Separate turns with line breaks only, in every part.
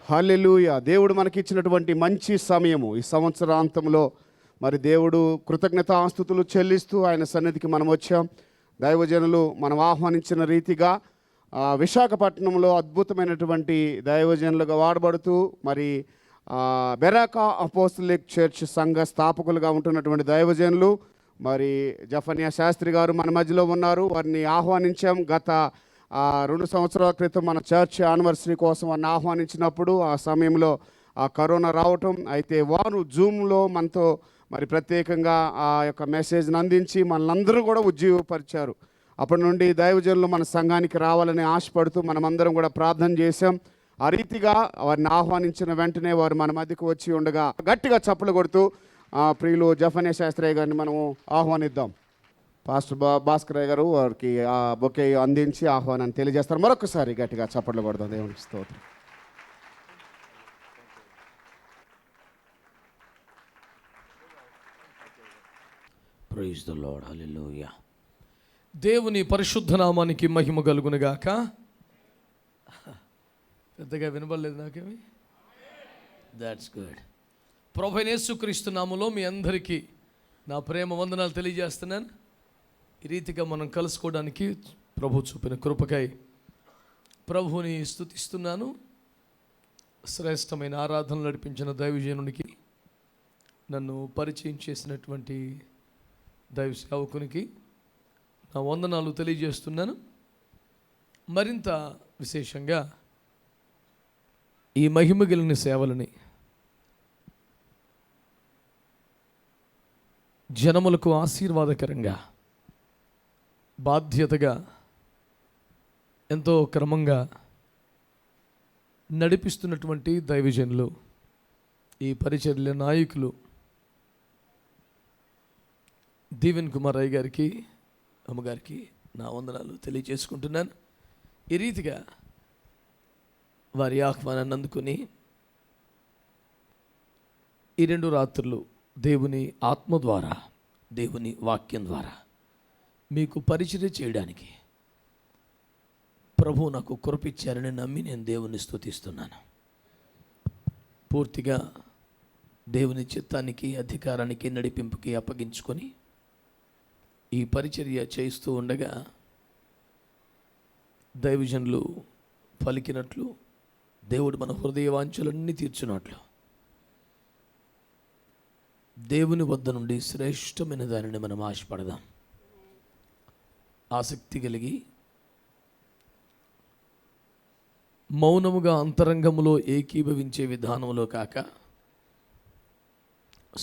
హల్లెలూయా. దేవుడు మనకిచ్చినటువంటి మంచి సమయము ఈ సంవత్సరాంతంలో మరి దేవుడు కృతజ్ఞతాస్తుతులు చెల్లిస్తూ ఆయన సన్నిధికి మనం వచ్చాం. దైవజనులు మనం ఆహ్వానించిన రీతిగా విశాఖపట్నంలో అద్భుతమైనటువంటి దైవజనులుగా వాడబడుతూ మరి బెరాకా అపోస్తలిక్ చర్చ్ సంఘ స్థాపకులుగా ఉంటున్నటువంటి దైవజనులు మరి జఫన్యా శాస్త్రి గారు మన మధ్యలో ఉన్నారు. వారిని ఆహ్వానించాం. గత 2 సంవత్సరాల క్రితం మన చర్చ్ యానివర్సరీ కోసం వారిని ఆహ్వానించినప్పుడు ఆ సమయంలో కరోనా రావటం, అయితే వారు జూమ్లో మనతో మరి ప్రత్యేకంగా ఆ యొక్క మెసేజ్ని అందించి మనలందరూ కూడా ఉజ్జీవపరిచారు. అప్పటి నుండి దైవజనులు మన సంఘానికి రావాలని ఆశపడుతూ మనమందరం కూడా ప్రార్థన చేశాం. ఆ రీతిగా వారిని ఆహ్వానించిన వెంటనే వారు మన మధ్యకు వచ్చి ఉండగా గట్టిగా చప్పలు కొడుతూ ప్రియులు జఫన్యా శాస్త్రయ్య గారిని మనము ఆహ్వానిద్దాం. పాస్టర్ భాస్కరయ్య గారు వారికి ఆ బొకే అందించి ఆహ్వానాన్ని తెలియజేస్తారు. మరొకసారి గట్టిగా చప్పట్లు కొడదాం. దేవునికి స్తోత్రం.
Praise the Lord. హల్లెలూయా.
దేవుని పరిశుద్ధ నామానికి మహిమ కలుగునుగాక. పెద్దగా వినబడలేదు నాకేమి.
That's good.
ప్రభువైన యేసుక్రీస్తు నామములో మీ అందరికీ నా ప్రేమ వందనాలు తెలియజేస్తున్నాను. ఈ రీతిగా మనం కలుసుకోవడానికి ప్రభు చూపిన కృపకై ప్రభువుని స్తుతిస్తున్నాను. శ్రేష్టమైన ఆరాధనలు నడిపించిన దైవజనునికి, నన్ను పరిచయం చేసినటువంటి దైవ సేవకునికి నా వందనాలు తెలియజేస్తున్నాను. మరింత విశేషంగా ఈ మహిమగిలిన సేవలని జనములకు ఆశీర్వాదకరంగా, బాధ్యతగా, ఎంతో క్రమంగా నడిపిస్తున్నటువంటి దైవజనులు, ఈ పరిచర్య నాయకులు దీవెన్ కుమార్ అయ్య గారికి, అమ్మగారికి నా వందనాలు తెలియజేసుకుంటున్నాను. ఈ రీతిగా వారి ఆహ్వానాన్ని అందుకుని ఈ 2 రాత్రులు దేవుని ఆత్మ ద్వారా, దేవుని వాక్యం ద్వారా మీకు పరిచర్య చేయడానికి ప్రభు నాకు కృపిచ్చారని నమ్మి నేను దేవుని స్తుతిస్తున్నాను. పూర్తిగా దేవుని చిత్తానికి, అధికారానికి, నడిపింపుకి అప్పగించుకొని ఈ పరిచర్య చేస్తూ ఉండగా దైవజనులు పలికినట్లు దేవుడు మన హృదయ వాంఛలన్నీ తీర్చున్నట్లు దేవుని వద్ద నుండి శ్రేష్టమైన దానిని మనం ఆశపడదాం. ఆసక్తి కలిగి మౌనముగా అంతరంగములో ఏకీభవించే విధానంలో కాక,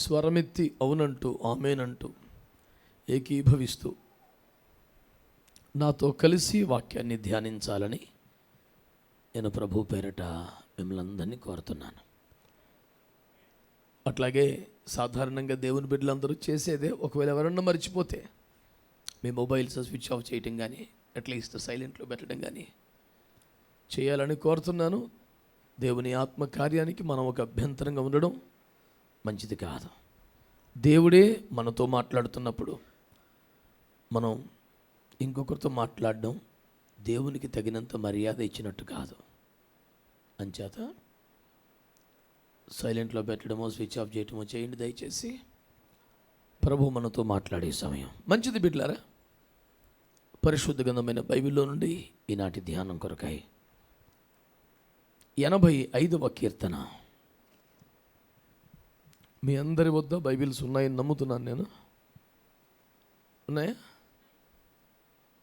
స్వరమెత్తి అవునంటూ ఆమేనంటూ ఏకీభవిస్తూ నాతో కలిసి వాక్యాన్ని ధ్యానించాలని నేను ప్రభు పేరట మిమ్మల్ని అందరినీ కోరుతున్నాను. అట్లాగే సాధారణంగా దేవుని బిడ్డలందరూ చేసేదే, ఒకవేళ ఎవరన్నా మర్చిపోతే మీ మొబైల్స్ స్విచ్ ఆఫ్ చేయటం కానీ, అట్లీస్ట్ సైలెంట్లో పెట్టడం కానీ చేయాలని కోరుతున్నాను. దేవుని ఆత్మ కార్యానికి మనం ఒక అభ్యంతరంగా ఉండడం మంచిది కాదు. దేవుడే మనతో మాట్లాడుతున్నప్పుడు మనం ఇంకొకరితో మాట్లాడడం దేవునికి తగినంత మర్యాద ఇచ్చినట్టు కాదు. అంచేత సైలెంట్లో పెట్టడమో, స్విచ్ ఆఫ్ చేయటమో చేయండి దయచేసి. ప్రభు మనతో మాట్లాడే సమయం మంచిది. బిడ్డలారా, పరిశుద్ధ గ్రంథమైన బైబిల్లో నుండి ఈనాటి ధ్యానం కొరకాయి 85వ కీర్తన. మీ అందరి వద్ద బైబిల్స్ ఉన్నాయని నమ్ముతున్నాను నేను. ఉన్నాయా?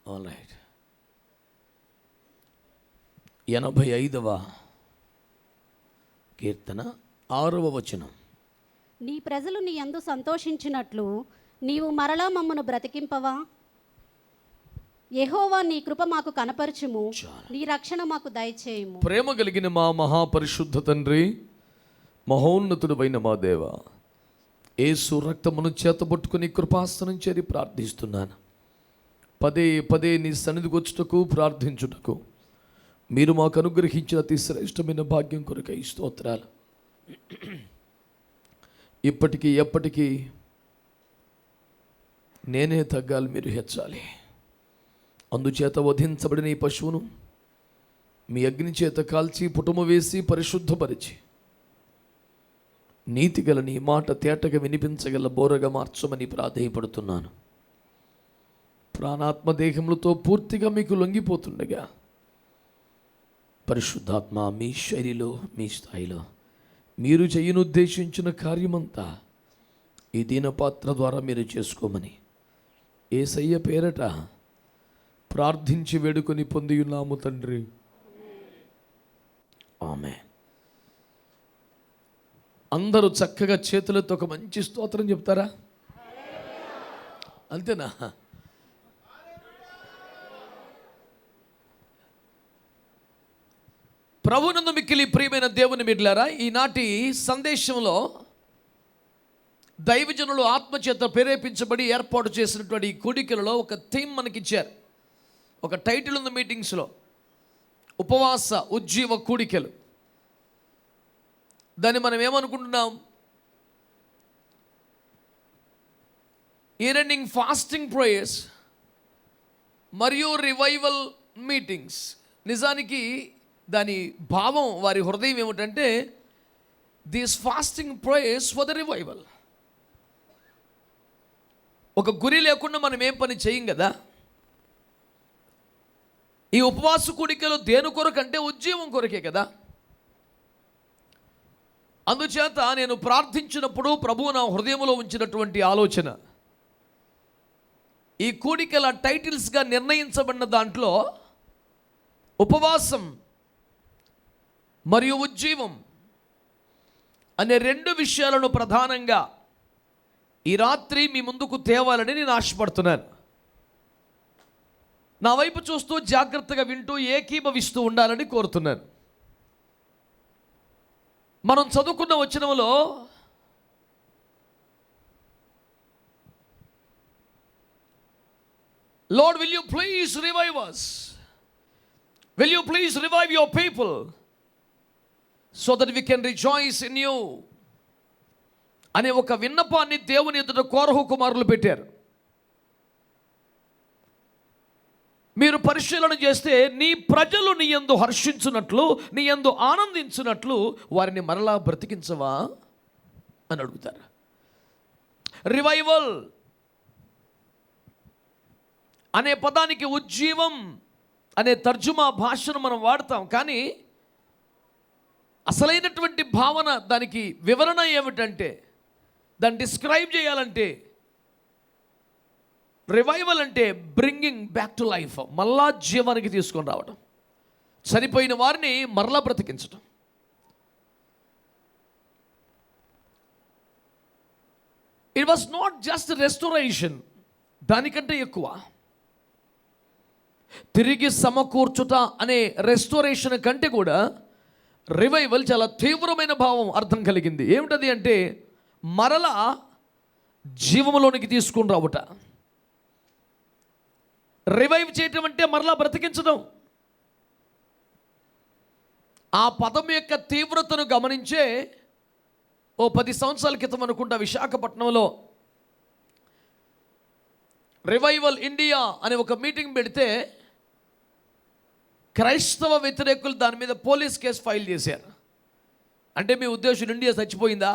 All right. 85వ కీర్తన 6వ వచనం.
నీ ప్రజలు నీ యందు సంతోషించినట్లు నీవు మరలా మమ్మను బ్రతికింపవా? యెహోవా నీ కృప మాకు కనపరచుము, నీ రక్షణ మాకు దయచేయుము.
ప్రేమ కలిగిన మా మహాపరిశుద్ధ తండ్రి, మహోన్నతుడైన మా దేవ, యేసు రక్తమును చేతబట్టుకుని కృపాసనం చేరి ప్రార్థిస్తున్నాను. పదే పదే నీ సన్నిధికి వచ్చుటకు, ప్రార్థించుటకు మీరు మాకు అనుగ్రహించిన అతి శ్రేష్టమైన భాగ్యం కొరకై స్తోత్రాలు. ఇప్పటికీ ఎప్పటికీ నేనే తగ్గాలి, మీరు హెచ్చాలి. అందుచేత వధించబడిన ఈ పశువును మీ అగ్ని చేత కాల్చి పుటము వేసి పరిశుద్ధపరిచి నీతిగల నీ మాట తేటగా వినిపించగల బోరగా మార్చమని ప్రాధేయపడుతున్నాను. ప్రాణాత్మ దేహములతో పూర్తిగా మీకు లొంగిపోతుండగా పరిశుద్ధాత్మ మీ శైలిలో మీ స్థాయిలో మీరు చేయనుద్దేశించిన కార్యమంతా ఈ దీనపాత్ర ద్వారా మీరు చేసుకోమని యేసయ్య పేరట ప్రార్థించి వేడుకొని పొంది ఉన్నాము తండ్రి. ఆమేన్. అందరూ చక్కగా చేతులతో ఒక మంచి స్తోత్రం చెప్తారా? అంతేనా? ప్రభునందు మిక్కిలి ప్రియమైన దేవుని బిడ్డలారా, ఈనాటి సందేశంలో దైవజనులు ఆత్మచేత ప్రేరేపించబడి ఏర్పాటు చేసినటువంటి ఈ కూడికలలో ఒక థీమ్ మనకిచ్చారు. ఒక టైటిల్ ఉంది మీటింగ్స్లో, ఉపవాస ఉజ్జీవ కూడికలు. దాన్ని మనం ఏమనుకుంటున్నాం? ఇయర్ ఎండింగ్ ఫాస్టింగ్ ప్రేయర్స్ మరియు రివైవల్ మీటింగ్స్. నిజానికి దాని భావం, వారి హృదయం ఏమిటంటే these fasting prayers for the revival. ఒక గురి లేకుండా మనం ఏం పని చేయం కదా. ఈ ఉపవాస కూడికలు దేని కొరకంటే ఉజ్జీవం కొరకే కదా. అందుచేత నేను ప్రార్థించినప్పుడు ప్రభువు నా హృదయంలో ఉంచినటువంటి ఆలోచన, ఈ కూడికల టైటిల్స్గా నిర్ణయించబడిన దాంట్లో ఉపవాసం మరియు ఉజ్జీవం అనే రెండు విషయాలను ప్రధానంగా ఈ రాత్రి మీ ముందుకు తేవాలని నేను ఆశపడుతున్నాను. నా వైపు చూస్తూ జాగ్రత్తగా వింటూ ఏకీభవిస్తూ ఉండాలని కోరుతున్నాను. మనం చదువుకున్న వచనంలో Lord, will you please revive us? Will you please revive your people so that we can rejoice in you? అనే ఒక విన్నపాన్ని దేవుని ఎదుట కోరహు కుమారులు పెట్టారు. మీరు పరిశీలన చేస్తే నీ ప్రజలు నీ యందు హర్షించున్నట్లు, నీ యందు ఆనందించున్నట్లు వారిని మరలా బ్రతికించవా అని అడుగుతారు. రివైవల్ అనే పదానికి ఉజ్జీవం అనే తర్జుమా భాషను మనం వాడతాం, కానీ అసలైనటువంటి భావన, దానికి వివరణ ఏమిటంటే, దాన్ని డిస్క్రైబ్ చేయాలంటే రివైవల్ అంటే బ్రింగింగ్ బ్యాక్ టు లైఫ్, మళ్ళా జీవానికి తీసుకొని రావడం, చనిపోయిన వారిని మరలా బ్రతికించడం. It was not just restoration, దానికంటే ఎక్కువ. తిరిగి సమకూర్చుట అనే రెస్టోరేషన్ కంటే కూడా రివైవల్ చాలా తీవ్రమైన భావం అర్థం కలిగింది. ఏమిటది అంటే మరలా జీవంలోనికి తీసుకుని రావుట. రివైవ్ చేయటం అంటే మరలా బ్రతికించడం. ఆ పదం యొక్క తీవ్రతను గమనించే ఓ 10 సంవత్సరాల క్రితం అనుకుంటా విశాఖపట్నంలో రివైవల్ ఇండియా అనే ఒక మీటింగ్ పెడితే క్రైస్తవ వ్యతిరేకులు దాని మీద పోలీస్ కేసు ఫైల్ చేశారు. అంటే మీ ఉద్దేశం ఇండియా చచ్చిపోయిందా,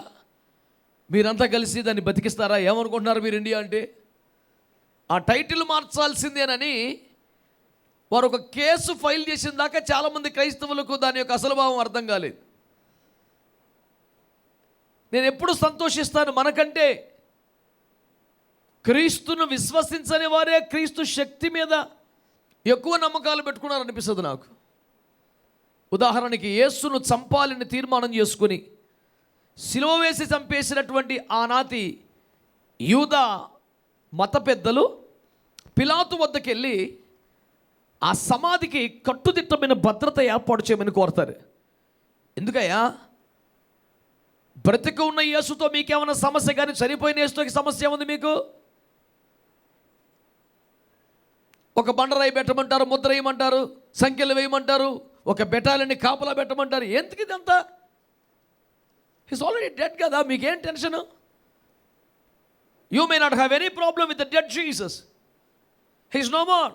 మీరంతా కలిసి దాన్ని బతికిస్తారా, ఏమనుకుంటున్నారు మీరు ఇండియా అంటే? ఆ టైటిల్ మార్చాల్సిందేనని వారు ఒక కేసు ఫైల్ చేసిన దాకా చాలామంది క్రైస్తవులకు దాని యొక్క అసలు భావం అర్థం కాలేదు. నేను ఎప్పుడు సంతోషిస్తాను, మనకంటే క్రీస్తును విశ్వసించని వారే క్రీస్తు శక్తి మీద ఎక్కువ నమ్మకాలు పెట్టుకున్నారనిపిస్తుంది నాకు. ఉదాహరణకి యేసును చంపాలని తీర్మానం చేసుకుని సిలువ వేసి చంపేసినటువంటి ఆనాటి యూదా మత పెద్దలు పిలాతు వద్దకు వెళ్ళి ఆ సమాధికి కట్టుదిట్టమైన భద్రత ఏర్పాటు చేయమని కోరతారు. ఎందుకయ్యా, బ్రతికి ఉన్న యేసుతో మీకేమైనా సమస్య, కానీ చనిపోయిన యేసుతోకి సమస్య ఉంది మీకు? ఒక బండరాయి పెట్టమంటారు, ముద్ర వేయమంటారు, సంఖ్యలు వేయమంటారు, ఒక బెటాలియన్ని కాపలా పెట్టమంటారు. ఎందుకు ఇదంతా? హీస్ ఆల్రెడీ డెడ్ కదా, మీకేం tension? You may not have any problem with the dead Jesus, he's no more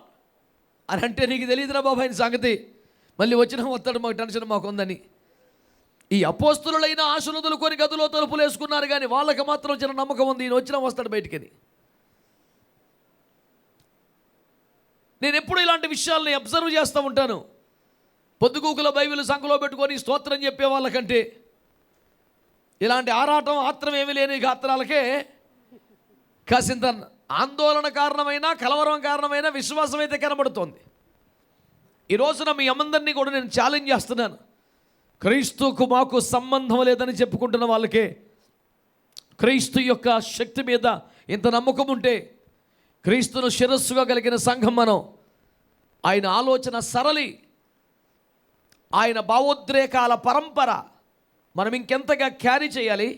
అని అంటే నీకు తెలియదురా బాబు ఆయన సంగతి. మళ్ళీ వచ్చిన వస్తాడు, మాకు టెన్షన్ మాకు ఉందని. ఈ అపోస్తులైన ఆశలు వదులుకొని గదిలో తలుపులు వేసుకున్నారు, కానీ వాళ్ళకి మాత్రం చిన్న నమ్మకం ఉంది, ఈయన వచ్చినా వస్తాడు బయటికని. నేను ఎప్పుడు ఇలాంటి విషయాల్ని అబ్జర్వ్ చేస్తూ ఉంటాను. పొద్దుగూకుల బైబిల్ సంఖలో పెట్టుకొని స్తోత్రం చెప్పే వాళ్ళకంటే ఇలాంటి ఆరాటం ఆత్రం ఏమీ లేని గాత్రాలకే కాసింత ఆందోళన కారణమైన, కలవరం కారణమైన విశ్వాసం అయితే కనబడుతోంది. ఈ రోజున మీ అందరినీ కూడా నేను ఛాలెంజ్ చేస్తున్నాను. క్రీస్తుకు మాకు సంబంధం లేదని చెప్పుకుంటున్న వాళ్ళకే క్రీస్తు యొక్క శక్తి మీద ఇంత నమ్మకం ఉంటే, క్రీస్తును శిరస్సుగా కలిగిన సంఘం మనం, ఆయన ఆలోచన సరళి, ఆయన భావోద్రేకాల పరంపర మనం ఇంకెంతగా క్యారీ చేయాలి,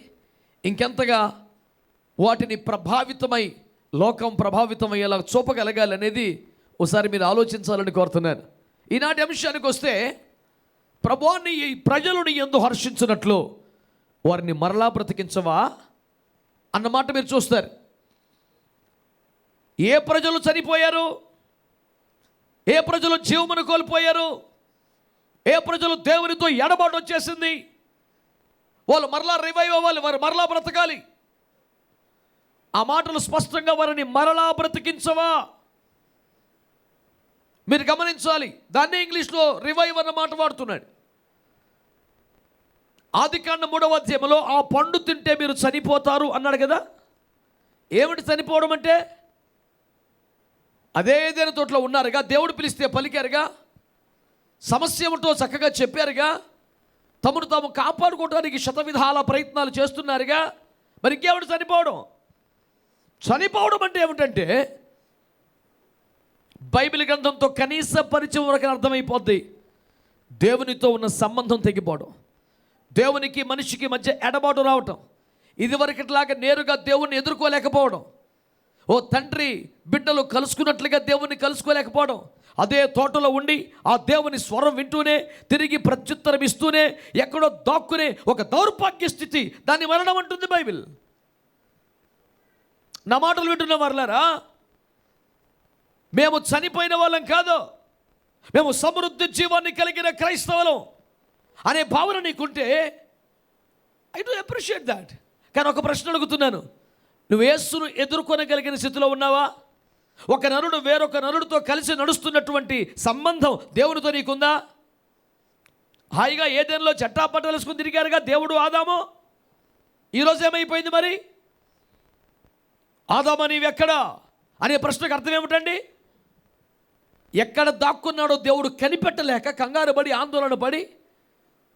ఇంకెంతగా వాటిని ప్రభావితమై లోకం ప్రభావితమయ్యేలా చూపగలగాలి అనేది ఒకసారి మీరు ఆలోచించాలని కోరుతున్నాను. ఈనాటి అంశానికి వస్తే, ప్రభువాన్ని ఈ ప్రజలను ఎందు హర్షించినట్లు వారిని మరలా బ్రతికించవా అన్నమాట మీరు చూస్తారు. ఏ ప్రజలు చనిపోయారు, ఏ ప్రజలు జీవమును కోల్పోయారు, ఏ ప్రజలు దేవునితో ఎడబాటు వచ్చేసింది, వాళ్ళు మరలా రివైవ్ అవ్వాలి, వారు మరలా బ్రతకాలి. ఆ మాటలు స్పష్టంగా వారిని మరలా బ్రతికించవా. మీరు గమనించాలి, దాన్నే ఇంగ్లీష్లో రివైవ్ అన్న మాట వాడుతున్నాడు. ఆదికాండం 3వ అధ్యాయంలో ఆ పండు తింటే మీరు చనిపోతారు అన్నాడు కదా. ఏమిటి చనిపోవడం అంటే? అదే ఏదైనా తోటలో ఉన్నారుగా, దేవుడు పిలిస్తే పలికారుగా, సమస్య ఏమిటో చక్కగా చెప్పారుగా, తమను తాము కాపాడుకోవడానికి శతవిధాల ప్రయత్నాలు చేస్తున్నారుగా, మరి ఇంకేమిటి చనిపోవడం? చనిపోవడం అంటే ఏమిటంటే, బైబిల్ గ్రంథంతో కనీస పరిచయం వరకు అర్థమైపోద్ది. దేవునితో ఉన్న సంబంధం తెగిపోవడం, దేవునికి మనిషికి మధ్య ఎడబాటు రావటం, ఇదివరకట్లాగా నేరుగా దేవుణ్ణి ఎదుర్కోలేకపోవడం, ఓ తండ్రి బిడ్డలు కలుసుకున్నట్లుగా దేవుణ్ణి కలుసుకోలేకపోవడం, అదే తోటలో ఉండి ఆ దేవుని స్వరం వింటూనే తిరిగి ప్రత్యుత్తరం ఇస్తూనే ఎక్కడో దాక్కునే ఒక దౌర్భాగ్య స్థితి, దాన్ని మరణం అంటుంది బైబిల్. నా మాటలు వింటున్న వారులారా, మేము చనిపోయిన వాళ్ళం కాదు, మేము సమృద్ధి జీవాన్ని కలిగిన క్రైస్తవులం అనే భావన నీకుంటే ఐ డు అప్రిషియేట్ దాట్. కానీ ఒక ప్రశ్న అడుగుతున్నాను, నువ్వు యేసును ఎదుర్కొనగలిగిన స్థితిలో ఉన్నావా? ఒక నరుడు వేరొక నరుడితో కలిసి నడుస్తున్నటువంటి సంబంధం దేవునితో నీకుందా? హాయిగా ఏదైనాలో చట్టాపట్ట వేసుకుని తిరిగారుగా దేవుడు ఆదాము. ఈరోజు ఏమైపోయింది మరి? ఆదామా నీవెక్కడా అనే ప్రశ్నకు అర్థం ఏమిటండి? ఎక్కడ దాక్కున్నాడో దేవుడు కనిపెట్టలేక కంగారు పడి ఆందోళన పడి,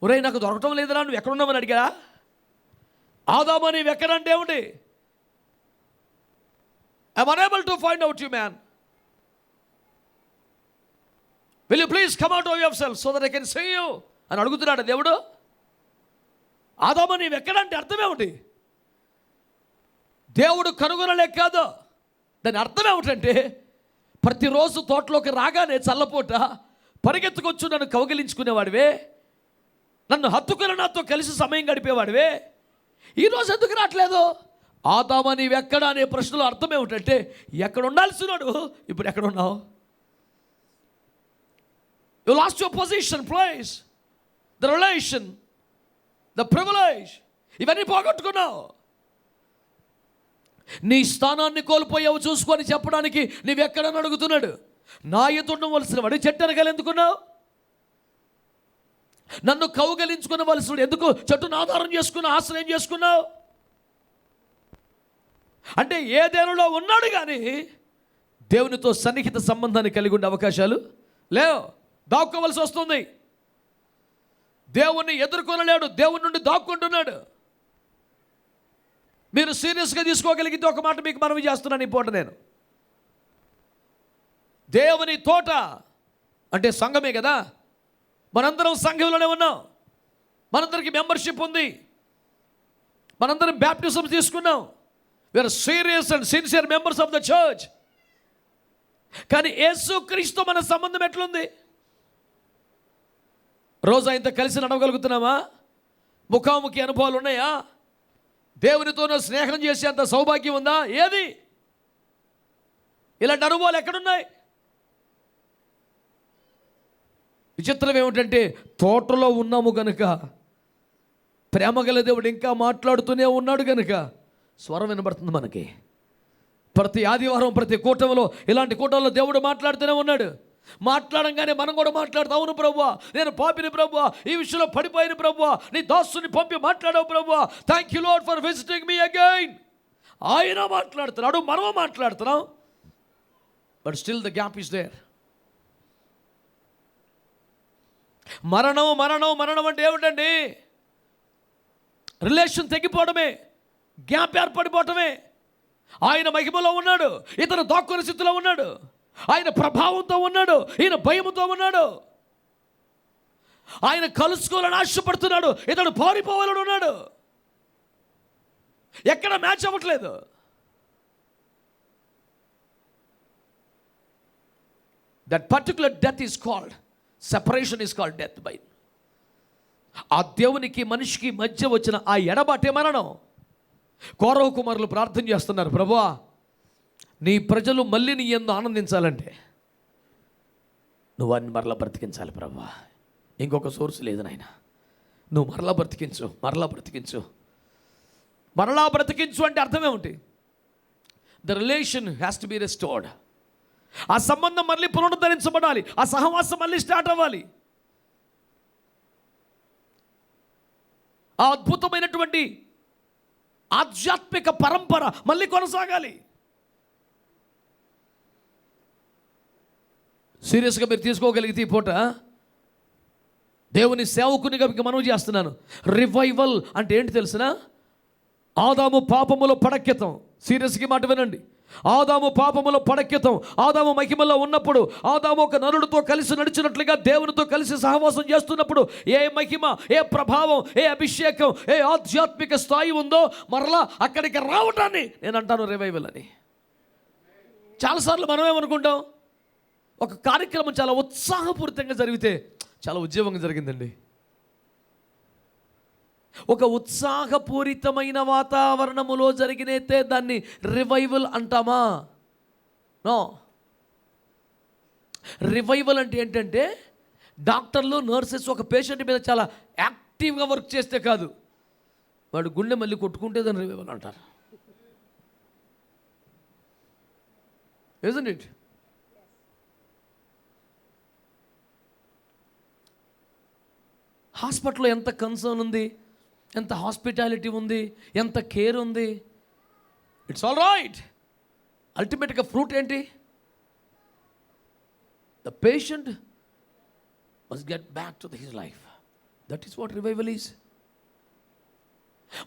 ఒరే నాకు దొరకటం లేదురా, నువ్వు ఎక్కడున్నావని అడిగాడా? ఆదామా నీవెక్కడంటే ఏమిటి? I'm unable to find out you, man. Will you please come out of yourself so that I can see you? అని అడుగుతున్నాడు దేవుడు. ఆదాము నీవెక్కడంటే అర్థం ఏమిటి? దేవుడు కనుగొనలేక కాదు, దాని అర్థం ఏమిటంటే, ప్రతిరోజు తోటలోకి రాగానే చల్లపూట పరిగెత్తుకొచ్చు నన్ను కౌగిలించుకునేవాడివే, నన్ను హత్తుకుని నాతో కలిసి సమయం గడిపేవాడివే, ఈరోజు ఎందుకు రావట్లేదు? ఆదామా నీవెక్కడ అనే ప్రశ్నలో అర్థం ఏమిటంటే, ఎక్కడ ఉండాల్సినాడు ఇప్పుడు ఎక్కడ ఉన్నావు? You lost your position, place, the relation, the privilege, ఇవన్నీ పోగొట్టుకున్నావు. నీ స్థానాన్ని కోల్పోయావు చూసుకొని చెప్పడానికి నీవెక్కడని అడుగుతున్నాడు. నా ఎదుండవలసిన వాడు చెట్టు వెనకాల ఎందుకున్నావు? నన్ను కౌగలించుకునవలసిన ఎందుకు చెట్టును ఆధారం చేసుకుని ఆశ్రయం చేసుకున్నావు? అంటే ఏదేనులో ఉన్నాడు కానీ దేవునితో సన్నిహిత సంబంధాన్ని కలిగి ఉండే అవకాశాలు లేవు, దాక్కోవలసి వస్తుంది. దేవుణ్ణి ఎదుర్కొనలేడు, దేవుని నుండి దాక్కుంటున్నాడు. మీరు సీరియస్గా తీసుకోగలిగితే ఒక మాట మీకు మనవి చేస్తున్నాను ఈ పూట నేను. దేవుని తోట అంటే సంఘమే కదా, మనందరం సంఘంలోనే ఉన్నాం, మనందరికి మెంబర్షిప్ ఉంది, మనందరం బ్యాప్టిజం తీసుకున్నాం, we are serious and sincere members of the church. కానీ యేసుక్రీస్తు మన సంబంధం ఎట్లుంది? రోజు ఆయనతో కలిసి నడవగలుగుతున్నామా? ముఖాముఖి అనుభవాలు ఉన్నాయా? దేవునితోనూ స్నేహం చేసేంత సౌభాగ్యం ఉందా? ఏది? ఇలాంటి అనుభవాలు ఎక్కడున్నాయి? విచిత్రం ఏమిటంటే తోటలో ఉన్నాము గనుక, ప్రేమ గల దేవుడు ఇంకా మాట్లాడుతూనే ఉన్నాడు గనుక స్వరం వినబడుతుంది మనకి. ప్రతి ఆదివారం ప్రతి కూటమిలో, ఇలాంటి కూటంలో దేవుడు మాట్లాడుతూనే ఉన్నాడు. మాట్లాడంగానే మనం కూడా మాట్లాడుతాం. అవును ప్రభువా, నేను పాపిని ప్రభువా, ఈ విషయంలో పడిపోయిన ప్రభువా, నీ దాసుని పంపి మాట్లాడావు ప్రభువా, thank you Lord for visiting me again. ఆయన మాట్లాడుతున్నాడు, మనము మాట్లాడుతున్నాం. But still the gap is there. మరణం మరణం మరణం అంటే ఏమిటండి? రిలేషన్ తెగిపోవడమే, గ్యాప్ ఏర్పడిపోవటమే. ఆయన మహిమలో ఉన్నాడు, ఇతను దాక్కుని స్థితిలో ఉన్నాడు. ఆయన ప్రభావంతో ఉన్నాడు, ఈయన భయముతో ఉన్నాడు. ఆయన కలుసుకోవాలని ఆశపడుతున్నాడు, ఇతడు పారిపోవాలని ఉన్నాడు. ఎక్కడ మ్యాచ్ అవ్వట్లేదు. That particular death is called separation, is called death by. ఆ దేవునికి మనిషికి మధ్య వచ్చిన ఆ ఎడబాటే మరణం. కౌరవ కుమారులు ప్రార్థన చేస్తున్నారు, ప్రభువా నీ ప్రజలు మళ్ళీ నీ యందు ఆనందించాలంటే నువ్వు వారిని మరలా బ్రతికించాలి ప్రభువా. ఇంకొక సోర్స్ లేదు నాయన, నువ్వు మరలా బ్రతికించు, మరలా బ్రతికించు. మరలా బ్రతికించు అంటే అర్థం ఏమిటి? The relation has to be restored. ఆ సంబంధం మళ్ళీ పునరుద్ధరించబడాలి, ఆ సహవాసం మళ్ళీ స్టార్ట్ అవ్వాలి. ఆ అద్భుతమైనటువంటి ఆధ్యాత్మిక పరంపర మళ్ళీ కొనసాగాలి. సీరియస్గా మీరు తీసుకోగలిగితే ఈ పూట దేవుని సేవకునిగా మీకు మనవి చేస్తున్నాను. రివైవల్ అంటే ఏంటి తెలిసిన? ఆదాము పాపములో పడక్కితం. సీరియస్గా మాట వినండి. ఆదాము పాపములో పడక్కితం. ఆదాము మహిమలో ఉన్నప్పుడు, ఆదాము ఒక నరుడితో కలిసి నడిచినట్లుగా దేవునితో కలిసి సహవాసం చేస్తున్నప్పుడు ఏ మహిమ, ఏ ప్రభావం, ఏ అభిషేకం, ఏ ఆధ్యాత్మిక స్థాయి ఉందో మరలా అక్కడికి రావటాన్ని నేను అంటాను రివైవల్ అని. చాలాసార్లు మనమేమనుకుంటాం, ఒక కార్యక్రమం చాలా ఉత్సాహపూరితంగా జరిగితే చాలా ఉద్యోగంగా జరిగిందండి. ఒక ఉత్సాహపూరితమైన వాతావరణములో జరిగినైతే దాన్ని రివైవల్ అంటామా? నో. రివైవల్ అంటే ఏంటంటే డాక్టర్లు, నర్సెస్ ఒక పేషెంట్ మీద చాలా యాక్టివ్గా వర్క్ చేస్తే కాదు, వాడు గుండె మళ్ళీ కొట్టుకుంటే దాన్ని రివైవల్ అంటారు. Isn't it? హాస్పిటల్లో ఎంత కన్సర్న్ ఉంది, ఎంత హాస్పిటాలిటీ ఉంది, ఎంత కేర్ ఉంది. It's all right. అల్టిమేట్గా ఫ్రూట్ ఏంటి? The patient must get back to his life. That is what revival is.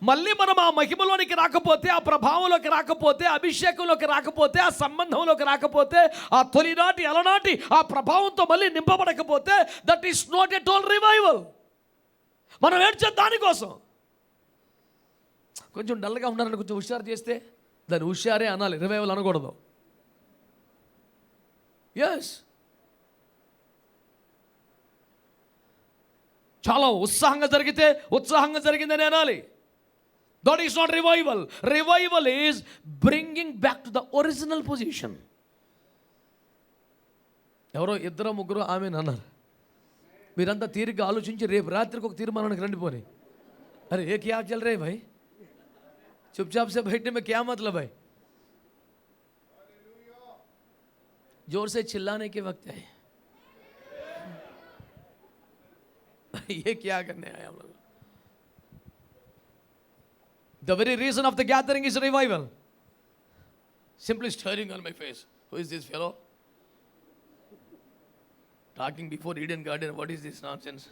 మళ్ళీ మనం ఆ మహిమలోనికి రాకపోతే, ఆ ప్రభావంలోకి రాకపోతే, అభిషేకంలోకి రాకపోతే, ఆ సంబంధంలోకి రాకపోతే, ఆ తొలినాటి అలనాటి ఆ ప్రభావంతో మళ్ళీ నింపబడకపోతే, that is not at all revival. మనం ఏడ్చేది దానికోసం. కొంచెం డల్గా ఉన్నారని కొంచెం హుషారు చేస్తే దాన్ని హుషారే అనాలి, రివైవల్ అనకూడదు. ఎస్, చాలా ఉత్సాహంగా జరిగితే ఉత్సాహంగా జరిగిందని అనాలి. That is not revival. Revival is bringing back to the original position. ఎవరో ఇద్దరు ముగ్గురు ఆమె అన్నారు. మీరంతా తీరిగ్గా ఆలోచించి రేపు రాత్రికి ఒక తీర్మానానికి రండి. పోనీ అరే ఏ క్యా చల్ రే భాయ్, चुपचाप से बैठने में क्या मतलब है? जोर से चिल्लाने के वक्त है ये क्या करने आए हम लोग? The very reason of the gathering is revival. Simply staring on my face. Who is this fellow? Talking before Eden Garden. What is this nonsense?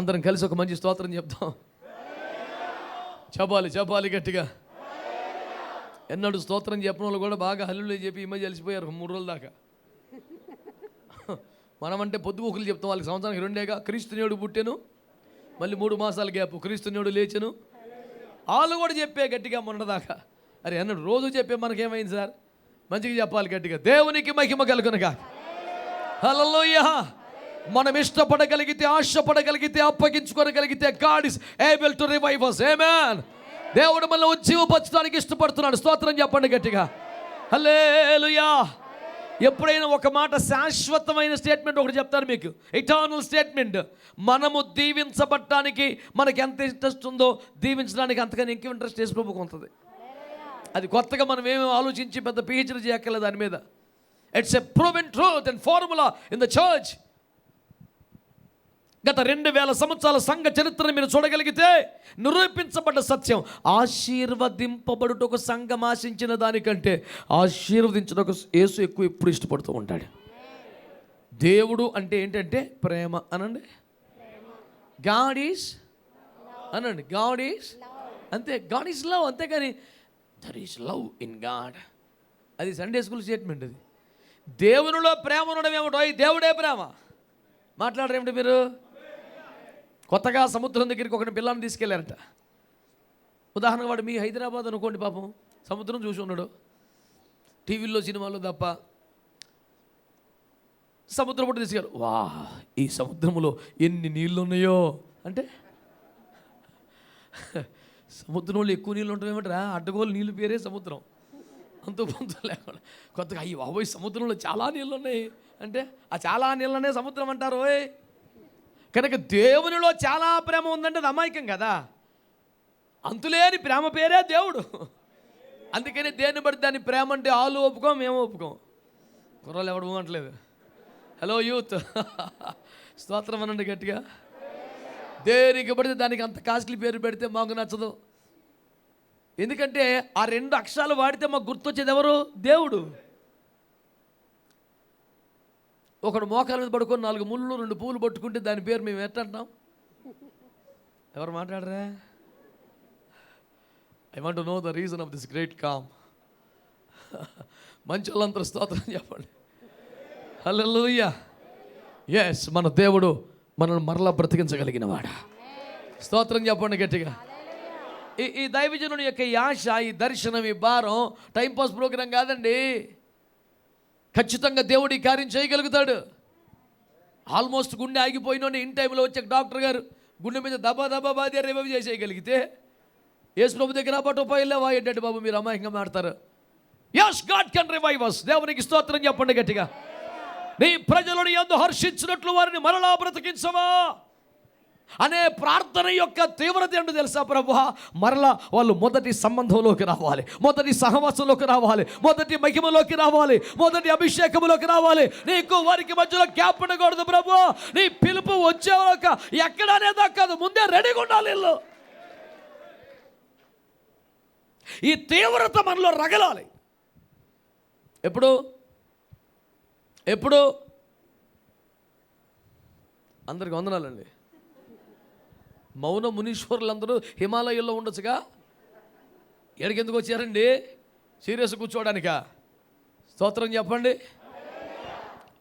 అందరం కలిసి ఒక మంచి స్తోత్రం చెప్తాం. చెప్పాలి చెప్పాలి గట్టిగా. ఎన్నడూ స్తోత్రం చెప్పిన వాళ్ళు కూడా బాగా హల్లులు చెప్పి ఈ మధ్య కలిసిపోయారు 3 రోజుల దాకా. మనమంటే పొద్దుబుకులు చెప్తాం, వాళ్ళకి సంవత్సరానికి 2 క్రీస్తునేవుడు పుట్టెను, మళ్ళీ 3 మాసాల గ్యాప్, క్రీస్తునేవుడు లేచెను. వాళ్ళు కూడా చెప్పే గట్టిగా మొన్నదాకా. అరే అన్నాడు రోజు చెప్పే మనకేమైంది సార్? మంచిగా చెప్పాలి గట్టిగా. దేవునికి మహిమ కలుగునుగా. హల్లెలూయా. మనం ఇష్టపడగలిగితే, ఆశపడగలిగితే, అప్పగించుకోగలిగితే God is able to revive us. Amen. దేవుడు మనల్ని ఉజ్జీవపరచడానికి ఇష్టపడుతున్నాడు. స్తోత్రం చెప్పండి గట్టిగా. హల్లెలూయా. ఎప్పుడైనా ఒక మాట శాశ్వతమైన స్టేట్మెంట్ ఒకటి చెప్తాను మీకు, ఎటర్నల్ స్టేట్మెంట్. మనము దీవించబడటానికి మనకి ఎంత ఇంట్రెస్ట్ ఉందో దీవించడానికి అంతకని ఇంక ఇంట్రెస్ట్ యేసు ప్రభువుకు ఉంటుంది. అది కొత్తగా మనం ఏమేమి ఆలోచించి పెద్ద పిహెచ్డీ చేయక్కర్లేదు దాని మీద. It's a proven truth and formula in the church. గత 2000 సంవత్సరాల సంఘ చరిత్రను మీరు చూడగలిగితే నిరూపించబడ్డ సత్యం, ఆశీర్వదింపబడుటకు సంఘం ఆశించిన దానికంటే ఆశీర్వదించుటకు యేసు ఎక్కువ ఎప్పుడు ఇష్టపడుతూ ఉంటాడు. దేవుడు అంటే ఏంటంటే ప్రేమ అనండి. గాడ్ ఈజ్ అనండి, గాడ్ ఈజ్ అంతే, గాడ్ ఈజ్ లవ్. అంతేగాని there is love in God, అది సండే స్కూల్ స్టేట్మెంట్. అది దేవునిలో ప్రేమ ఉండడం ఏమిటో, దేవుడే ప్రేమ. మాట్లాడరేమిటి మీరు? కొత్తగా సముద్రం దగ్గరికి ఒక పిల్లని తీసుకెళ్ళారట. ఉదాహరణకు వాడు మీ హైదరాబాద్ అనుకోండి, పాపం సముద్రం చూసి ఉన్నాడు, టీవీల్లో సినిమాల్లో తప్ప. సముద్రం కూడా తీసుకెళ్ళారు. వా, ఈ సముద్రంలో ఎన్ని నీళ్ళు ఉన్నాయో అంటే, సముద్రంలో ఎక్కువ నీళ్ళు ఉంటాయేమంటారా? అడ్డగోలు నీళ్ళు పేరే సముద్రం, అంత పొంత లేకుండా. కొత్తగా అయ్యి బాబోయ్ సముద్రంలో చాలా నీళ్ళు ఉన్నాయి అంటే, ఆ చాలా నీళ్ళనే సముద్రం అంటారు. కనుక దేవునిలో చాలా ప్రేమ ఉందంటే అది అమాయకం కదా. అంతులేని ప్రేమ పేరే దేవుడు. అందుకని దేన్ని బట్టి దాన్ని ప్రేమ అంటే ఆలు ఒప్పుకోం, మేము ఒప్పుకోం. కుర్రాలు ఎవడు అంటలేదు. హలో యూత్, స్తోత్రం అనండి గట్టిగా. దేనికి పడితే దానికి అంత కాస్ట్లీ పేరు పెడితే మాకు నచ్చదు. ఎందుకంటే ఆ 2 అక్షరాలు వాడితే మాకు గుర్తొచ్చేది ఎవరు? దేవుడు. ఒకడు మోకాల మీద పడుకొని 4 ముళ్ళు 2 పూలు పట్టుకుంటే దాని పేరు మేము ఎట్టంటాం? ఎవరు మాట్లాడరా? I want to know the reason of this great calm. మంచి వాళ్ళందరూ స్తోత్రం చెప్పండి. హల్లెలూయా. ఎస్, మన దేవుడు మనల్ని మరలా బ్రతికించగలిగిన వాడు. స్తోత్రం చెప్పండి గట్టిగా. ఈ దైవజనుని యొక్క ఈ ఆశ, ఈ దర్శనం, ఈ భారం టైంపాస్ ప్రోగ్రాం కాదండి. ఖచ్చితంగా దేవుడు ఈ కార్యం చేయగలుగుతాడు. ఆల్మోస్ట్ గుండె ఆగిపోయినోని ఇన్ టైంలో వచ్చే డాక్టర్ గారు గుండె మీద దబా దబా బాధ రివైవ్ చేసేయగలిగితే, యేసు ప్రభు దగ్గర పాటు పోయిలేవా ఏంటంటే బాబు మీరు అమాయకంగా మాడతారు. Yes, God can revive us. దేవునికి స్తోత్రం చెప్పండి గట్టిగా. నీ ప్రజలను యందు హర్షించినట్లు వారిని మరలా బ్రతికించవా అనే ప్రార్థన యొక్క తీవ్రత ఏంటో తెలుసా ప్రభువా? మరలా వాళ్ళు మొదటి సంబంధంలోకి రావాలి, మొదటి సహవాసంలోకి రావాలి, మొదటి మహిమలోకి రావాలి, మొదటి అభిషేకంలోకి రావాలి. నీకు వారికి మధ్యలో గ్యాప్ ఉండకూడదు ప్రభువా. నీ పిలుపు వచ్చేవాక ఎక్కడనే దక్కదు, ముందే రెడీగా ఉండాలి. ఇల్లు ఈ తీవ్రత మనలో రగలాలి. ఎప్పుడు అందరికి వందనాలండి. మౌన మునీశ్వరులందరూ హిమాలయాల్లో ఉండొచ్చుగా, ఎక్కడికి ఎందుకు వచ్చారండి? సీరియస్ కూర్చోవడానికా? స్తోత్రం చెప్పండి.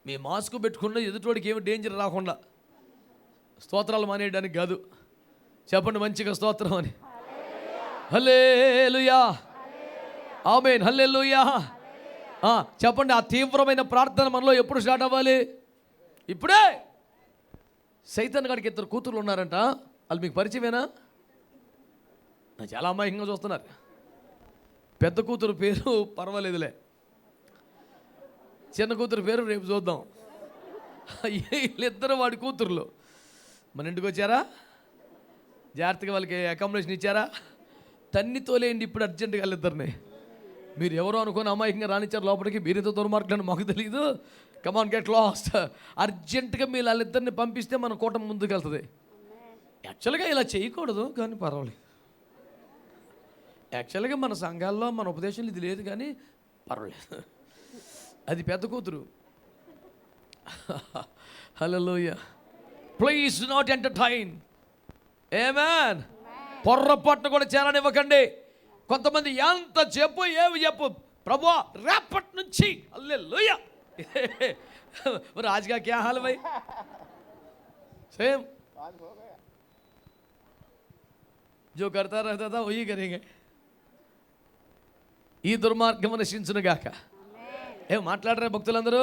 మీ మాస్క్ పెట్టుకున్న ఎదుటోడికి ఏమి డేంజర్ రాకుండా స్తోత్రాలు మానేయడానికి కాదు. చెప్పండి మంచిగా స్తోత్రం అని. హల్లెలూయా, ఆమేన్, హల్లెలూయా. చెప్పండి. ఆ తీవ్రమైన ప్రార్థన మనలో ఎప్పుడు స్టార్ట్ అవ్వాలి? ఇప్పుడే. సైతాన్ గారికి 2 కూతుర్లు ఉన్నారంట. వాళ్ళు మీకు పరిచయమేనా? చాలా అమాయకంగా చూస్తున్నారు. పెద్ద కూతురు పేరు పర్వాలేదులే, చిన్న కూతురు పేరు రేపు చూద్దాం. వీళ్ళిద్దరు వాడి కూతుర్లు మన ఇంటికి వచ్చారా? జాగ్రత్తగా వాళ్ళకి అకామిడేషన్ ఇచ్చారా? తన్ని తోలేయండి ఇప్పుడు అర్జెంటుగా వాళ్ళిద్దరిని. మీరు ఎవరో అనుకుని అమాయకంగా రానిచ్చారు లోపలికి. మీరేతో దుర్మార్గులని మాకు తెలియదు. Come on get lost. అర్జెంటుగా మీరు వాళ్ళిద్దరిని పంపిస్తే మన కూటమి ముందుకు వెళ్తుంది. యాక్చువల్గా ఇలా చేయకూడదు కానీ పర్వాలేదు. యాక్చువల్గా మన సంఘాల్లో మన ఉపదేశంలో ఇది లేదు కానీ పర్వాలేదు. అది పెద్ద కూతురు. Hallelujah. Please not entertain. Amen. పొర్రపట్టు కూడా చేరనివ్వకండి. కొంతమంది ఎంత చెప్పు ఏమి చెప్పు ప్రభువా రేపటి నుంచి హల్లెలూయా. आज का क्या हाल भाई? सेम जो करता रहता था वही करेंगे. ఈ దుర్మార్గం నశించును గాక. ఏం మాట్లాడరా భక్తులందరూ?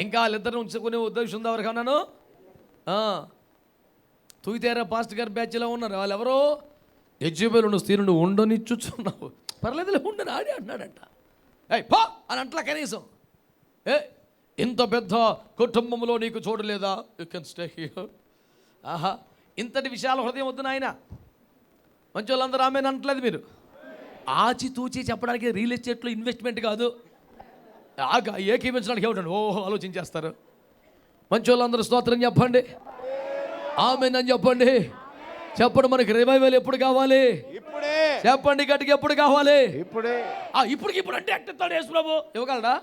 ఇంకా వాళ్ళిద్దరు ఉంచుకునే ఉద్దేశం ఉందా ఎవరికి అన్నాను? తూయితేరా పాస్ట్ గారు బ్యాచ్లో ఉన్నారు. వాళ్ళు ఎవరో యజ్జబేలు స్త్రీను ఉండనిచ్చుచున్నావు. పర్లేదులే ఉండని ఆడి అంటున్నాడంట. పో అని అంటలా కనీసం. ఇంత పెద్ద కుటుంబంలో నీకు చూడలేదా? You can stay here. ఆహా, ఇంతటి విశాల హృదయం వద్దు నాయన. మంచి వాళ్ళందరూ ఆమె అనట్లేదు మీరు. ఆచితూచి చెప్పడానికి రియల్ ఎస్టేట్లో ఇన్వెస్ట్మెంట్ కాదు, ఏకీపించడానికి ఏమిటండి ఓహో ఆలోచించేస్తారు. మంచి వాళ్ళందరూ స్తోత్రం చెప్పండి, ఆమేన్ చెప్పండి. చెప్పండి, మనకి రివైవల్ ఎప్పుడు కావాలి?
ఇప్పుడే.
చెప్పండి గట్టిగా, ఎప్పుడు కావాలి?
ఇప్పుడే.
ఇప్పుడు అంటే ఎక్కడతాడు యేసు ప్రభు? ఇవ్వగలడా?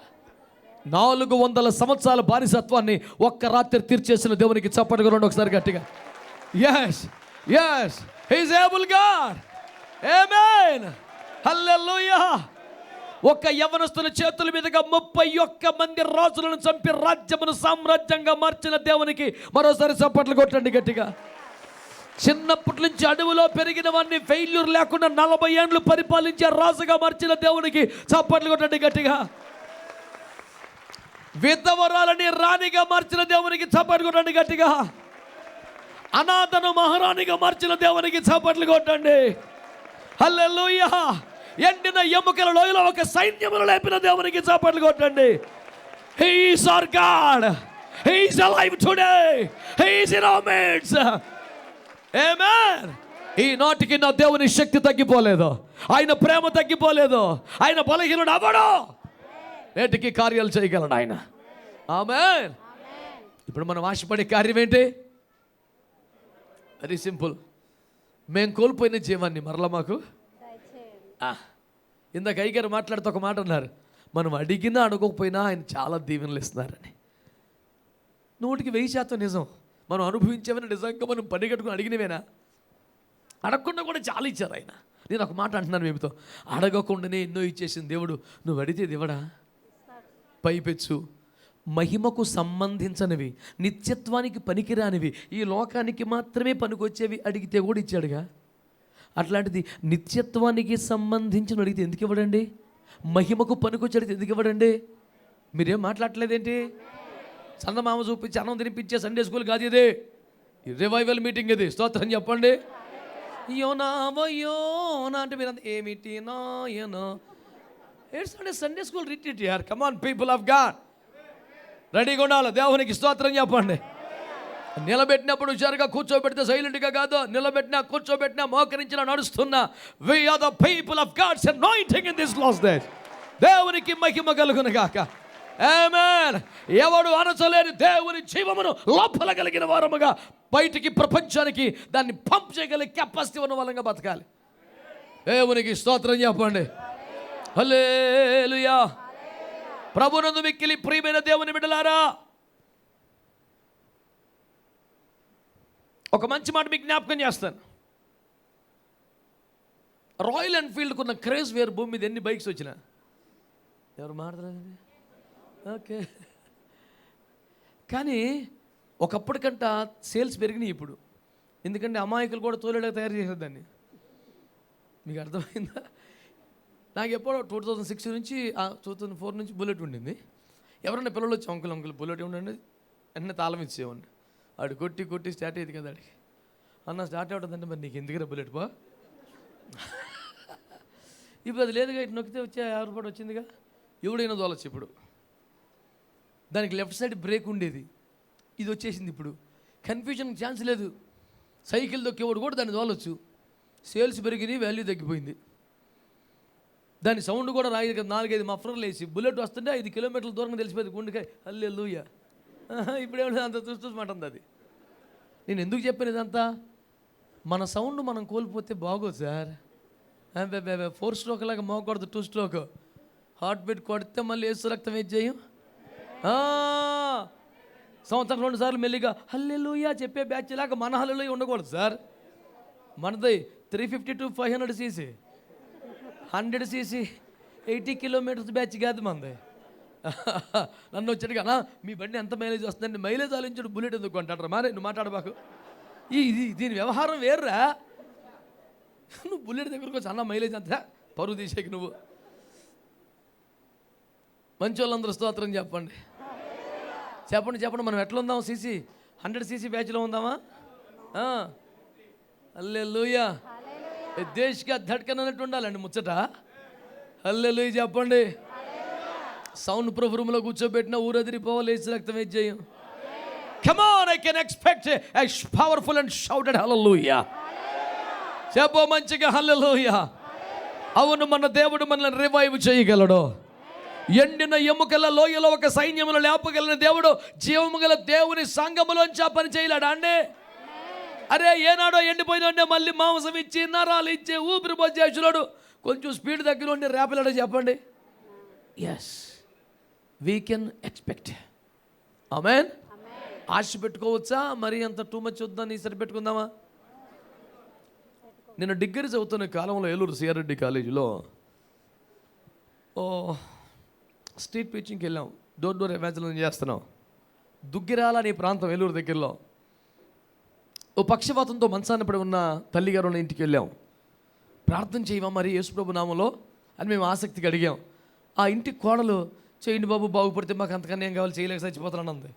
400 సంవత్సరాల బానిసత్వాన్ని ఒక్క రాత్రి తీర్చేసిన దేవునికి చప్పట్లు కొనండి ఒకసారి గట్టిగా. yes yes he is able God. amen hallelujah. ఒక యవనస్తుల చేతుల మీదుగా 31 మంది రాజులను చంపి రాజ్యమును సామ్రాజ్యంగా మార్చిన దేవునికి మరోసారి చప్పట్లు కొట్టండి గట్టిగా. చిన్నప్పటి నుంచి అడవిలో పెరిగిన వాడిని ఫెయిల్యూర్ లేకుండా 40 ఏళ్ళు పరిపాలించే రాజుగా మార్చిన దేవునికి చప్పట్లు కొట్టండి గట్టిగా. విధవరాలని రాణిగా మార్చిన దేవునికి చప్పట్లు కొట్టండి గట్టిగా. అనాథను మహారాణిగా మార్చిన దేవునికి చప్పట్లు కొట్టండి. హల్లెలూయా. ఎండిన ఎముకల లోయలో ఒక సైన్యమును లేపిన దేవునికి చప్పట్లు కొట్టండి. He is our God. He is alive today. He is in our midst. Amen. ఈ నాటికి నా దేవుని శక్తి తగ్గిపోలేదు, ఆయన ప్రేమ తగ్గిపోలేదు, ఆయన బలహీనుడు అవ్వడు, నేటికి కార్యాలు చేయగలడు ఆయన. ఆమేన్. ఇప్పుడు మనం ఆశపడే కార్యం ఏంటి? Very simple. మేము కోల్పోయిన జీవాన్ని మరలా మాకు. ఇందాక అయ్యగారు మాట్లాడుతూ ఒక మాట అన్నారు, మనం అడిగినా అడగకపోయినా ఆయన చాలా దీవెనలు ఇస్తున్నారని. 100% నిజం. మనం అనుభవించేవని నిజంగా మనం పని కట్టుకుని అడిగినవేనా? అడగకుండా కూడా చాలా ఇచ్చారు ఆయన. నేను ఒక మాట అంటున్నాను మీతో, అడగకుండానే ఎన్నో ఇచ్చేసింది దేవుడు. నువ్వు అడిగితే దివడా? పైపెచ్చు మహిమకు సంబంధించినవి, నిత్యత్వానికి పనికిరానివి, ఈ లోకానికి మాత్రమే పనికొచ్చేవి అడిగితే కూడా ఇచ్చాడుగా. అట్లాంటిది నిత్యత్వానికి సంబంధించిన అడిగితే ఎందుకు ఇవ్వడండి? మహిమకు పనికొచ్చి అడిగితే ఎందుకు ఇవ్వడండి? మీరేం మాట్లాడలేదేంటి? చందమామ చూపించి అన్నం తినిపించే సండే స్కూల్ కాదు ఇది, రివైవల్ మీటింగ్ ఇది. స్తోత్రం చెప్పండి. యోనా యోనా అంటే మీరు ఏమిటి నాయనో. It's not a Sunday school retreat here. Come on people of God, రెడీగా ఉండాలి. దేవునికి స్తోత్రం చెప్పండి. నిలబెట్టినప్పుడు హుషారుగా, కూర్చోబెడితే సైలెంట్గా కాదు, నిలబెట్టినా కూర్చోబెట్టినా మోకరించిన నడుస్తున్నా. We are the people of God's anointing in this last days. దేవునికి మహిమ కలుగును గాక. ఆమేన్. ఎవడు అనచలేని దేవుని జీవమును లోపల కలిగిన వారముగా బయటికి ప్రపంచానికి దాన్ని పంప్ చేయగలిగే కెపాసిటీ ఉన్న వాళ్ళంగా బతకాలి. దేవునికి స్తోత్రం చెప్పండి. హల్లెలూయా. ప్రభునందు మిక్కిలి ప్రియమైన దేవుని బిడ్డలారా, ఒక మంచి మాట మీకు జ్ఞాపకం చేస్తాను. రాయల్ ఎన్ఫీల్డ్కి ఉన్న క్రేజ్ వేరు. భూమి మీద ఎన్ని బైక్స్ వచ్చినా ఎవరు మాట్లాడలేదు. ఓకే, కానీ ఒకప్పటికంట సేల్స్ పెరిగినాయి ఇప్పుడు. ఎందుకంటే అమాయకులు కూడా తోలేలాగా తయారు చేశారు దాన్ని. మీకు అర్థమైందా? నాకు ఎప్పుడో 2006 నుంచి 2004 నుంచి బుల్లెట్ ఉండింది. ఎవరన్నా పిల్లలు వచ్చి అంకుల్ బుల్లెట్ ఉండండి వెంటనే తాళం ఇచ్చేవాడిని. ఆడు కొట్టి స్టార్ట్ అయ్యేది కదా ఆడికి. అన్న స్టార్ట్ అవుతుందంటే మరి నీకు ఎందుకురా బుల్లెట్ బా. ఇప్పుడు అది లేదుగా, ఇటు నొక్కితే వచ్చే 50 రూపాయలు వచ్చిందిగా, ఎవడైనా తోలొచ్చు ఇప్పుడు. దానికి లెఫ్ట్ సైడ్ బ్రేక్ ఉండేది, ఇది వచ్చేసింది ఇప్పుడు. కన్ఫ్యూజన్ ఛాన్స్ లేదు. సైకిల్ దొక్కేవాడు కూడా దాన్ని తోలొచ్చు. సేల్స్ పెరిగినాయి, వాల్యూ తగ్గిపోయింది. దాని సౌండ్ కూడా రాయదు కదా. 4-5 మఫ్లర్లు వేసి బుల్లెట్ వస్తుంటే 5 కిలోమీటర్ల దూరంగా తెలిసిపోయింది గుండెకాయ. హల్లెలూయా. ఇప్పుడేమో అంత చూసుమంటుంది అది. నేను ఎందుకు చెప్పాను ఇదంతా? మన సౌండ్ మనం కోల్పోతే బాగోదు సార్. 4 స్ట్రోక్ లాగా మోకూడదు, 2 స్ట్రోక్. హార్ట్ బీట్ కొడితే మళ్ళీ ఏసు రక్తం ఏం చేయం. సంవత్సరం 2 సార్లు మెల్లిగా హల్లెలూయా చెప్పే బ్యాచ్ లాగా మన హల్లెలూయా ఉండకూడదు సార్. మనది 350 to 500 cc, 100 cc, 80 kilometres batch కాదు మనది. నన్ను వచ్చాడు కదా, మీ బండి ఎంత మైలేజ్ వస్తుందండి? మైలేజ్ ఆలోచించాడు, బుల్లెట్ ఎందుకు అంటాడు. మారే నువ్వు మాట్లాడబాకు. దీని వ్యవహారం వేర్రా. నువ్వు బుల్లెట్ దగ్గరకు వచ్చి అన్న మైలేజ్ అంత పరువు తీసేకి నువ్వు. మంచి వాళ్ళందరూ స్తోత్రం చెప్పండి. చెప్పండి మనం ఎట్లా ఉందాం? 100 cc బ్యాచ్లో ఉందామా? హల్లెలూయా. దేశ్ కా ధడ్కన్ అన్నట్టు ఉండాలండి ముచ్చట. హల్లెలూయా చెప్పండి. సౌండ్ ప్రూఫ్ రూమ్లో కూర్చోబెట్టిన ఊరదిరిపోవాలి, లేచి రక్తం చేయం. Come on, I can expect a powerful and shouted hallelujah. చెప్పు మంచిగా hallelujah. అవును, మన దేవుడు మనల్ని రివైవ్ చేయగలడు. ఎండిన ఎముకల లోయలో ఒక సైన్యమును లేపగలిగిన దేవుడు జీవము గల దేవుని సంఘములోంచి ఆ పని చేయలేడా అండి? అరే ఏనాడో ఎండిపోయిన మళ్ళీ మాంసం ఇచ్చి నరాలు ఇచ్చి ఊపిరి పోసేసుడు కొంచెం స్పీడ్ దగ్గర ఉండి రేపలేడో చెప్పండి. Yes, we can expect. Amen. ఆశ పెట్టుకోవచ్చా? మరి అంత టూ మచ్ వద్దని సరి పెట్టుకుందామా? నేను డిగ్రీ చదువుతున్న కాలంలో ఏలూరు సిఆర్రెడ్డి కాలేజీలో స్ట్రీట్ టీచింగ్కి వెళ్ళాం. డోర్ డోర్ ఎవాంజలిజం చేస్తున్నాం. దుగ్గిరాల అనే ప్రాంతం ఏలూరు దగ్గరలో. ఓ పక్షవాతంతో మంచాన్ని పడి ఉన్న తల్లిగారు ఉన్న ఇంటికి వెళ్ళాం. ప్రార్థన చేయవా మరి యేసుప్రభు నామంలో అని మేము ఆసక్తిగా అడిగాం. ఆ ఇంటి కోడలు, చేయండి బాబు, బాగుపడితే మాకు అంతకన్నా ఏం కావాలి, చేయలేక చచ్చిపోతాను అంది.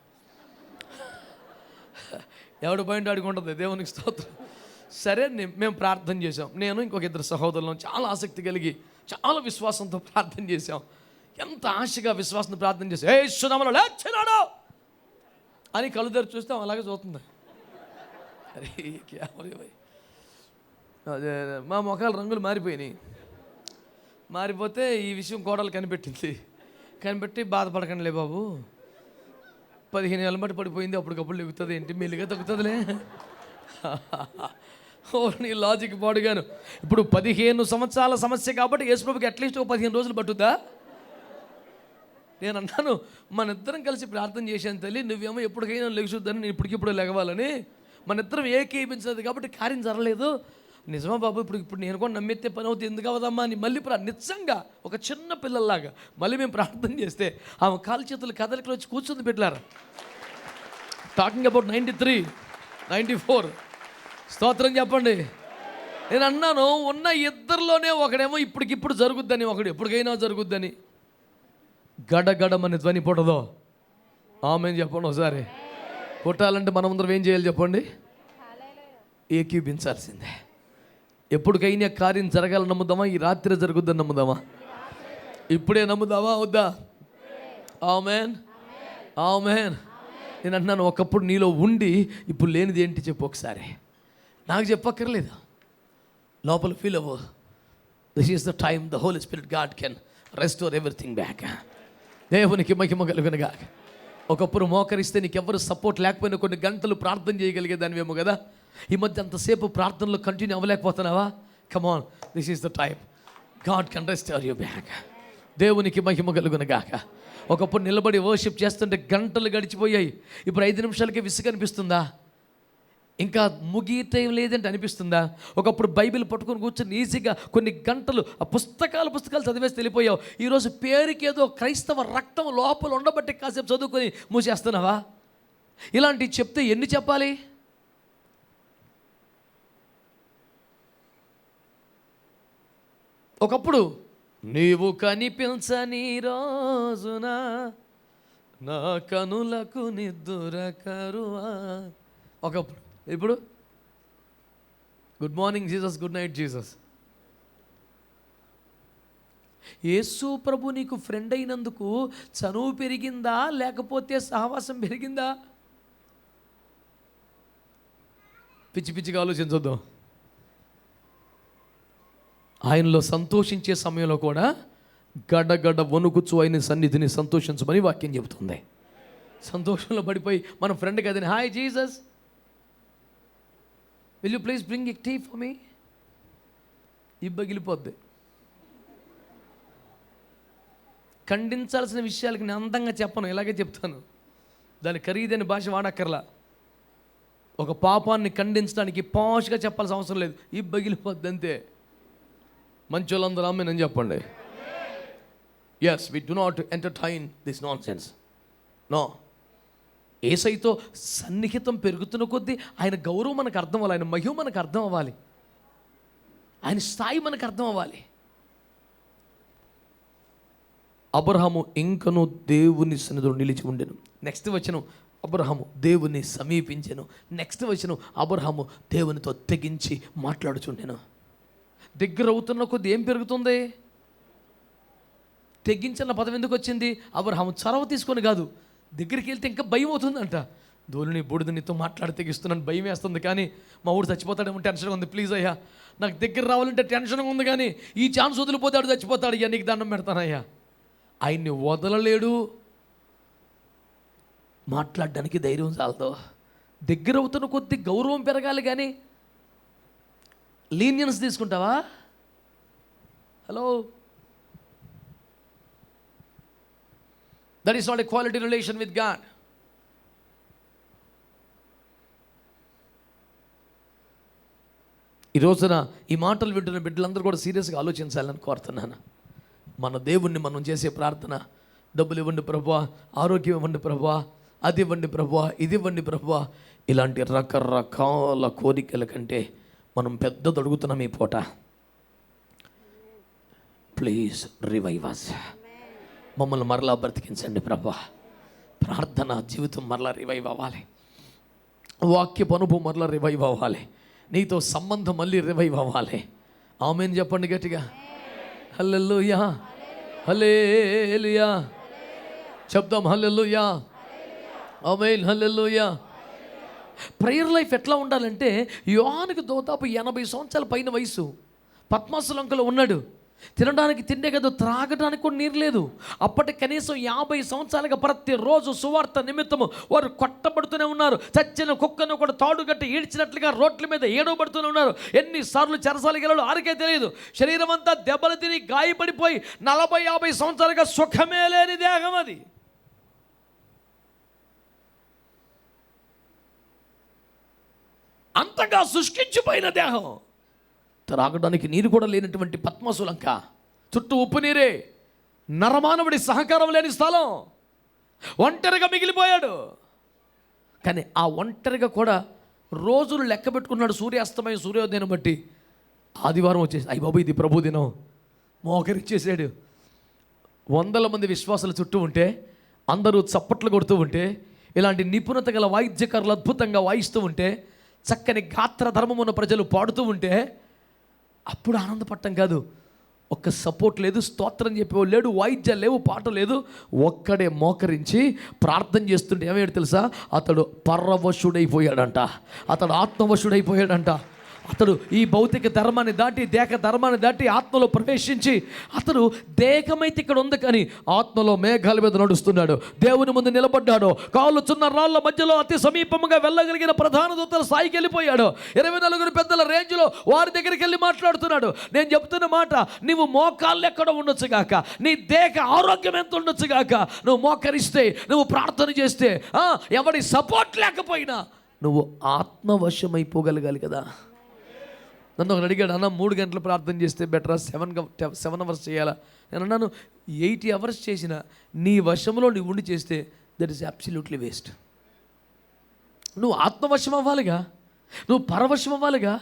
ఎవడు బయట ఆడుకుంటుంది, దేవునికి స్తోత్రం. సరే మేము ప్రార్థన చేసాం. నేను ఇంకొక ఇద్దరు సహోదరులను చాలా ఆసక్తి కలిగి చాలా విశ్వాసంతో ప్రార్థన చేశాం. ఎంత ఆశగా విశ్వాసంతో ప్రార్థన చేసాం. యేసు నామములో లేచినాడు అని కళ్ళు తెరిచి చూస్తే అలాగే చూస్తుంది. అరే అదే మా మొఖాల రంగులు మారిపోయినాయి. మారిపోతే ఈ విషయం కోడలు కనిపెట్టి బాధపడకండిలే బాబు, 15 ఏళ్ళ మట్టి పడిపోయింది, అప్పటికప్పుడు ఎగుతుంది ఏంటి, మెల్లిగా తగ్గుతుందిలే. ఓ నీ లాజిక్ పాడుగాను. ఇప్పుడు 15 సంవత్సరాల సమస్య కాబట్టి యేసుప్రభుకి అట్లీస్ట్ ఒక 15 రోజులు పట్టుద్దా? నేను అన్నాను, మన ఇద్దరం కలిసి ప్రార్థన చేశాను తల్లి, నువ్వేమో ఎప్పటికైనా లెగుసుద్దని, నేను ఇప్పటికిప్పుడు లెగవాలని. మన ఇద్దరం ఏకీపించదు కాబట్టి కార్యం జరగలేదు. నిజమా బాబు, ఇప్పుడు నేను కూడా నమ్మెత్తే పని అవుతుంది, ఎందుకు అవదమ్మా అని మళ్ళీ నిజంగా ఒక చిన్న పిల్లల్లాగా మళ్ళీ మేము ప్రార్థన చేస్తే ఆమె కాలు చేతులు కదలికలు వచ్చి కూర్చుంది. పెట్టారు టాకింగ్ అబౌట్ 93, 94. స్తోత్రం చెప్పండి. నేను అన్నాను, ఉన్న ఇద్దరిలోనే ఒకడేమో ఇప్పటికిప్పుడు జరుగుద్దని, ఒకడు ఎప్పటికైనా జరుగుద్దని. గడగడమని ధ్వని పుట్టదో? ఆమె చెప్పండి ఒకసారి. పుట్టాలంటే మనమందరం ఏం చేయాలి చెప్పండి? ఏకీభించాల్సిందే. ఎప్పటికైనా కార్యం జరగాలని నమ్ముదామా? ఈ రాత్రి జరుగుద్దని నమ్ముదామా? ఇప్పుడే నమ్ముదామా వద్దా? ఆమేన్, ఆమేన్. నేను అన్నాను, ఒకప్పుడు నీలో ఉండి ఇప్పుడు లేనిది ఏంటి చెప్పు ఒకసారి. నాకు చెప్పక్కర్లేదు, లోపల ఫీల్ అవ్వు. This is the time the Holy Spirit God can restore everything back. దేవునికి మహిమ కలుగునుగా. ఒకప్పుడు మోకరిస్తే నీకెవ్వరు సపోర్ట్ లేకపోయినా కొన్ని గంటలు ప్రార్థన చేయగలిగేదానివేమో కదా. ఈ మధ్య అంతసేపు ప్రార్థనలో కంటిన్యూ అవ్వలేకపోతున్నావా? Come on, this is the time God can restore you back. దేవునికి మహిమ కలుగునుగాక. ఒకప్పుడు నిలబడి వర్షిప్ చేస్తుంటే గంటలు గడిచిపోయాయి, ఇప్పుడు 5 నిమిషాలకే విసుగు అనిపిస్తుందా? ఇంకా ముగియటం లేదంటే అనిపిస్తుందా? ఒకప్పుడు బైబిల్ పట్టుకొని కూర్చొని ఈజీగా కొన్ని గంటలు ఆ పుస్తకాలు చదివేసి వెళ్ళిపోయావు. ఈరోజు పేరుకేదో క్రైస్తవ రక్తం లోపల ఉండబట్టి కాసేపు చదువుకొని మూసేస్తున్నావా? ఇలాంటివి చెప్తే ఎన్ని చెప్పాలి? ఒకప్పుడు నీవు కనిపించని రోజున నా కనులకు నిద్ర కరువా. ఒకప్పుడు. ఇప్పుడు good morning Jesus, good night Jesus. Yesu ప్రభు నీకు ఫ్రెండ్ అయినందుకు చనువు పెరిగిందా లేకపోతే సహవాసం పెరిగిందా? పిచ్చి పిచ్చిగా ఆలోచించొద్దాం. ఆయనలో సంతోషించే సమయంలో కూడా గడగడ వణుకుచు ఆయన సన్నిధిని సంతోషించమని వాక్యం చెబుతుంది. సంతోషంలో పడిపోయి మన ఫ్రెండ్ కదని, hi Jesus, will you please bring a tea for me? ఇబ్బగిలిపోద్ది. ఖండించాల్సిన విషయాలకి నేను అందంగా చెప్పను, ఇలాగే చెప్తాను. దాని ఖరీదైన భాష వాడక్కర్లా. ఒక పాపాన్ని ఖండించడానికి పాష్గా చెప్పాల్సిన అవసరం లేదు, ఇబ్బగిలిపోద్ది అంతే. మంచోళ్ళందరూ ఆమేన్ చెప్పండి. Yes, we do not entertain this nonsense. No. యేసయ్యతో సన్నిహితం పెరుగుతున్న కొద్దీ ఆయన గౌరవం మనకు అర్థం అవ్వాలి, ఆయన మహిమ మనకు అర్థం అవ్వాలి, ఆయన స్థాయి మనకు అర్థం అవ్వాలి. అబ్రహాము ఇంకను దేవుని సన్నిధిలో నిలిచి ఉండెను. నెక్స్ట్ వచనం, అబ్రహాము దేవుని సమీపించెను. నెక్స్ట్ వచనం, అబ్రహాము దేవునితో తెగించి మాట్లాడుచుండెను. దగ్గర అవుతున్న కొద్ది ఏం పెరుగుతుంది? తెగించిన పదం ఎందుకు వచ్చింది? అబ్రహాము చొరవ తీసుకొని కాదు, దగ్గరికి వెళ్తే ఇంకా భయం అవుతుందంట. ధోని బూడిద నీతో మాట్లాడి తెగిస్తున్నాను, భయం వేస్తుంది, కానీ మా ఊడు చచ్చిపోతాడేమో టెన్షన్గా ఉంది, ప్లీజ్ అయ్యా నాకు దగ్గర రావాలంటే టెన్షన్గా ఉంది, కానీ ఈ ఛాన్స్ వదిలిపోతాడు, చచ్చిపోతాడు, అయ్యా నీకు దండం పెడతానయ్యా. ఆయన్ని వదలలేడు, మాట్లాడడానికి ధైర్యం చాలదు. దగ్గర అవుతున్న కొద్ది గౌరవం పెరగాలి, కానీ లీనియన్స్ తీసుకుంటావా? Hello, that is not a quality relation with God. ఈ రోజున ఈ మాటలు వింటున్న బిడ్డలందరూ కూడా సీరియస్గా ఆలోచించాలని కోరుతున్నాను. మన దేవుణ్ణి మనం చేసే ప్రార్థన, డబ్బులు ఇవ్వండి ప్రభువా, ఆరోగ్యం ఇవ్వండి ప్రభువా, అది ఇవ్వండి ప్రభువా, ఇది ఇవ్వండి ప్రభువా, ఇలాంటి రకరకాల కోరికల కంటే మనం పెద్దది అడుగుతున్నాం ఈ పూట. ప్లీజ్ రివైవ్ us, మమ్మల్ని మరలా బ్రతికించండి ప్రభువా. ప్రార్థన జీవితం మరలా రివైవ్ అవ్వాలి, వాక్యపు అనుభవం మరలా రివైవ్ అవ్వాలి, నీతో సంబంధం మళ్ళీ రివైవ్ అవ్వాలి. ఆమేన్ చెప్పండి గట్టిగా. హల్లెలూయా, హల్లెలూయా చెప్దాం, హల్లెలూయా, ఆమేన్, హల్లెలూయా. ప్రేయర్ లైఫ్ ఎట్లా ఉండాలంటే, యోహానుకు దాదాపు 80 సంవత్సరాల పైన వయసు, పద్మాసు లంకలో ఉన్నాడు. తినడానికి తిండే కదా, త్రాగడానికి కూడా నీరు లేదు. అప్పటికి కనీసం 50 సంవత్సరాలుగా ప్రతిరోజు సువార్త నిమిత్తము వారు కొట్టబడుతూనే ఉన్నారు. చచ్చిన కుక్కను కూడా తాడు కట్టి ఈడ్చినట్లుగా రోడ్ల మీద ఏడవబడుతూనే ఉన్నారు. ఎన్నిసార్లు చెరసాలకి వెళ్ళాలో ఆరికే తెలియదు. శరీరం అంతా దెబ్బలు తిని గాయపడిపోయి 40-50 సంవత్సరాలుగా సుఖమే లేని దేహం అది. అంతగా శుష్కించిపోయిన దేహం, త్రాగడానికి నీరు కూడా లేనటువంటి పద్మాసు లంక, చుట్టూ ఉప్పు నీరే, నరమానవుడి సహకారం లేని స్థలం, ఒంటరిగా మిగిలిపోయాడు. కానీ ఆ ఒంటరిగా కూడా రోజులు లెక్క పెట్టుకున్నాడు, సూర్యాస్తమయం సూర్యోదయం బట్టి. ఆదివారం వచ్చేసి అయ్య బాబు ఇది ప్రభు దినం, మోకరిచ్చేసాడు. 100 మంది విశ్వాసాలు చుట్టూ ఉంటే, అందరూ చప్పట్లు కొడుతూ ఉంటే, ఇలాంటి నిపుణత గల వాయిద్యకారులు అద్భుతంగా వాయిస్తూ ఉంటే, చక్కని గాత్ర ధర్మమున్న ప్రజలు పాడుతూ ఉంటే, అప్పుడు ఆనందపడటం కాదు. ఒక్క సపోర్ట్ లేదు, స్తోత్రం చెప్పేవాళ్ళు లేడు, వాయిద్యాలు లేవు, పాట లేదు, ఒక్కడే మోకరించి ప్రార్థన చేస్తుంటే ఏమయ్యాడు తెలుసా? అతడు పరవశుడైపోయాడంట, అతడు ఆత్మవశుడైపోయాడంట. అతడు ఈ భౌతిక ధర్మాన్ని దాటి, దేహ ధర్మాన్ని దాటి ఆత్మలో ప్రవేశించి, అతడు దేహమైతే ఇక్కడ ఉంది కానీ ఆత్మలో మేఘాల మీద నడుస్తున్నాడు, దేవుని ముందు నిలబడ్డాడు, కాళ్ళు చున్న రాళ్ళ మధ్యలో అతి సమీపంగా వెళ్ళగలిగిన ప్రధాన దూతల స్థాయికి వెళ్ళిపోయాడు. 24 పెద్దల రేంజ్లో వారి దగ్గరికి వెళ్ళి మాట్లాడుతున్నాడు. నేను చెప్తున్న మాట, నువ్వు మోకాళ్ళు ఎక్కడ ఉండొచ్చు గాక, నీ దేహ ఆరోగ్యం ఎంత ఉండొచ్చు గాక, నువ్వు మోకరిస్తే, నువ్వు ప్రార్థన చేస్తే, ఎవడి సపోర్ట్ లేకపోయినా నువ్వు ఆత్మవశమైపోగలగాలి కదా. నన్ను ఒకరు అడిగాడు, అన్న 3 గంటలు ప్రార్థన చేస్తే బెటరా, 7 అవర్స్ చేయాలా? నేను అన్నాను, 80 అవర్స్ చేసినా నీ వశంలో నువ్వు ఉండి చేస్తే దట్ ఈస్ అబ్సల్యూట్లీ వేస్ట్. నువ్వు ఆత్మవశం అవ్వాలిగా, నువ్వు పరవశం అవ్వాలిగా.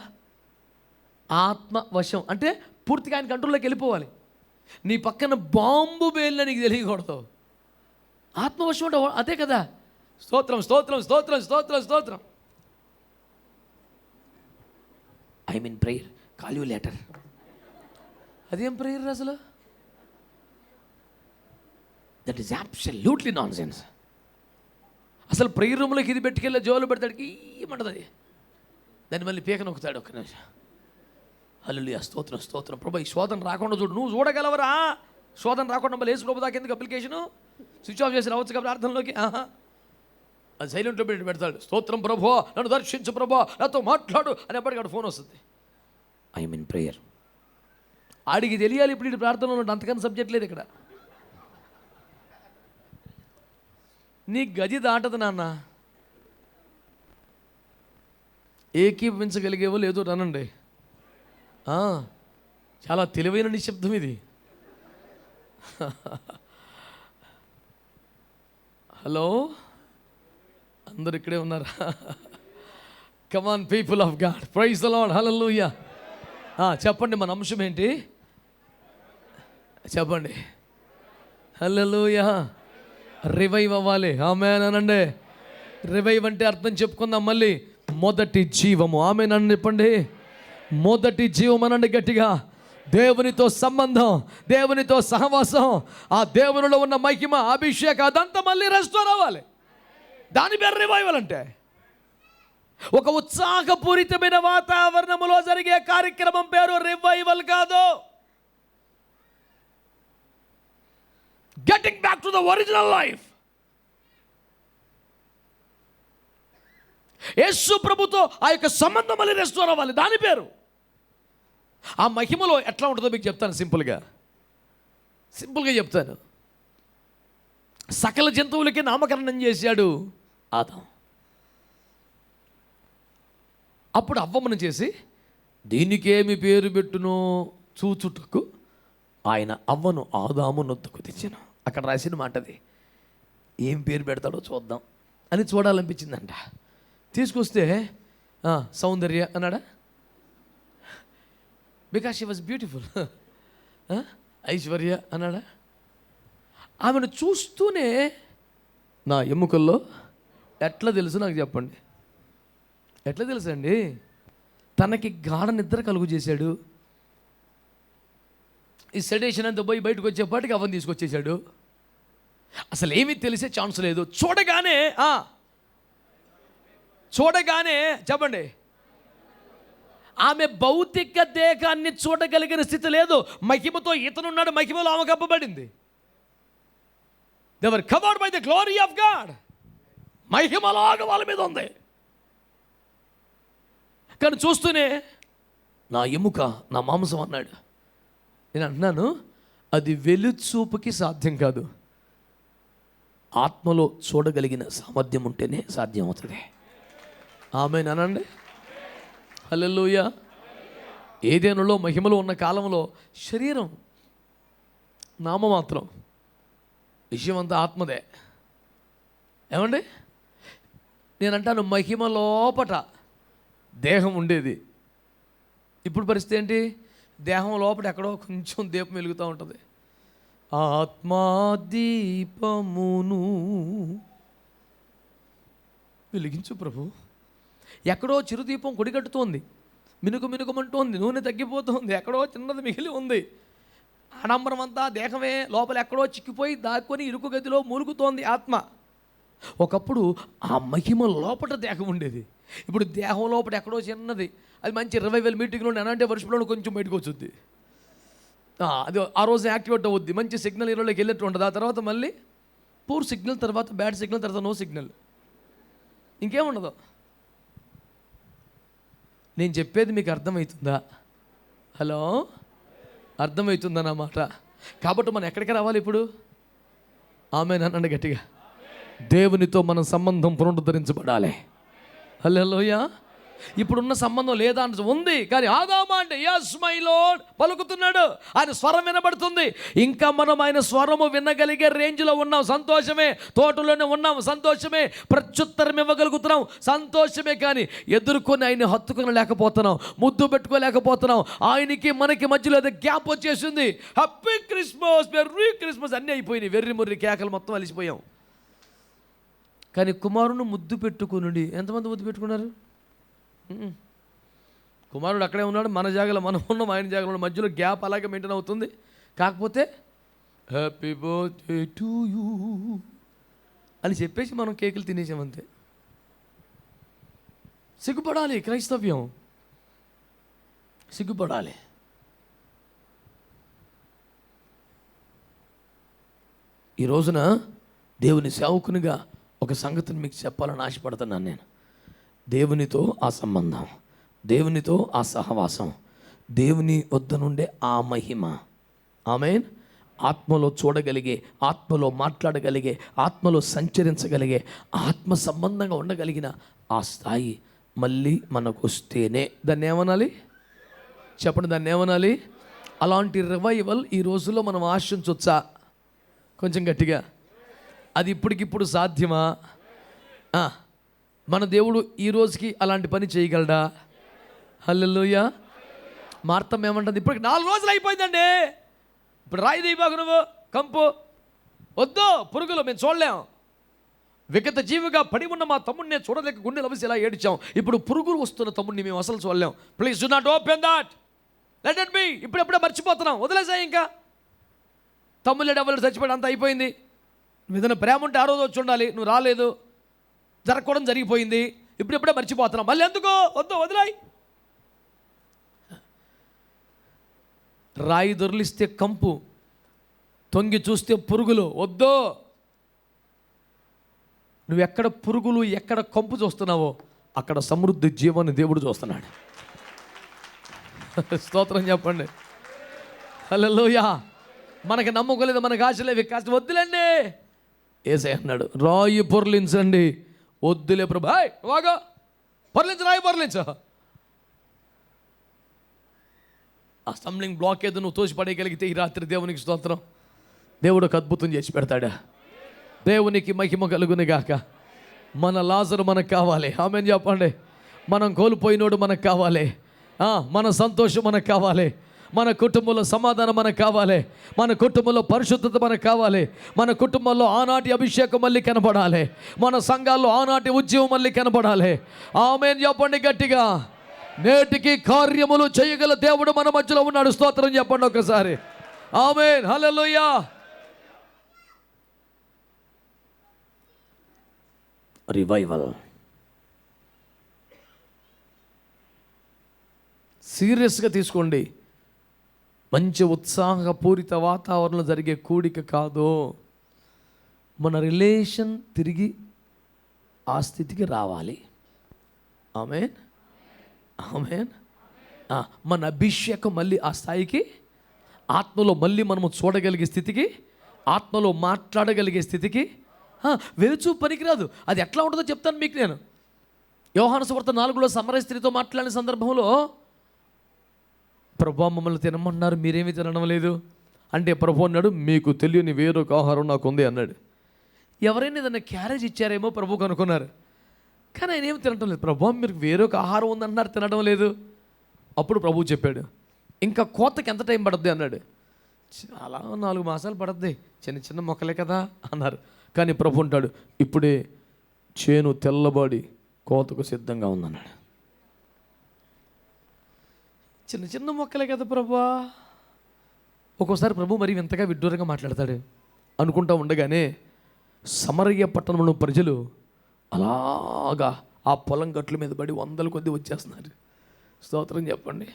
ఆత్మవశం అంటే పూర్తిగా ఆయన కంట్రోల్లోకి వెళ్ళిపోవాలి. నీ పక్కన బాంబు పేలిన నీకు తెలియకూడదు. ఆత్మవశం అంటే అదే కదా. స్తోత్రం, స్తోత్రం, స్తోత్రం, స్తోత్రం, స్తోత్రం. I mean prayer, call you letter. అదేం ప్రేయర్ అసలు? That is absolutely non sense. అసలు ప్రేయర్ రూమ్లోకి ఇది పెట్టుకెళ్ళి జోలు పెడతాడు, ఏమంటది, దాన్ని మళ్ళీ పీక నొక్కుతాడు. ఒక్క నిమిషం, హల్లెలూయా, స్తోత్రం, స్తోత్రం ప్రభు. ఈ శోధన రాకుండా చూడు, నువ్వు చూడగలవరా? శోధన రాకుండా మళ్ళీ యేసు ప్రభు దాకా ఎందుకు అప్లికేషను? స్విచ్ ఆఫ్ చేసి రావచ్చు కాబట్టి ప్రార్థనలోకి. అది సైలెంట్లో పెడతాడు. స్తోత్రం ప్రభు, నన్ను దర్శించు ప్రభు, నాతో మాట్లాడు అని ఎప్పటికప్పుడు ఫోన్ వస్తుంది. I mean prayer. ఆడికి తెలియాలి ఇప్పుడు ఇటు ప్రార్థనలో అంతకన్నా సబ్జెక్ట్ లేదు ఇక్కడ. నీ గది దాటదు నాన్న. ఏకీభవించగలిగేవో లేదో రానండి. చాలా తెలివైన నిశ్శబ్దం ఇది. హలో, అందరు ఇక్కడే ఉన్నారా? Come on people of God, praise the Lord, hallelujah. చెప్పండి, మన అంశం ఏంటి చెప్పండి? హల్లెలూయా. రివైవ్ అవ్వాలి. ఆమేన్ అనండి. రివైవ్ అంటే అర్థం చెప్పుకుందాం మళ్ళీ. మొదటి జీవము. ఆమేన్ అని చెప్పండి. మొదటి జీవం అనండి గట్టిగా. దేవునితో సంబంధం, దేవునితో సహవాసం, ఆ దేవునిలో ఉన్న మహిమ, అభిషేకం అదంతా మళ్ళీ రెస్టోర్ అవ్వాలి. దాని పేరు రివైవల్ అంటే. ఒక ఉత్సాహపూరితమైన వాతావరణంలో జరిగే కార్యక్రమం పేరు రివైవల్ కాదు. Getting back to the original life. Yesu ప్రభుతో ఆ యొక్క సంబంధం మళ్ళీ రెస్టోర్ అవ్వాలి, దాని పేరు. ఆ మహిమలో ఎట్లా ఉంటుందో మీకు చెప్తాను, సింపుల్గా చెప్తాను. సకల జంతువులకి నామకరణం చేశాడు ఆదాం. అప్పుడు అవ్వమ్మను చేసి దీనికేమి పేరు పెట్టునో చూచుటకు ఆయన అవ్వను ఆదాము నొద్దుకు తెచ్చాను. అక్కడ రాసిన మాటది. ఏం పేరు పెడతాడో చూద్దాం అని చూడాలనిపించిందంట. తీసుకొస్తే సౌందర్య అన్నాడా, because she was beautiful. Aishwarya అన్నాడా. ఆమెను చూస్తూనే నా ఎముకల్లో ఎట్లా తెలుసు నాకు చెప్పండి, ఎట్లా తెలుసు అండి? తనకి గాఢ నిద్ర కలుగు చేశాడు. ఈ సెడేషన్ అంతా పోయి బయటకు వచ్చేపాటికి అవన్నీ తీసుకొచ్చేసాడు. అసలు ఏమీ తెలిసే ఛాన్స్ లేదు. చూడగానే చెప్పండి, ఆమె భౌతిక దేహాన్ని చూడగలిగిన స్థితి లేదు. మహిమతో ఇతనున్నాడు, మహిమలో ఆమె కప్పబడింది. They were covered by the glory of God. మహిమలాగా వాళ్ళ మీద ఉంది. కానీ చూస్తూనే నా ఎముక, నా మాంసం అన్నాడు. నేను అంటున్నాను, అది వెలుచూపుకి సాధ్యం కాదు. ఆత్మలో చూడగలిగిన సామర్థ్యం ఉంటేనే సాధ్యం అవుతుంది. ఆమేన్ అనండి. హల్లెలూయా. ఏదేనులో మహిమలో ఉన్న కాలంలో శరీరం నామమాత్రం, విషయం అంతా ఆత్మదే. ఏమండి, నేనంటాను మహిమ లోపట దేహం ఉండేది. ఇప్పుడు పరిస్థితి ఏంటి? దేహం లోపల ఎక్కడో కొంచెం దీపం వెలుగుతూ ఉంటుంది. ఆత్మాదీపమును వెలిగించు ప్రభు. ఎక్కడో చిరుదీపం కొడిగట్టుతోంది, మినుకుమంటోంది, నూనె తగ్గిపోతుంది, ఎక్కడో చిన్నది మిగిలి ఉంది. ఆడంబరం అంతా దేహమే, లోపల ఎక్కడో చిక్కిపోయి దాక్కొని ఇరుకు గదిలో మూలుగుతోంది ఆత్మ. ఒకప్పుడు ఆ మహిమ లోపల దేహం ఉండేది. ఇప్పుడు దేహం లోపల ఎక్కడో చిన్నది. అది మంచి రివైవల్ మీటింగ్లో అంటే వర్షంలో కొంచెం బయటకు వచ్చుద్ది. అది ఆ రోజు యాక్టివేట్ అవుద్ది, మంచి సిగ్నల్ ఈరోజులోకి వెళ్ళేట్టు ఉంటుంది. ఆ తర్వాత మళ్ళీ పూర్ సిగ్నల్, తర్వాత బ్యాడ్ సిగ్నల్, తర్వాత నో సిగ్నల్, ఇంకేముండదు. నేను చెప్పేది మీకు అర్థమవుతుందా? హలో, అర్థమవుతుందా నా మాట? కాబట్టి మనం ఎక్కడికి రావాలి ఇప్పుడు? ఆమేన్ అనండి గట్టిగా. దేవునితో మన సంబంధం పునరుద్ధరించబడాలి. హల్లెలూయా. ఇప్పుడున్న సంబంధం లేదా అంటే ఉంది, కానీ ఆదామా అంటే యస్ మై లార్డ్ పలుకుతున్నాడు, ఆయన స్వరం వినబడుతుంది. ఇంకా మనం ఆయన స్వరము వినగలిగే రేంజ్లో ఉన్నాం, సంతోషమే. తోటలోనే ఉన్నాం, సంతోషమే. ప్రత్యుత్తరం ఇవ్వగలుగుతున్నాం, సంతోషమే. కానీ ఎదుర్కొని ఆయన్ని హత్తుకొని లేకపోతున్నాం, ముద్దు పెట్టుకోలేకపోతున్నాం. ఆయనకి మనకి మధ్యలో ఏదో గ్యాప్ వచ్చేసింది. హ్యాపీ క్రిస్మస్, మెర్రీ క్రిస్మస్ అన్నీ అయిపోయినాయి. వెర్రి ముర్రి కేకలు మొత్తం అలిసిపోయాం. కానీ కుమారుని ముద్దు పెట్టుకుని ఎంతమంది ముద్దు పెట్టుకున్నారు? కుమారుడు అక్కడే ఉన్నాడు, మన జాగాలో మనం ఉన్నాం, ఆయన జాగాలో మధ్యలో గ్యాప్ అలాగే మెయింటైన్ అవుతుంది. కాకపోతే హ్యాపీ బర్త్డే టు యూ అని చెప్పేసి మనం కేకులు తినేసామంతే. సిగ్గుపడాలి క్రైస్తవ్యం, సిగ్గుపడాలి. ఈ రోజున దేవుని సేవకునిగా ఒక సంగతిని మీకు చెప్పాలని ఆశపడుతున్నాను నేను. దేవునితో ఆ సంబంధం, దేవునితో ఆ సహవాసం, దేవుని వద్ద నుండే ఆ మహిమ, ఆమేన్. ఆత్మలో చూడగలిగే, ఆత్మలో మాట్లాడగలిగే, ఆత్మలో సంచరించగలిగే, ఆత్మ సంబంధంగా ఉండగలిగిన ఆ స్థాయి మళ్ళీ మనకు వస్తేనే దాన్ని ఏమనాలి? చెప్పండి, దాన్ని ఏమనాలి? అలాంటి రివైవల్ ఈ రోజుల్లో మనం ఆశించవచ్చా? కొంచెం గట్టిగా. అది ఇప్పటికిప్పుడు సాధ్యమా? మన దేవుడు ఈ రోజుకి అలాంటి పని చేయగలడా? హల్లెలూయా. మార్తమ్మ ఏమంటుంది? ఇప్పటికి 4 రోజులు అయిపోయిందండి, ఇప్పుడు రాయి దీపాకు నువ్వు కంపు వద్దు, పురుగులు మేము చూడలేం. విగత జీవిగా పడి ఉన్న మా తమ్ముడిని చూడలేక గుండె లవిసి ఇలా ఏడ్చాం. ఇప్పుడు పురుగులు వస్తున్న తమ్ముడిని మేము అసలు చూడలేం. Please do not open that. Let it be. ఇప్పుడెప్పుడే మర్చిపోతున్నాం, వదిలేసాయి. ఇంకా తమ్ముళ్ళు డబ్బులు చచ్చిపోయి అంత అయిపోయింది. నువ్వు ఏదైనా ప్రేమ ఉంటే ఆ రోజు వచ్చి ఉండాలి, నువ్వు రాలేదు, జరగకూడదు జరిగిపోయింది, ఇప్పుడెప్పుడే మర్చిపోతున్నాం. మళ్ళీ ఎందుకో, వద్దు, వదిలాయి. రాయి దొర్లిస్తే కంపు, తొంగి చూస్తే పురుగులు, వద్దు. నువ్వు ఎక్కడ పురుగులు ఎక్కడ కంపు చూస్తున్నావో అక్కడ సమృద్ధి జీవాన్ని దేవుడు చూస్తున్నాడు. స్తోత్రం చెప్పండి. హల్లెలూయా. మనకి నమ్మకం లేదు, మనకు ఆశలేవి, కాస్త వద్దులేండి. యేసయ్య అన్నాడు, రాయి పొర్లించండి. వద్దులే ప్రభు, వాగా పొర్లించు, రాయి పొర్లించు. ఆ స్టంబ్లింగ్ బ్లాక్ ఏదో నువ్వు తోసిపడేయగలిగితే ఈ రాత్రి దేవునికి స్తోత్రం, దేవుడు ఒక అద్భుతం చేసి పెడతాడా. దేవునికి మహిమ కలుగును గాక. మన లాజరు మనకు కావాలి. ఆమేన్ చెప్పండి. మనం కోల్పోయినోడు మనకు కావాలి. మన సంతోషం మనకు కావాలి. మన కుటుంబంలో సమాధానం మనకు కావాలి. మన కుటుంబంలో పరిశుద్ధత మనకు కావాలి. మన కుటుంబంలో ఆనాటి అభిషేకం మళ్ళీ కనపడాలి. మన సంఘాల్లో ఆనాటి ఉద్యమం మళ్ళీ కనపడాలి. ఆమేన్ చెప్పండి గట్టిగా. నేటికి కార్యములు చేయగల దేవుడు మన మధ్యలో ఉన్నాడు. స్తోత్రం చెప్పండి ఒకసారి. ఆమేన్. హల్లెలూయా.
రివైవల్.
సీరియస్గా తీసుకోండి. మంచి ఉత్సాహపూరిత వాతావరణంలో జరిగే కూడిక కాదు. మన రిలేషన్ తిరిగి ఆ స్థితికి రావాలి. ఆమేన్, ఆమేన్. మన అభిషేకం మళ్ళీ ఆ స్థాయికి, ఆత్మలో మళ్ళీ మనము చూడగలిగే స్థితికి, ఆత్మలో మాట్లాడగలిగే స్థితికి. వెలుచు పనికిరాదు. అది ఎట్లా ఉంటుందో చెప్తాను మీకు నేను. యోహాను సువార్త 4లో సమరయ స్త్రీతో మాట్లాడిన సందర్భంలో, ప్రభు మమ్మల్ని తినమన్నారు, మీరేమీ తినడం లేదు అంటే ప్రభు అన్నాడు, మీకు తెలియని వేరొక ఆహారం నాకు ఉంది అన్నాడు. ఎవరైనా ఏదైనా క్యారేజ్ ఇచ్చారేమో ప్రభుకు అనుకున్నారు, కానీ ఆయన ఏమి తినడం లేదు. ప్రభు మీరు వేరొక ఆహారం ఉందన్నారు, తినడం లేదు. అప్పుడు ప్రభు చెప్పాడు, ఇంకా కోతకి ఎంత టైం పడుద్ది అన్నాడు. చాలా 4 మాసాలు పడుద్ది, చిన్న చిన్న మొక్కలే కదా అన్నారు. కానీ ప్రభు అంటాడు, ఇప్పుడే చేను తెల్లబడి కోతకు సిద్ధంగా ఉందన్నాడు. చిన్న చిన్న మొక్కలే కదా ప్రభా. ఒక్కోసారి ప్రభు మరి వింతగా విడ్డూరంగా మాట్లాడతాడు అనుకుంటా ఉండగానే సమరయ్య పట్టణంలో ప్రజలు అలాగా ఆ పొలం గట్ల మీద పడి 100 కొద్ది వచ్చేస్తున్నారు. స్తోత్రం చెప్పండి.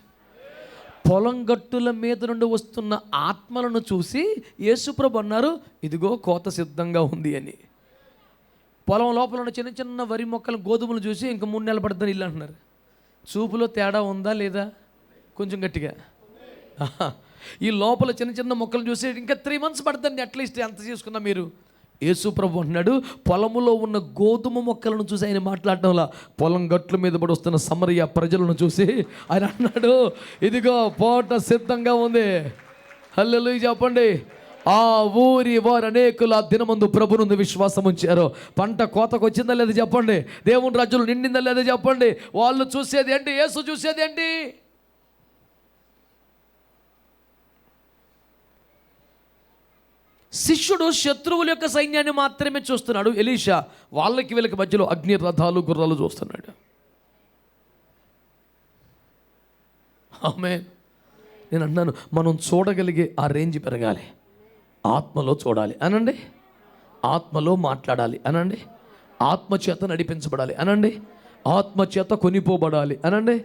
పొలం గట్టుల మీద నుండి వస్తున్న ఆత్మలను చూసి యేసుప్రభు అన్నారు, ఇదిగో కోత సిద్ధంగా ఉంది అని. పొలం లోపల ఉన్న చిన్న చిన్న వరి మొక్కలు, గోధుమలు చూసి ఇంకా 3 నెలలు పడుతుంది ఇల్లు అంటున్నారు. చూపులో తేడా ఉందా లేదా? కొంచెం గట్టిగా. ఈ లోపల చిన్న చిన్న మొక్కలు చూసి ఇంకా 3 months పడుతుంది అట్లీస్ట్, ఎంత చేసుకున్నా మీరు. యేసుప్రభు అంటున్నాడు, పొలములో ఉన్న గోధుమ మొక్కలను చూసి ఆయన మాట్లాడటంలా పొలం గట్ల మీద పడి వస్తున్న సమరయ ప్రజలను చూసి ఆయన అన్నాడు, ఇదిగో పోట సిద్ధంగా ఉంది. హల్లెలూయా చెప్పండి. ఆ ఊరి వారు అనేకులు ఆ దినమందు ప్రభునందు విశ్వాసం ఉంచారు. పంట కోతకు వచ్చిందా లేదా చెప్పండి. దేవుని రాజ్యంలో నిండిందా లేదా చెప్పండి. వాళ్ళు చూసేది ఏంటి? యేసు చూసేది ఏంటి? శిష్యుడు శత్రువుల యొక్క సైన్యాన్ని మాత్రమే చూస్తున్నాడు. ఎలీషా వాళ్ళకి వీళ్ళకి మధ్యలో అగ్ని రథాలు, గుర్రాలు చూస్తున్నాడు. ఆమేన్. నేను అన్నాను, మనం చూడగలిగే ఆ రేంజ్ పెరగాలి. ఆత్మలో చూడాలి అనండి, ఆత్మలో మాట్లాడాలి అనండి, ఆత్మచేత నడిపించబడాలి అనండి, ఆత్మచేత కొనిపోబడాలి అనండి.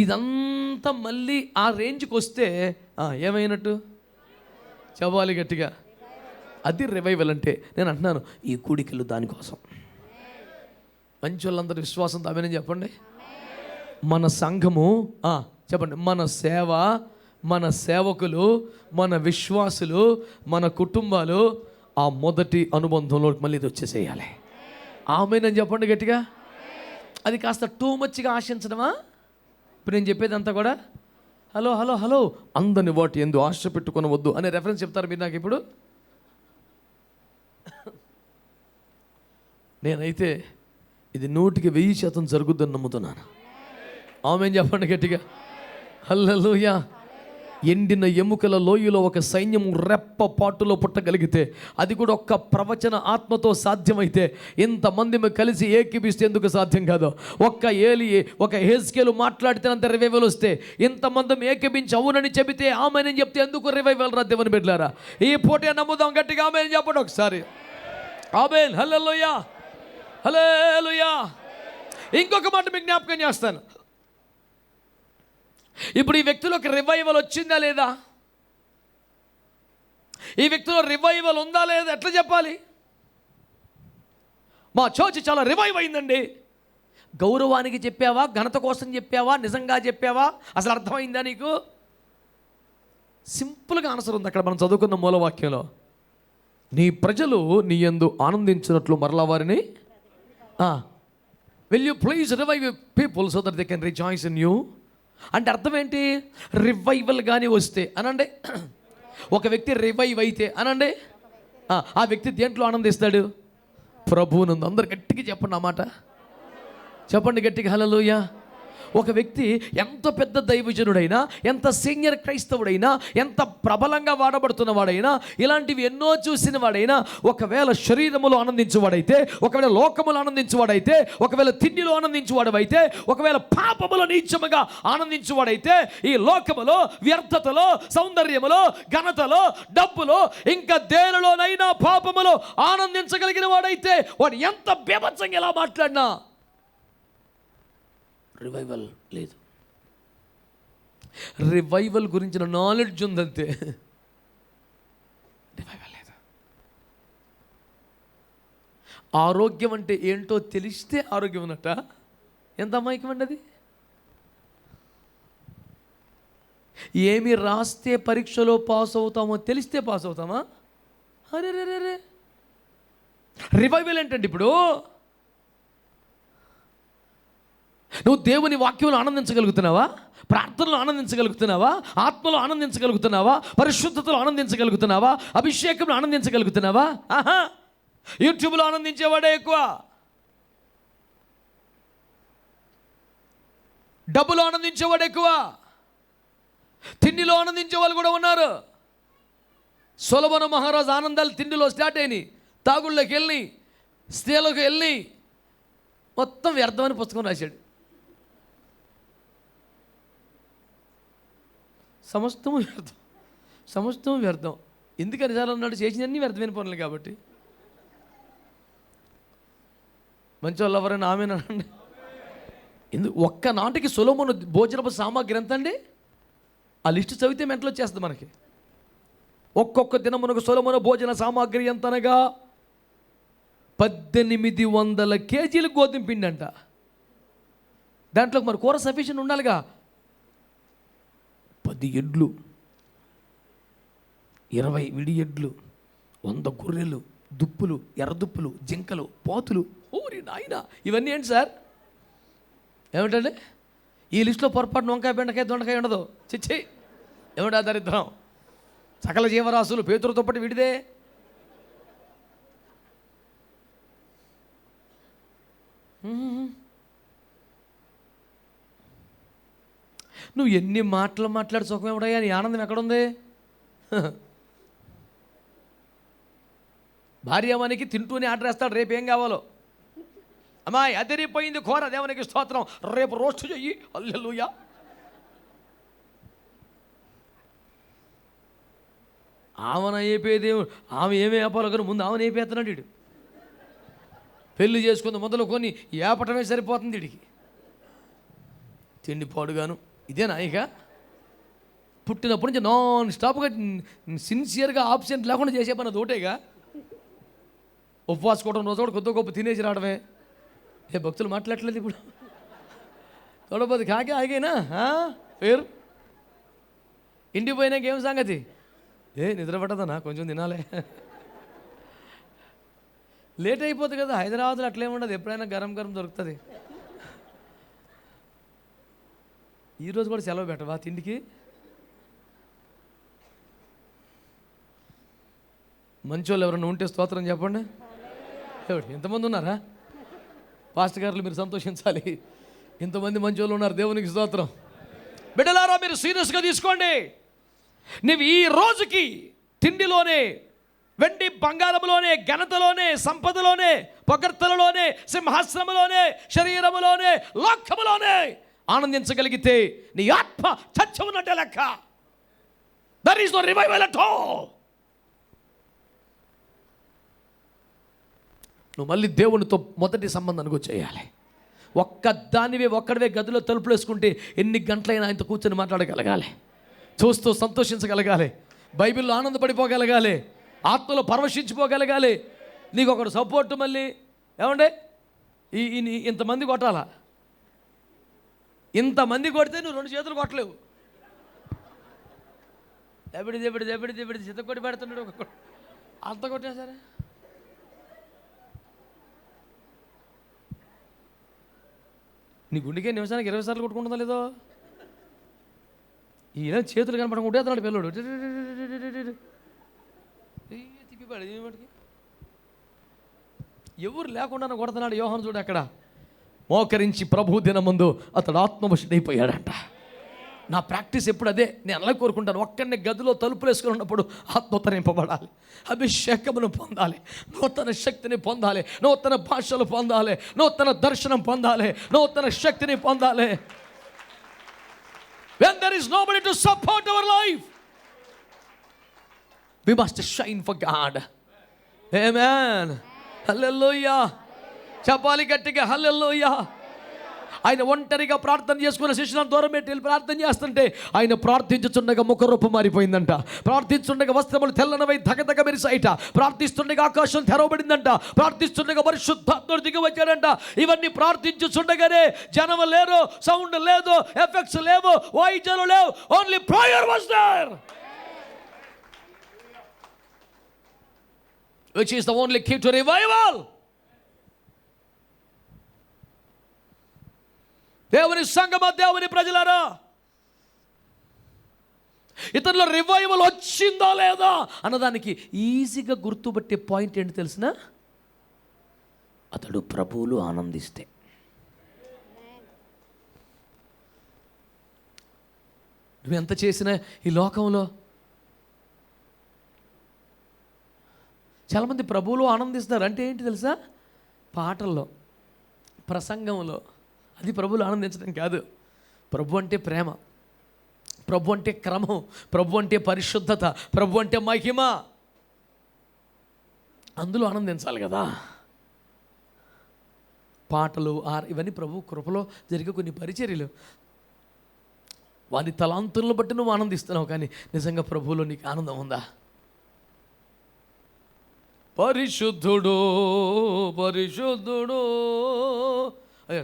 ఇదంతా మళ్ళీ ఆ రేంజ్కి వస్తే ఏమైనట్టు చెప్పాలి గట్టిగా. అది రివైవల్ అంటే. నేను అంటున్నాను, ఈ కూడికలు దానికోసం. మంచి వాళ్ళందరూ విశ్వాసంతో ఆమేన్ చెప్పండి. మన సంఘము చెప్పండి, మన సేవ, మన సేవకులు, మన విశ్వాసులు, మన కుటుంబాలు ఆ మొదటి అనుబంధంలో మళ్ళీ ఇది వచ్చేసేయాలి. ఆమేన్ అని చెప్పండి గట్టిగా. అది కాస్త టూ మచ్గా ఆశించడమా? ఇప్పుడు నేను చెప్పేదంతా కూడా హలో హలో హలో అందని వాటి ఎందు ఆశ పెట్టుకొనవద్దు అనే రెఫరెన్స్ చెప్తారు మీరు నాకు ఇప్పుడు. నేనైతే ఇది 100% జరుగుద్దని నమ్ముతున్నాను. ఆమేన్ చెప్పండి గట్టిగా. హల్లెలూయా. ఎండిన ఎముకల లోయలో ఒక సైన్యం రెప్ప పాటులో పుట్టగలిగితే, అది కూడా ఒక్క ప్రవచన ఆత్మతో సాధ్యమైతే, ఇంతమంది కలిసి ఏకీపిస్తే ఎందుకు సాధ్యం కాదు? ఒక హెజ్కేలు మాట్లాడితేనంత రివైవల్ వస్తే, ఇంతమంది ఏకీపించి అవునని చెబితే ఆమెనని చెప్తే ఎందుకు రివైవల్ రా దేవుని బిడ్డలారా? ఈ పూట నమ్ముదాం, గట్టిగా ఆమెను చెప్పండి ఒకసారి. ఆమేన్, హల్లెలూయా, హల్లెలూయా. ఇంకొక మాట మీకు జ్ఞాపకం చేస్తాను. ఇప్పుడు ఈ వ్యక్తిలోకి రివైవల్ వచ్చిందా లేదా? ఈ వ్యక్తిలో రివైవల్ ఉందా లేదా? ఎట్లా చెప్పాలి? మా చర్చ్ చాలా రివైవ్ అయిందండి. గౌరవానికి చెప్పావా? ఘనత కోసం చెప్పావా? నిజంగా చెప్పావా? అసలు అర్థమైందా నీకు? సింపుల్గా ఆన్సర్ ఉంది అక్కడ మనం చదువుకున్న మూలవాక్యంలో. నీ ప్రజలు నీ యందు ఆనందించినట్లు మరలా వారిని will you please revive people so that they can rejoice in you. అంటే అర్థం ఏంటి? రివైవల్ కానీ వస్తే అనండి, ఒక వ్యక్తి రివైవ్ అయితే అనండి, ఆ వ్యక్తి దేంట్లో ఆనందిస్తాడు? ప్రభువునందు. అందరు గట్టిగా చెప్పండి ఆ మాట, చెప్పండి గట్టిగా హల్లెలూయా. ఒక వ్యక్తి ఎంత పెద్ద దైవజనుడైనా, ఎంత సీనియర్ క్రైస్తవుడైనా, ఎంత ప్రబలంగా వాడబడుతున్న వాడైనా, ఇలాంటివి ఎన్నో చూసిన వాడైనా, ఒకవేళ శరీరములో ఆనందించువాడైతే, ఒకవేళ లోకములో ఆనందించువాడైతే, ఒకవేళ తిండిలో ఆనందించువాడైతే, ఒకవేళ పాపములో నీచముగా ఆనందించువాడైతే, ఈ లోకములో వ్యర్థతలో, సౌందర్యములో, ఘనతలో, డబ్బులో, ఇంకా దేనిలోనైనా పాపములో ఆనందించగలిగిన వాడైతే, వాడు ఎంత బీభత్సంగా ఎలా మాట్లాడినా రివైవల్ లేదు. రివైవల్ గురించిన నాలెడ్జ్ ఉందంతే, రివైవల్ లేదు. ఆరోగ్యం అంటే ఏంటో తెలిస్తే ఆరోగ్యం ఉన్నట్ట. ఎంత అమాయకం అండి అది. ఏమి రాస్తే పరీక్షలో పాస్ అవుతామో తెలిస్తే పాస్ అవుతామా? అరే రే రే. రివైవల్ ఏంటండి? ఇప్పుడు నువ్వు దేవుని వాక్యంలో ఆనందించగలుగుతున్నావా? ప్రార్థనలో ఆనందించగలుగుతున్నావా? ఆత్మలో ఆనందించగలుగుతున్నావా? పరిశుద్ధతలో ఆనందించగలుగుతున్నావా? అభిషేకంలో ఆనందించగలుగుతున్నావా? యూట్యూబ్లో ఆనందించేవాడే ఎక్కువ, డబ్బులో ఆనందించేవాడు ఎక్కువ, తిండిలో ఆనందించే వాళ్ళు కూడా ఉన్నారు. సొలొమోను మహారాజు ఆనందాలు తిండిలో స్టార్ట్ అయినాయి. తాగుళ్ళకి వెళ్ళి, స్త్రీలకు వెళ్ళి, మొత్తం వ్యర్థమని పుస్తకం రాశాడు. సమస్తము వ్యర్థం, సమస్తము వ్యర్థం. ఎందుకని సార్ అన్నాడు? చేసినన్నీ వ్యర్థమైన పనులు కాబట్టి. మంచి వాళ్ళు ఎవరైనా ఆమెనండి. ఒక్క నాటికి సొలొమోను భోజనపు సామాగ్రి ఎంత అండి? ఆ లిస్టు చదివితే మెంటలో వచ్చేస్తుంది మనకి. ఒక్కొక్క దినమునకు సొలొమోను భోజన సామాగ్రి ఎంతనగా 1800 కేజీలు గోధుమ పిండి అంట. దాంట్లో మరి కూర సఫిషియెంట్ ఉండాలిగా. 10 ఎడ్లు, 20 విడి ఎడ్లు, 100 గొర్రెలు, దుప్పులు, ఎర్రదుప్పులు, జింకలు, పోతులు. ఓరి నాయన, ఇవన్నీ ఏంటి సార్? ఏమిటండి ఈ లిస్టులో? పొరపాటున వంకాయ, బెండకాయ, దొండకాయ ఉండదు. చిచ్చి, ఏమిటా దరిద్రం? సకల జీవరాశులు పేతురుతో పాటు విడిదే. నువ్వు ఎన్ని మాటలు మాట్లాడి సుఖం ఎవడయ్యా? నీ ఆనందం ఎక్కడుంది? భార్యవానికి తింటూనే ఆర్డర్ వేస్తాడు, రేపు ఏం కావాలో. అమ్మాయి అదిరిపోయింది కూర, దేవునికి స్తోత్రం, రేపు రోస్ట్ చెయ్యి, హల్లెలూయా. ఆమెను అయిపోయేది, ఆమె ఏమి వేపాలో కానీ ముందు ఆమెను అయిపోతున్నాడు వీడు. పెళ్లి చేసుకుంది మొదలుకొని ఏపటమే సరిపోతుంది వీడికి. తిండి పాడుగాను. ఇదే నాయిక పుట్టినప్పటి నుంచి నాన్ స్టాప్గా సిన్సియర్గా ఆబ్సెంట్ లేకుండా చేసే పని అది ఒకటేగా. ఉపవాసుకోవడం రోజు కూడా కొద్ది గొప్ప తినేసి రావడమే. భక్తులు మాట్లాడలేదు ఇప్పుడు. తోడపోతే కాకే ఆగేనా పేరు. ఇంటికి పోయినాక ఏం సంగతి? నిద్ర పట్టదనా? కొంచెం తినాలే. లేట్ అయిపోతుంది కదా. హైదరాబాద్లో అట్లేముండదు, ఎప్పుడైనా గరం గరం దొరుకుతుంది. ఈరోజు కూడా సెలవు పెట్టవా తిండికి? మంచోళ్ళు ఎవరైనా ఉంటే స్తోత్రం చెప్పండి. ఎంతమంది ఉన్నారా? పాస్టర్ గారు మీరు సంతోషించాలి, ఇంతమంది మంచోళ్ళు ఉన్నారు. దేవునికి స్తోత్రం. బిడ్డలారా, మీరు సీరియస్గా తీసుకోండి. నువ్వు ఈ రోజుకి తిండిలోనే, వెండి బంగారంలోనే, ఘనతలోనే, సంపదలోనే, పొగడ్తలలోనే, సింహాసనములోనే, శరీరములోనే, లోకములోనే ఆనందించగలిగితే నీ ఆత్మ చచ్చి ఉన్నట్టే లెక్క. There is no revival at all. నువ్వు మళ్ళీ దేవునితో మొదటి సంబంధానికి వచ్చేయాలి. ఒక్కడివే గదిలో తలుపులు వేసుకుంటే ఎన్ని గంటలైనా ఆయనతో కూర్చొని మాట్లాడగలగాలి, చూస్తూ సంతోషించగలగాలి, బైబిల్లో ఆనందపడిపోగలగాలి, ఆత్మలో పరవశించిపోగలగాలి. నీకు ఒకడు సపోర్ట్. మళ్ళీ ఏమండే ఇంతమంది కొట్టాలా? ఇంతమంది కొడితే నువ్వు 2 చేతులు కొట్టలేవు. దెబ్బడి చిత్త కొట్టి పెడుతున్నాడు ఒక్కొక్కడు. అంత కొట్టా సరే. నీ గుండెకే నిమిషానికి 20 సార్లు కొట్టుకుంటుందా లేదో? ఈయన చేతులు కనపడకుండా అతను పిల్లడు తిప్పిపాడు. ఏమిటికి ఎవరు లేకుండా కొడుతున్నాడు. యోహాను చూడు, అక్కడ మోకరించి ప్రభు దినం ముందు అతడు ఆత్మవశుడైపోయాడంట. నా ప్రాక్టీస్ ఎప్పుడు అదే. నేను అలా కోరుకుంటాను, ఒక్కడిని గదిలో తలుపులు వేసుకుని ఉన్నప్పుడు ఆత్మతో నింపబడాలి, అభిషేకమును పొందాలి, నూతన శక్తిని పొందాలి, నూతన భాషలు పొందాలి, నూతన దర్శనం పొందాలి, నూతన శక్తిని పొందాలి. When there is nobody to support our life, we must shine for God. Amen. Hallelujah. చెప్పాలి గట్టిగా హల్లెలూయా. ఆయన ఒంటరిగా ప్రార్థన చేసుకున్న శిష్యులను దూరం పెట్టి ప్రార్థన చేస్తుంటే ఆయన ప్రార్థించుచుండగా ముఖరూపం మారిపోయిందంట. ప్రార్థించుండగా వస్త్రములు తెల్లనవై ధగధగ మెరిసాయిట. ప్రార్థిస్తుండగా ఆకాశం తెరవబడిందంట. ప్రార్థిస్తుండగా పరిశుద్ధాత్ముడు దిగి వచ్చాడంట. ఇవన్నీ ప్రార్థించుచుండగానే జనం లేరు, సౌండ్ లేదు, ఎఫెక్ట్స్ లేవు, వాయిద్యాలు లేవు. Only prayer was there, which is the only key to revival. దేవుని సంగమా, దేవుని ప్రజలారా, ఇతరుల రివైవల్ వచ్చిందా లేదా అన్నదానికి ఈజీగా గుర్తుపట్టే పాయింట్ ఏంటి తెలిసిన?
అతడు ప్రభువులు ఆనందిస్తే.
నువ్వు ఎంత చేసినా ఈ లోకంలో చాలామంది ప్రభువులు ఆనందిస్తారు. అంటే ఏంటి తెలుసా? పాటల్లో, ప్రసంగంలో. అది ప్రభువులు ఆనందించడం కాదు. ప్రభు అంటే ప్రేమ, ప్రభు అంటే క్రమం, ప్రభు అంటే పరిశుద్ధత, ప్రభు అంటే మహిమ. అందులో ఆనందించాలి కదా. పాటలు ఇవన్నీ ప్రభు కృపలో జరిగే కొన్ని పరిచర్యలు. వారి తలాంతులను బట్టి నువ్వు ఆనందిస్తున్నావు, కానీ నిజంగా ప్రభువులో నీకు ఆనందం ఉందా? పరిశుద్ధుడు పరిశుద్ధుడు అయ్యో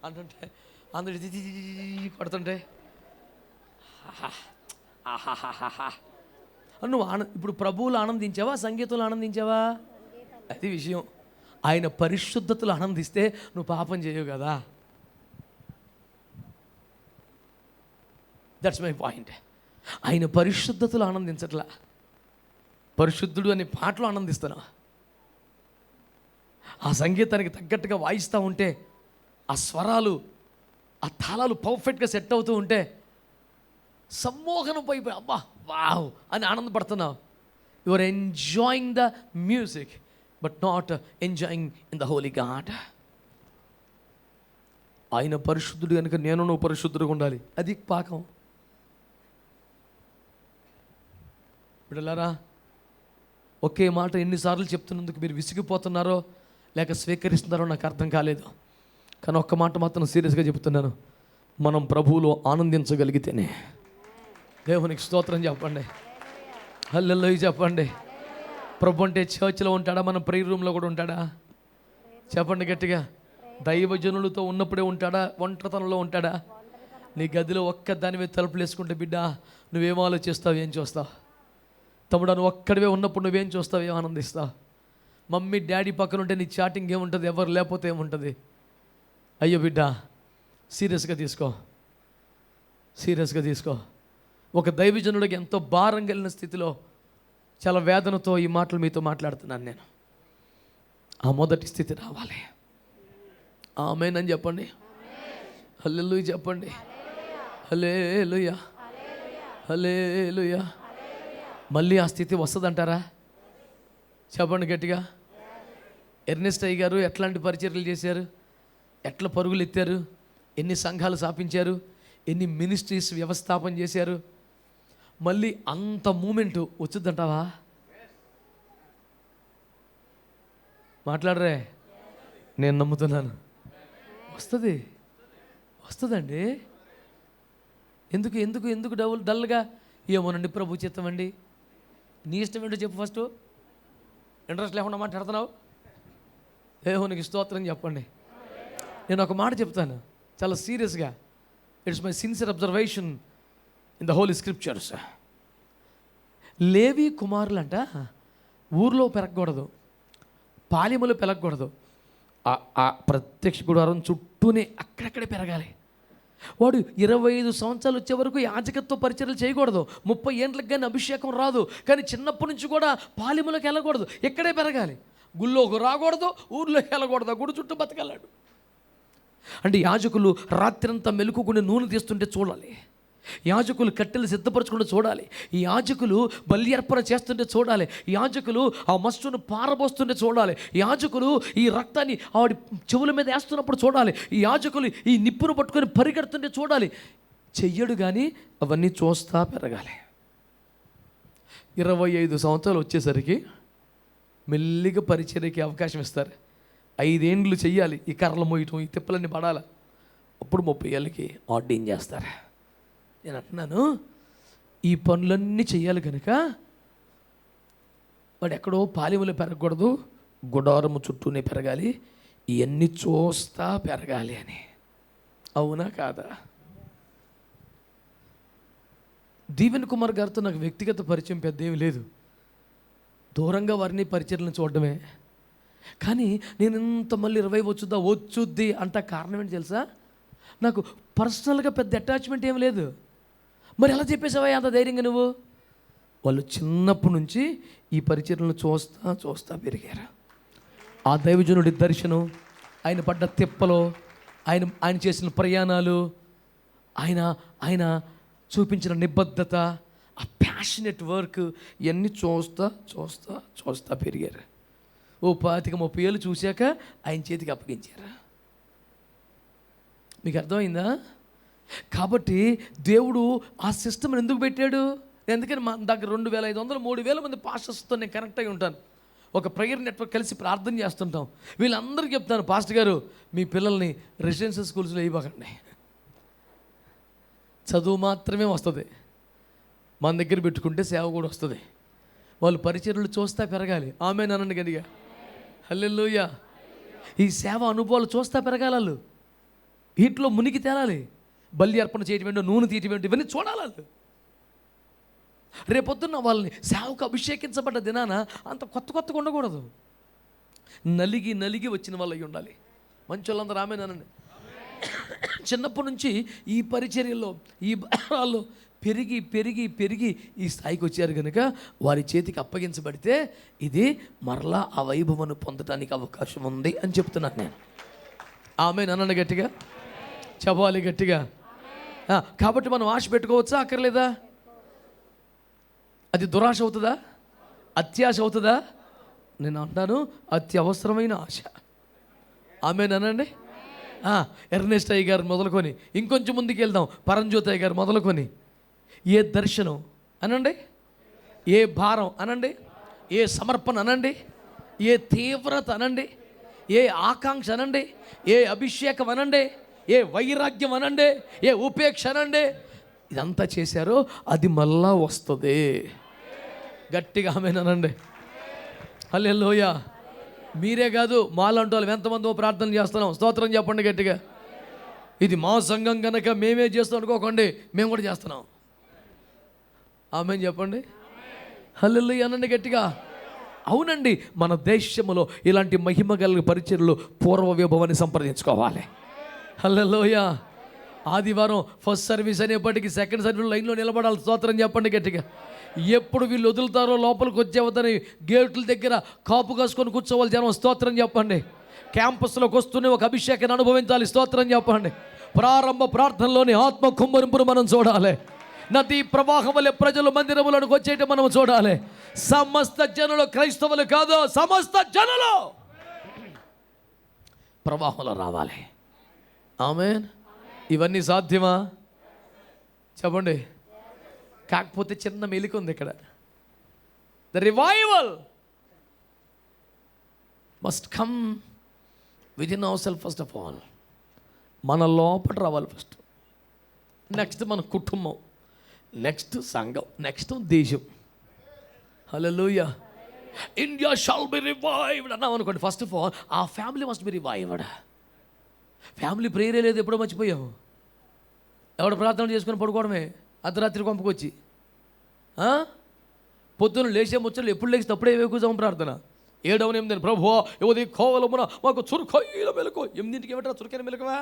అంటుంటే అందరు కొడుతుంటే నువ్వు ఇప్పుడు ప్రభువులు ఆనందించావా, సంగీతంలో ఆనందించావా? అది విషయం. ఆయన పరిశుద్ధతలు ఆనందిస్తే నువ్వు పాపం చేయవు కదా. That's my point. ఆయన పరిశుద్ధతలు ఆనందించట్లా, పరిశుద్ధుడు అనే పాటలు ఆనందిస్తున్నా. ఆ సంగీతానికి తగ్గట్టుగా వాయిస్తూ ఉంటే, ఆ స్వరాలు, ఆ తాళాలు పర్ఫెక్ట్గా సెట్ అవుతూ ఉంటే సమ్మోహనం పోయిపోయి అబ్బా వావ్ అని ఆనందపడుతున్నావు. You are enjoying the music but not enjoying in the holy God. ఆయన పరిశుద్ధుడు కనుక నువ్వు పరిశుద్ధుడుగా ఉండాలి. అది పాకం. బిడ్డలారా, ఒకే మాట ఎన్నిసార్లు చెప్తున్నందుకు మీరు విసిగిపోతున్నారో లేక స్వీకరిస్తున్నారో నాకు అర్థం కాలేదు. కానీ ఒక్క మాట మాత్రం సీరియస్గా చెప్తున్నాను, మనం ప్రభువులో ఆనందించగలిగితేనే. దేవునికి స్తోత్రం చెప్పండి, హల్లెలూయా చెప్పండి. ప్రభు అంటే చర్చ్లో ఉంటాడా, మన ప్రేయర్ రూమ్లో కూడా ఉంటాడా? చెప్పండి గట్టిగా. దైవజనులతో ఉన్నప్పుడే ఉంటాడా, ఒంటరితనంలో ఉంటాడా? నీ గదిలో ఒక్క దాని మీద తలుపులు వేసుకుంటే బిడ్డ నువ్వేం ఆలోచిస్తావు, ఏం చూస్తావు? తమ్ముడు నువ్వు ఒక్కడివే ఉన్నప్పుడు నువ్వేం చూస్తావు, ఏం ఆనందిస్తావు? మమ్మీ డాడీ పక్కన ఉంటే నీ చాటింగ్ ఏముంటుంది, ఎవరు లేకపోతే ఏముంటుంది? అయ్యో బిడ్డ, సీరియస్గా తీసుకో, సీరియస్గా తీసుకో. ఒక దైవజనుడికి ఎంతో భారం కలిగిన స్థితిలో చాలా వేదనతో ఈ మాటలు మీతో మాట్లాడుతున్నాను నేను. ఆ మొదటి స్థితి రావాలి. ఆమేన్ అని చెప్పండి, హల్లెలూయా చెప్పండి, హల్లెలూయా. హల్లెలూయా. మళ్ళీ ఆ స్థితి వస్తుందంటారా? చెప్పండి గట్టిగా. ఎర్నెస్ట్ అయ్య గారు ఎట్లాంటి పరిచర్యలు చేశారు, ఎట్లా పరుగులు ఎత్తారు, ఎన్ని సంఘాలు స్థాపించారు, ఎన్ని మినిస్ట్రీస్ వ్యవస్థాపన చేశారు. మళ్ళీ అంత మూమెంట్ వచ్చుద్దంటావా? మాట్లాడరే, నేను నమ్ముతున్నాను. వస్తుందండి. ఎందుకు ఎందుకు ఎందుకు డల్గా? ఏమోనండి ప్రభు చిత్తం అండి. నీ ఇష్టం ఏంటో చెప్పు. ఫస్ట్ ఇంట్రెస్ట్ లేకుండా మాట్లాడుతున్నావు. దేవునికి స్తోత్రం చెప్పండి. నేను ఒక మాట చెప్తాను చాలా సీరియస్గా. It's my sincere observation in the holy scriptures. Levi కుమారులంట ఊర్లో పెరగకూడదు, పాలెములు పెరగకూడదు. ఆ ప్రత్యక్ష గుడారం చుట్టూనే అక్కడక్కడే పెరగాలి. వాడు 25 సంవత్సరాలు వచ్చే వరకు యాజకత్వ పరిచర్యలు చేయకూడదు. 30 ఏండ్లకు కానీ అభిషేకం రాదు. కానీ చిన్నప్పటి నుంచి కూడా పాలెములకు వెళ్ళకూడదు, ఇక్కడే పెరగాలి. గుళ్ళోకి రాకూడదు, ఊర్లోకి వెళ్ళకూడదు, గుడి చుట్టూ బతకలాడు. అంటే యాజకులు రాత్రంతా మెలుకుని నూనె తీస్తుంటే చూడాలి, యాజకులు కట్టెలు సిద్ధపరచుకుంటూ చూడాలి, యాజకులు బలి అర్పణ చేస్తుంటే చూడాలి, యాజకులు ఆ మస్టును పారబోస్తుంటే చూడాలి, యాజకులు ఈ రక్తాన్ని ఆవిడ చెవుల మీద వేస్తున్నప్పుడు చూడాలి, ఈ యాజకులు ఈ నిప్పును పట్టుకొని పరిగెడుతుంటే చూడాలి. చెయ్యడు కానీ అవన్నీ చూస్తా పెరగాలి. 25 సంవత్సరాలు వచ్చేసరికి మెల్లిగా పరిచర్యకి అవకాశం ఇస్తారు. 5 ఏండ్లు చెయ్యాలి, ఈ కర్రలు మోయటం, ఈ తిప్పలన్నీ పడాలి. అప్పుడు 30 ఏళ్ళకి ఆర్డైన్ చేస్తారు. నేను అంటున్నాను, ఈ పనులన్నీ చెయ్యాలి కనుక వాడు ఎక్కడో పాలెములో పెరగకూడదు, గుడారము చుట్టూనే పెరగాలి, ఇవన్నీ చూస్తా పెరగాలి అని. అవునా కాదా? దీవెన్ కుమార్ గారితో నాకు వ్యక్తిగత పరిచయం పెద్ద ఏమీ లేదు, దూరంగా వారిని పరిచర్లను చూడడమే. కానీ నేను ఇంత మళ్ళీ 20 వచ్చుద్ది అంట కారణం ఏంటి తెలుసా? నాకు పర్సనల్గా పెద్ద అటాచ్మెంట్ ఏం లేదు. మరి ఎలా చెప్పేసావా అంత ధైర్యంగా నువ్వు? వాళ్ళు చిన్నప్పటి నుంచి ఈ పరిచర్లను చూస్తా పెరిగారు. ఆ దైవజనుడి దర్శనం, ఆయన పడ్డ తిప్పలో, ఆయన చేసిన ప్రయాణాలు, ఆయన చూపించిన నిబద్ధత, ఆ ప్యాషనెట్ వర్క్, ఇవన్నీ చూస్తా పెరిగారు. 25-30 ఏళ్ళు చూశాక ఆయన చేతికి అప్పగించారు. మీకు అర్థమైందా? కాబట్టి దేవుడు ఆ సిస్టమ్ ఎందుకు పెట్టాడు? ఎందుకని మా దగ్గర 2500 3000 మంది పాస్టర్స్తో నేను కనెక్ట్ అయి ఉంటాను. ఒక ప్రేయర్ నెట్వర్క్ కలిసి ప్రార్థన చేస్తుంటాం. వీళ్ళందరికీ చెప్తాను, పాస్టర్ గారు మీ పిల్లల్ని రెసిడెన్షియల్ స్కూల్స్లో ఇవ్వకండి, చదువు మాత్రమే వస్తుంది, మన దగ్గర పెట్టుకుంటే సేవ కూడా వస్తుంది. వాళ్ళు పరిచర్యలు చూస్తా పెరగాలి. ఆమేన్ అనండి గట్టిగా. హల్లెలూయా. ఈ సేవ అనుభవాలు చూస్తా పెరగాలి. వాళ్ళు వీటిలో మునిగి తేలాలి. బలి అర్పణ చేయటం ఏంటో, నూనె తీయటం ఏంటో, ఇవన్నీ చూడాలి వాళ్ళు. రేపొద్దున్న వాళ్ళని సేవకు అభిషేకించబడ్డ దినాన అంత కొత్తగా ఉండకూడదు. నలిగి వచ్చిన వాళ్ళు అయి ఉండాలి. మంచి వాళ్ళందరూ ఆమేనండి. చిన్నప్పటి నుంచి ఈ పరిచర్యల్లో, ఈ భారాల్లో పెరిగి ఈ స్థాయికి వచ్చారు కనుక వారి చేతికి అప్పగించబడితే ఇది మరలా ఆ వైభవను పొందడానికి అవకాశం ఉంది అని చెప్తున్నాను నేను. ఆమేన్ అనండి గట్టిగా, చెప్పాలి గట్టిగా. కాబట్టి మనం ఆశ పెట్టుకోవచ్చా, అక్కర్లేదా? అది దురాశ అవుతుందా, అత్యాశ అవుతుందా? నేను అంటాను అత్యవసరమైన ఆశ. ఆమేన్ అనండి. ఎర్నెస్ట్ అయ్య గారు మొదలుకొని ఇంకొంచెం ముందుకు వెళ్దాం, పరంజ్యోతి అయ్య గారు మొదలుకొని, ఏ దర్శనం అనండి, ఏ భారం అనండి, ఏ సమర్పణ అనండి, ఏ తీవ్రత అనండి, ఏ ఆకాంక్ష అనండి, ఏ అభిషేకం అనండి, ఏ వైరాగ్యం అనండి, ఏ ఉపేక్ష అనండి, ఇదంతా చేశారో అది మళ్ళా వస్తుంది. గట్టిగా ఆమేనండి. హల్లెలూయా. మీరే కాదు, మాలాంటి వాళ్ళు ఎంతమందో ప్రార్థన చేస్తున్నాం. స్తోత్రం చెప్పండి గట్టిగా. ఇది మా సంఘం కనుక మేమే చేస్తాం అనుకోకండి, మేము కూడా చేస్తున్నాం. ఆమేన్ చెప్పండి. హల్లెలూయా అనండి గట్టిగా. అవునండి, మన దేశంలో ఇలాంటి మహిమ గల పరిచర్యలు పూర్వ వైభవాన్ని సంప్రదించుకోవాలి. హల్లెలూయా. ఆదివారం ఫస్ట్ సర్వీస్ అనేప్పటికీ సెకండ్ సర్వీస్ లైన్లో నిలబడాలి. స్తోత్రం చెప్పండి గట్టిగా. ఎప్పుడు వీళ్ళు వదులుతారో లోపలికి వచ్చేవద్దని గేట్ల దగ్గర కాపు కాసుకొని కూర్చోవాలి జనం. స్తోత్రం చెప్పండి. క్యాంపస్లోకి వస్తూనే ఒక అభిషేకాన్ని అనుభవించాలి. స్తోత్రం చెప్పండి. ప్రారంభ ప్రార్థనలోని ఆత్మ కుమ్మరింపును మనం చూడాలి. నదీ ప్రవాహం వలె ప్రజలు మందిరములకు వచ్చేట మనం చూడాలి. సమస్త జనులు క్రైస్తవులు కాదు, సమస్త జనులు ప్రవాహంలో రావాలి. ఆమేన్. ఇవన్నీ సాధ్యమా చెప్పండి. కాకపోతే చిన్న మెలిక ఉంది ఇక్కడ. The revival must come within our self first of all. మన లోపల రావాలి ఫస్ట్. నెక్స్ట్ మన కుటుంబం, నెక్స్ట్ సంఘం, నెక్స్ట్ దేశం. Hallelujah. India shall be revived అన్నాం అనుకోండి. ఫస్ట్ ఆఫ్ ఆల్ ఆ family must be revived. Family ప్రేయరే లేదు, ఎప్పుడో మర్చిపోయాము. ఎవడ ప్రార్థన చేసుకుని పడుకోవడమే అర్ధరాత్రి కొంపకొచ్చి. పొద్దున్న లేచే ముచ్చట్లు ఎప్పుడు లేచి తప్పుడే వేకుజాము ప్రార్థన. 7, 8 ప్రభువా యువది కోవలమున మాకు చురుకైన మెలకు. 8ంటికి ఏమిట్రా చురుకైన మెలకువా?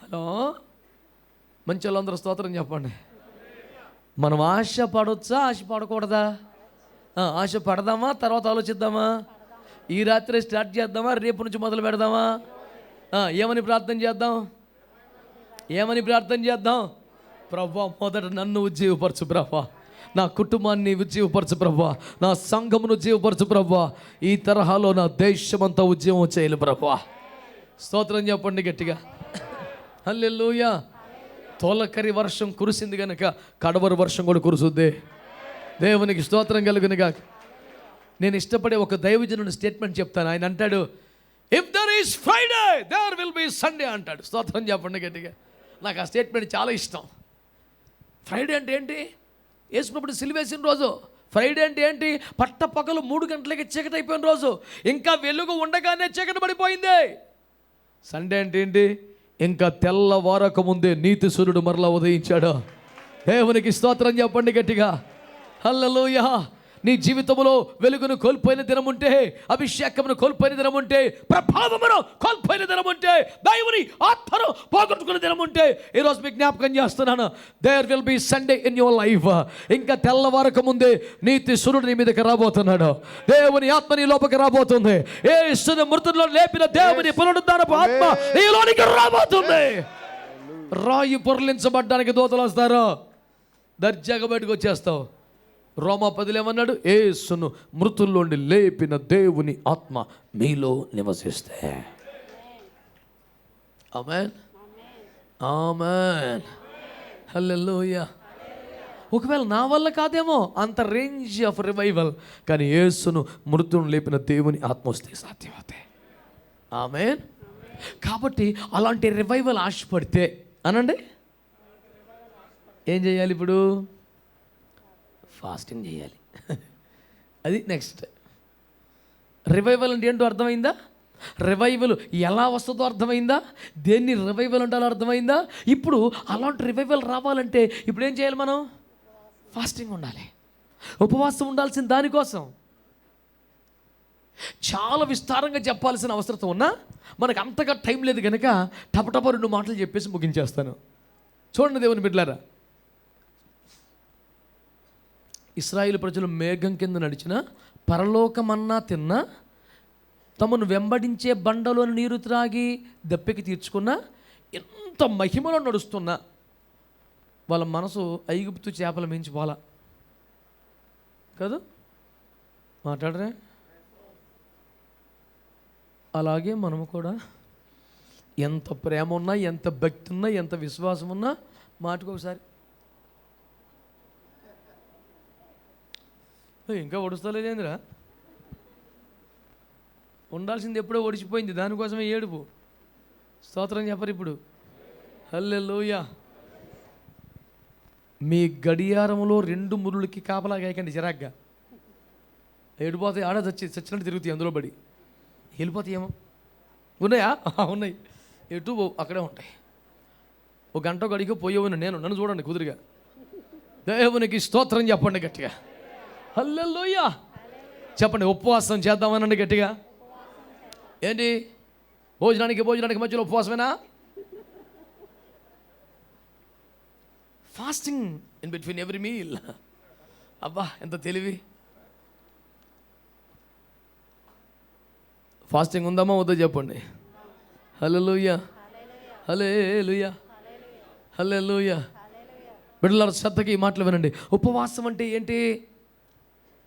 హలో, మంచి వాళ్ళందరూ స్తోత్రం చెప్పండి. మనం ఆశ పడొచ్చా, ఆశ పడకూడదా? ఆశ పడదామా, తర్వాత ఆలోచిద్దామా? ఈ రాత్రి స్టార్ట్ చేద్దామా, రేపు నుంచి మొదలు పెడదామా? ఏమని ప్రార్థన చేద్దాం? ప్రభా మొదట నన్ను ఉజ్జీవపరచు ప్రభా, నా కుటుంబాన్ని ఉజ్జీవపరచు ప్రభా, నా సంఘమును ఉజ్జీవపరచు ప్రభా, ఈ తరహాలో నా దేశమంతా ఉద్యమం చేయాలి ప్రభా. స్తోత్రం చెప్పండి గట్టిగా. హల్లెలూయా. తోలకరి వర్షం కురిసింది కనుక కడవరి వర్షం కూడా కురుసుద్ది. దేవునికి స్తోత్రం కలుగునుగా. నేను ఇష్టపడే ఒక దైవజనుని స్టేట్మెంట్ చెప్తాను. ఆయన అంటాడు, if there is Friday there will be Sunday అంటాడు. స్తోత్రం చెప్పండి గట్టిగా. నాకు ఆ స్టేట్మెంట్ చాలా ఇష్టం. ఫ్రైడే అంటే ఏంటి? యేసుప్రభుడు సిలువేసిన రోజు. ఫ్రైడే అంటే ఏంటి? పట్ట పగలు 3 గంటలకి చీకటి అయిపోయిన రోజు, ఇంకా వెలుగు ఉండగానే చీకటి పడిపోయింది. సండే అంటే ఏంటి? ఇంకా తెల్లవారక ముందే నీతి సూర్యుడు మరలా ఉదయించాడు. దేవునికి స్తోత్రం చెప్పండి గట్టిగా. హల్లెలూయా. నీ జీవితంలో వెలుగును కోల్పోయిన దినం ఉంటే, అభిషేకమును కోల్పోయిన దినం ఉంటే, ప్రభావమును కోల్పోయిన దినం ఉంటే, దైవుని ఆత్మను పోగొట్టుకున్న దినం ఉంటే, ఈరోజు మీకు జ్ఞాపకం చేస్తున్నాను, there will be Sunday in your life. ఇంకా తెల్లవారక ముందే నీతి సూర్యుడు నీ మీదకి రాబోతున్నాడు. దేవుని ఆత్మ నీ లోపలికి రాబోతుంది. యేసును మృతుల్లో లేపిన దేవుని పునరుద్ధారపు ఆత్మ నీలోనికి రాబోతుంది. రాయి పొరలించబడ్డానికి దూతలు వస్తారు. దర్జాగా బయటకు వచ్చేస్తావు. రోమా 10 ఏమన్నాడు? యేసును మృతుల్లోండి లేపిన దేవుని ఆత్మ మీలో నివసిస్తే. ఆమేన్, ఆమేన్, హల్లెలూయా. ఒకవేళ నా వల్ల కాదేమో అంత రేంజ్ ఆఫ్ రివైవల్, కానీ యేసును మృతులను లేపిన దేవుని ఆత్మ వస్తే సాధ్యమవుతాయి. ఆమేన్. కాబట్టి అలాంటి రివైవల్ ఆశపడితే అనండి, ఏం చేయాలి? ఇప్పుడు ఫాస్టింగ్ చేయాలి. అది నెక్స్ట్. రివైవల్ అంటే ఏంటో అర్థమైందా? రివైవల్ ఎలా వస్తుందో అర్థమైందా? దేన్ని రివైవల్ అంటారో అర్థమైందా? ఇప్పుడు అలాంటి రివైవల్ రావాలంటే ఇప్పుడు ఏం చేయాలి? మనం ఫాస్టింగ్ ఉండాలి, ఉపవాసం ఉండాల్సిన దానికోసం. చాలా విస్తారంగా చెప్పాల్సిన అవసరం ఉన్నా మనకు అంతగా టైం లేదు కనుక టపటప 2 మాటలు చెప్పేసి ముగించేస్తాను. చూడండి దేవుని బిడ్డలారా, ఇశ్రాయేలు ప్రజలు మేఘం కింద నడిచిన, పరలోకమన్నా తిన్నా, తమను వెంబడించే బండలోని నీరు త్రాగి దప్పికి తీర్చుకున్న, ఎంత మహిమలో నడుస్తున్నా వాళ్ళ మనసు ఐగుప్తు చేపల మించి పోలా కాదు. మాట్లాడరే? అలాగే మనము కూడా ఎంత ప్రేమ ఉన్నా, ఎంత భక్తి ఉన్నా, ఎంత విశ్వాసం ఉన్నా, మాటకు ఒకసారి ఇంకా ఒడుస్తలేదేంద్రా, ఉండాల్సింది ఎప్పుడో ఒడిచిపోయింది, దానికోసమే ఏడుపు. స్తోత్రం చెప్పరు ఇప్పుడు. హల్లెలూయా. మీ గడియారంలో 2 మురులకి కాపలా కాయకండి చిరాగ్గా. ఏడిపోతాయి, ఆడ చచ్చినట్టు తిరుగుతాయి, అందులో పడి వెళ్ళిపోతాయేమో. ఉన్నాయా? ఉన్నాయి. ఎటు అక్కడే ఉంటాయి. 1 గంట గడికి పోయేవని నన్ను చూడండి కుదురుగా. దేవునికి స్తోత్రం చెప్పండి గట్టిగా. హల్లెలూయా చెప్పండి. ఉపవాసం చేద్దామనండి గట్టిగా. ఏంటి? భోజనానికి మధ్యలో ఉపవాసమేనా? Fasting in between every meal. అబ్బా ఎంత తెలివి. ఫాస్టింగ్ ఉందామా వద్దా చెప్పండి. హల్లెలూయా, హల్లెలూయా. హల్లెలూయా. బిడ్డలారా శ్రద్ధగా ఈ మాటలు వినండి. ఉపవాసం అంటే ఏంటి?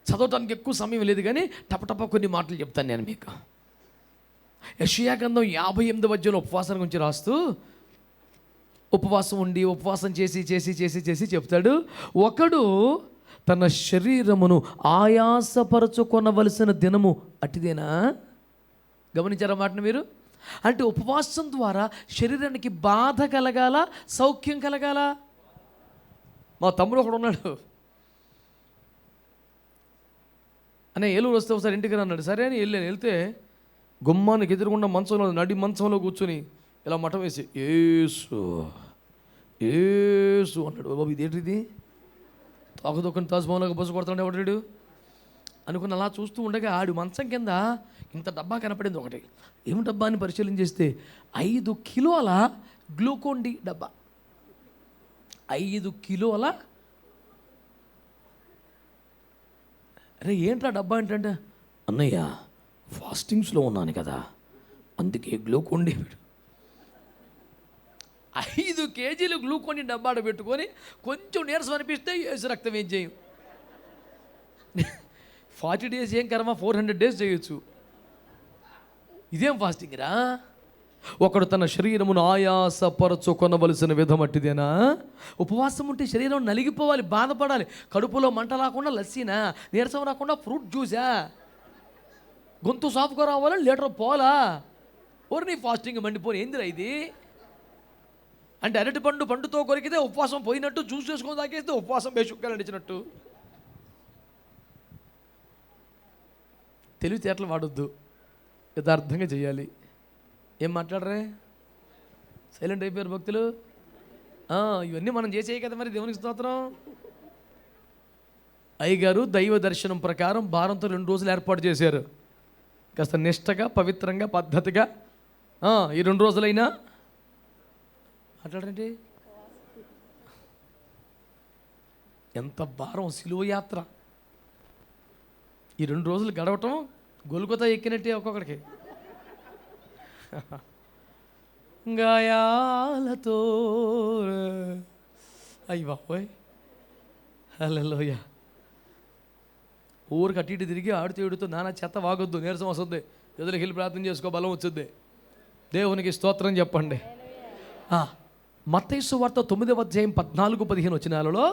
చదవటానికి ఎక్కువ సమయం లేదు కానీ టపటప కొన్ని మాటలు చెప్తాను నేను మీకు. యెషయా గ్రంథం 58వ అధ్యాయంలో ఉపవాసం గురించి రాస్తూ ఉపవాసం ఉండి ఉపవాసం చేసి చేసి చేసి చేసి చెప్తాడు, ఒకడు తన శరీరమును ఆయాసపరచుకొనవలసిన దినము అటిదేనా? గమనించారా మాటను మీరు? అంటే ఉపవాసం ద్వారా శరీరానికి బాధ కలగాల, సౌఖ్యం కలగాల? మా తమ్ముడు ఒకడు ఉన్నాడు, అనే ఏలూరు వస్తే ఒకసారి ఇంటికి అన్నాడు. సరే అని వెళ్తే గుమ్మానికి ఎదురుగుండా మంచంలో నడి మంచంలో కూర్చొని ఇలా మఠం వేసి ఏసు ఏసు అన్నాడు. బాబు ఇదేంటిది? తోకదొక్కని తాజ్మహల్లోకి బస్సు కొడతాడు ఎవడాడు అనుకుని అలా చూస్తూ ఉండగా ఆడు మంచం కింద ఇంత డబ్బా కనపడింది ఒకటి. ఏమి డబ్బా అని పరిశీలన చేస్తే 5 కిలోల గ్లూకోన్ డి డబ్బా. 5 కిలోల. అరే ఏంట్రా డబ్బా ఏంటంటే,
అన్నయ్య ఫాస్టింగ్స్లో ఉన్నాను కదా, అందుకే గ్లూకోన్ డి.
5 కేజీలు గ్లూకోన్ డి డబ్బాడ పెట్టుకొని కొంచెం నీరసం అనిపిస్తే ఏసు రక్తం ఏం చేయం. 40 డేస్ ఏం కర్మ, 400 డేస్ చేయొచ్చు. ఇదేం ఫాస్టింగ్ రా? ఒకడు తన శరీరమును ఆయాసపరచుకొనవలసిన విధం అట్టిదేనా? ఉపవాసం ఉంటే శరీరం నలిగిపోవాలి, బాధపడాలి. కడుపులో మంట రాకుండా లస్సీనా, నీరసం రాకుండా ఫ్రూట్ జ్యూసా, గొంతు సాఫ్గా రావాలని లీటర్ పోలా. ఓరి నీ ఫాస్టింగ్ మండిపోని ఏందిరా ఇది? అంటే అరటి పండుతో కొరికితే ఉపవాసం పోయినట్టు, జ్యూస్ చేసుకొని తాగేస్తే ఉపవాసం బేషుగ్గా నడిచినట్టు. తెలివితేటలు వాడొద్దు, యథార్థంగా చేయాలి. ఏం మాట్లాడరే? సైలెంట్ అయిపోయారు భక్తులు. ఇవన్నీ మనం చేసేవి కదా మరి, దేవునికి స్తోత్రం. అయ్యగారు దైవ దర్శనం ప్రకారం భారంతో 2 రోజులు ఏర్పాటు చేశారు. కాస్త నిష్టగా, పవిత్రంగా, పద్ధతిగా. ఈ 2 రోజులైనా మాట్లాడండి. ఎంత భారం, సిలువ యాత్ర. ఈ 2 రోజులు గడవటం గొలుకొతా ఎక్కినట్టే ఒక్కొక్కడికి. గాయాలతో అయ్యి బాబోయ్. హల్లెలూయా. ఊరికి అటు ఇటు తిరిగి ఆడుతూ ఏడుతూ నానా చెత్త వాగొద్దు, నీరసం వస్తుంది. ఎదురుకి వెళ్ళి ప్రార్థన చేసుకో, బలం వచ్చుద్ది. దేవునికి స్తోత్రం చెప్పండి. మత్తయి సువార్త 9వ అధ్యాయం 14-15 వచనాలలో,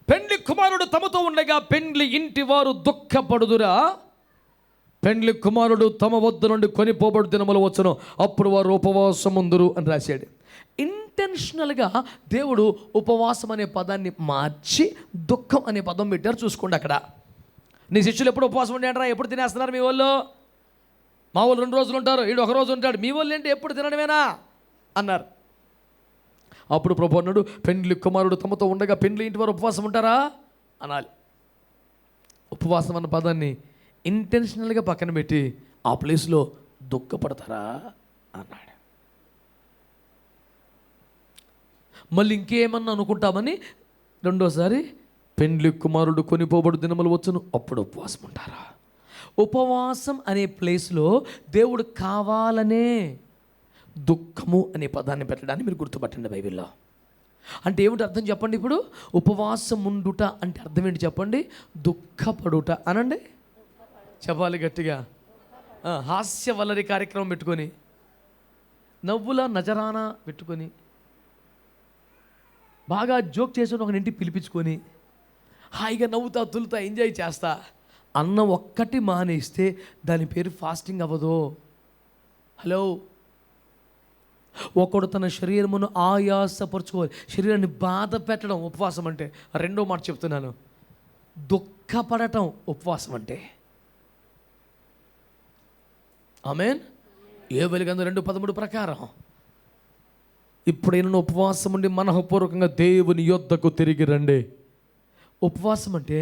పెండ్లి కుమారుడు తమతో ఉండగా పెండ్లి ఇంటి వారు దుఃఖపడుదురా, పెండ్లి కుమారుడు తమ వద్ద నుండి కొనిపోబడు దినములు వచ్చును, అప్పుడు వారు ఉపవాసం ఉందురు అని రాశాడు. ఇంటెన్షనల్గా దేవుడు ఉపవాసం అనే పదాన్ని మార్చి దుఃఖం అనే పదం పెట్టారు. చూసుకోండి అక్కడ. నీ శిష్యులు ఎప్పుడు ఉపవాసం ఉండేంటారా? ఎప్పుడు తినేస్తున్నారు మీ వాళ్ళు? మా వాళ్ళు 2 రోజులు ఉంటారు, వీడు 1 రోజు ఉంటాడు. మీ వాళ్ళు ఏంటి ఎప్పుడు తినడమేనా అన్నారు. అప్పుడు ప్రభు అన్నాడు, పెండ్లి కుమారుడు తమతో ఉండగా పెండ్లి ఇంటి వారు ఉపవాసం ఉంటారా అనాలి. ఉపవాసం అన్న పదాన్ని ఇంటెన్షనల్గా పక్కన పెట్టి ఆ ప్లేస్లో దుఃఖపడతారా అన్నాడు. మళ్ళీ ఇంకేమన్నా అనుకుంటామని రెండోసారి పెండ్లి కుమారుడు కొనిపోబడు దినములు వచ్చును, అప్పుడు ఉపవాసం ఉంటారా. ఉపవాసం అనే ప్లేస్లో దేవుడు కావాలనే దుఃఖము అనే పదాన్ని పెట్టడాన్ని మీరు గుర్తుపట్టండి బైబిల్లో. అంటే ఏమిటి అర్థం చెప్పండి? ఇప్పుడు ఉపవాసం ఉండుట అంటే అర్థం ఏంటి చెప్పండి? దుఃఖపడుట అనండి. చెప్పాలి గట్టిగా. హాస్య వల్లరి కార్యక్రమం పెట్టుకొని, నవ్వుల నజరానా పెట్టుకొని, బాగా జోక్ చేసిన ఒక ఇంటికి పిలిపించుకొని హాయిగా నవ్వుతా తులుతా ఎంజాయ్ చేస్తా అన్నం ఒక్కటి మానేస్తే దాని పేరు ఫాస్టింగ్ అవ్వదు. హలో, ఒకడు తన శరీరమును ఆయాసపరచుకోవాలి, శరీరాన్ని బాధ పెట్టడం ఉపవాసం అంటే. రెండో మాట చెప్తున్నాను, దుఃఖపడటం ఉపవాసం అంటే. ఆమేన్. యోవేలు గ్రంథం 2:13 ప్రకారం ఇప్పుడైనా ఉపవాసం ఉండి మనఃపూర్వకంగా దేవుని యొద్దకు తిరిగి రండి. ఉపవాసం అంటే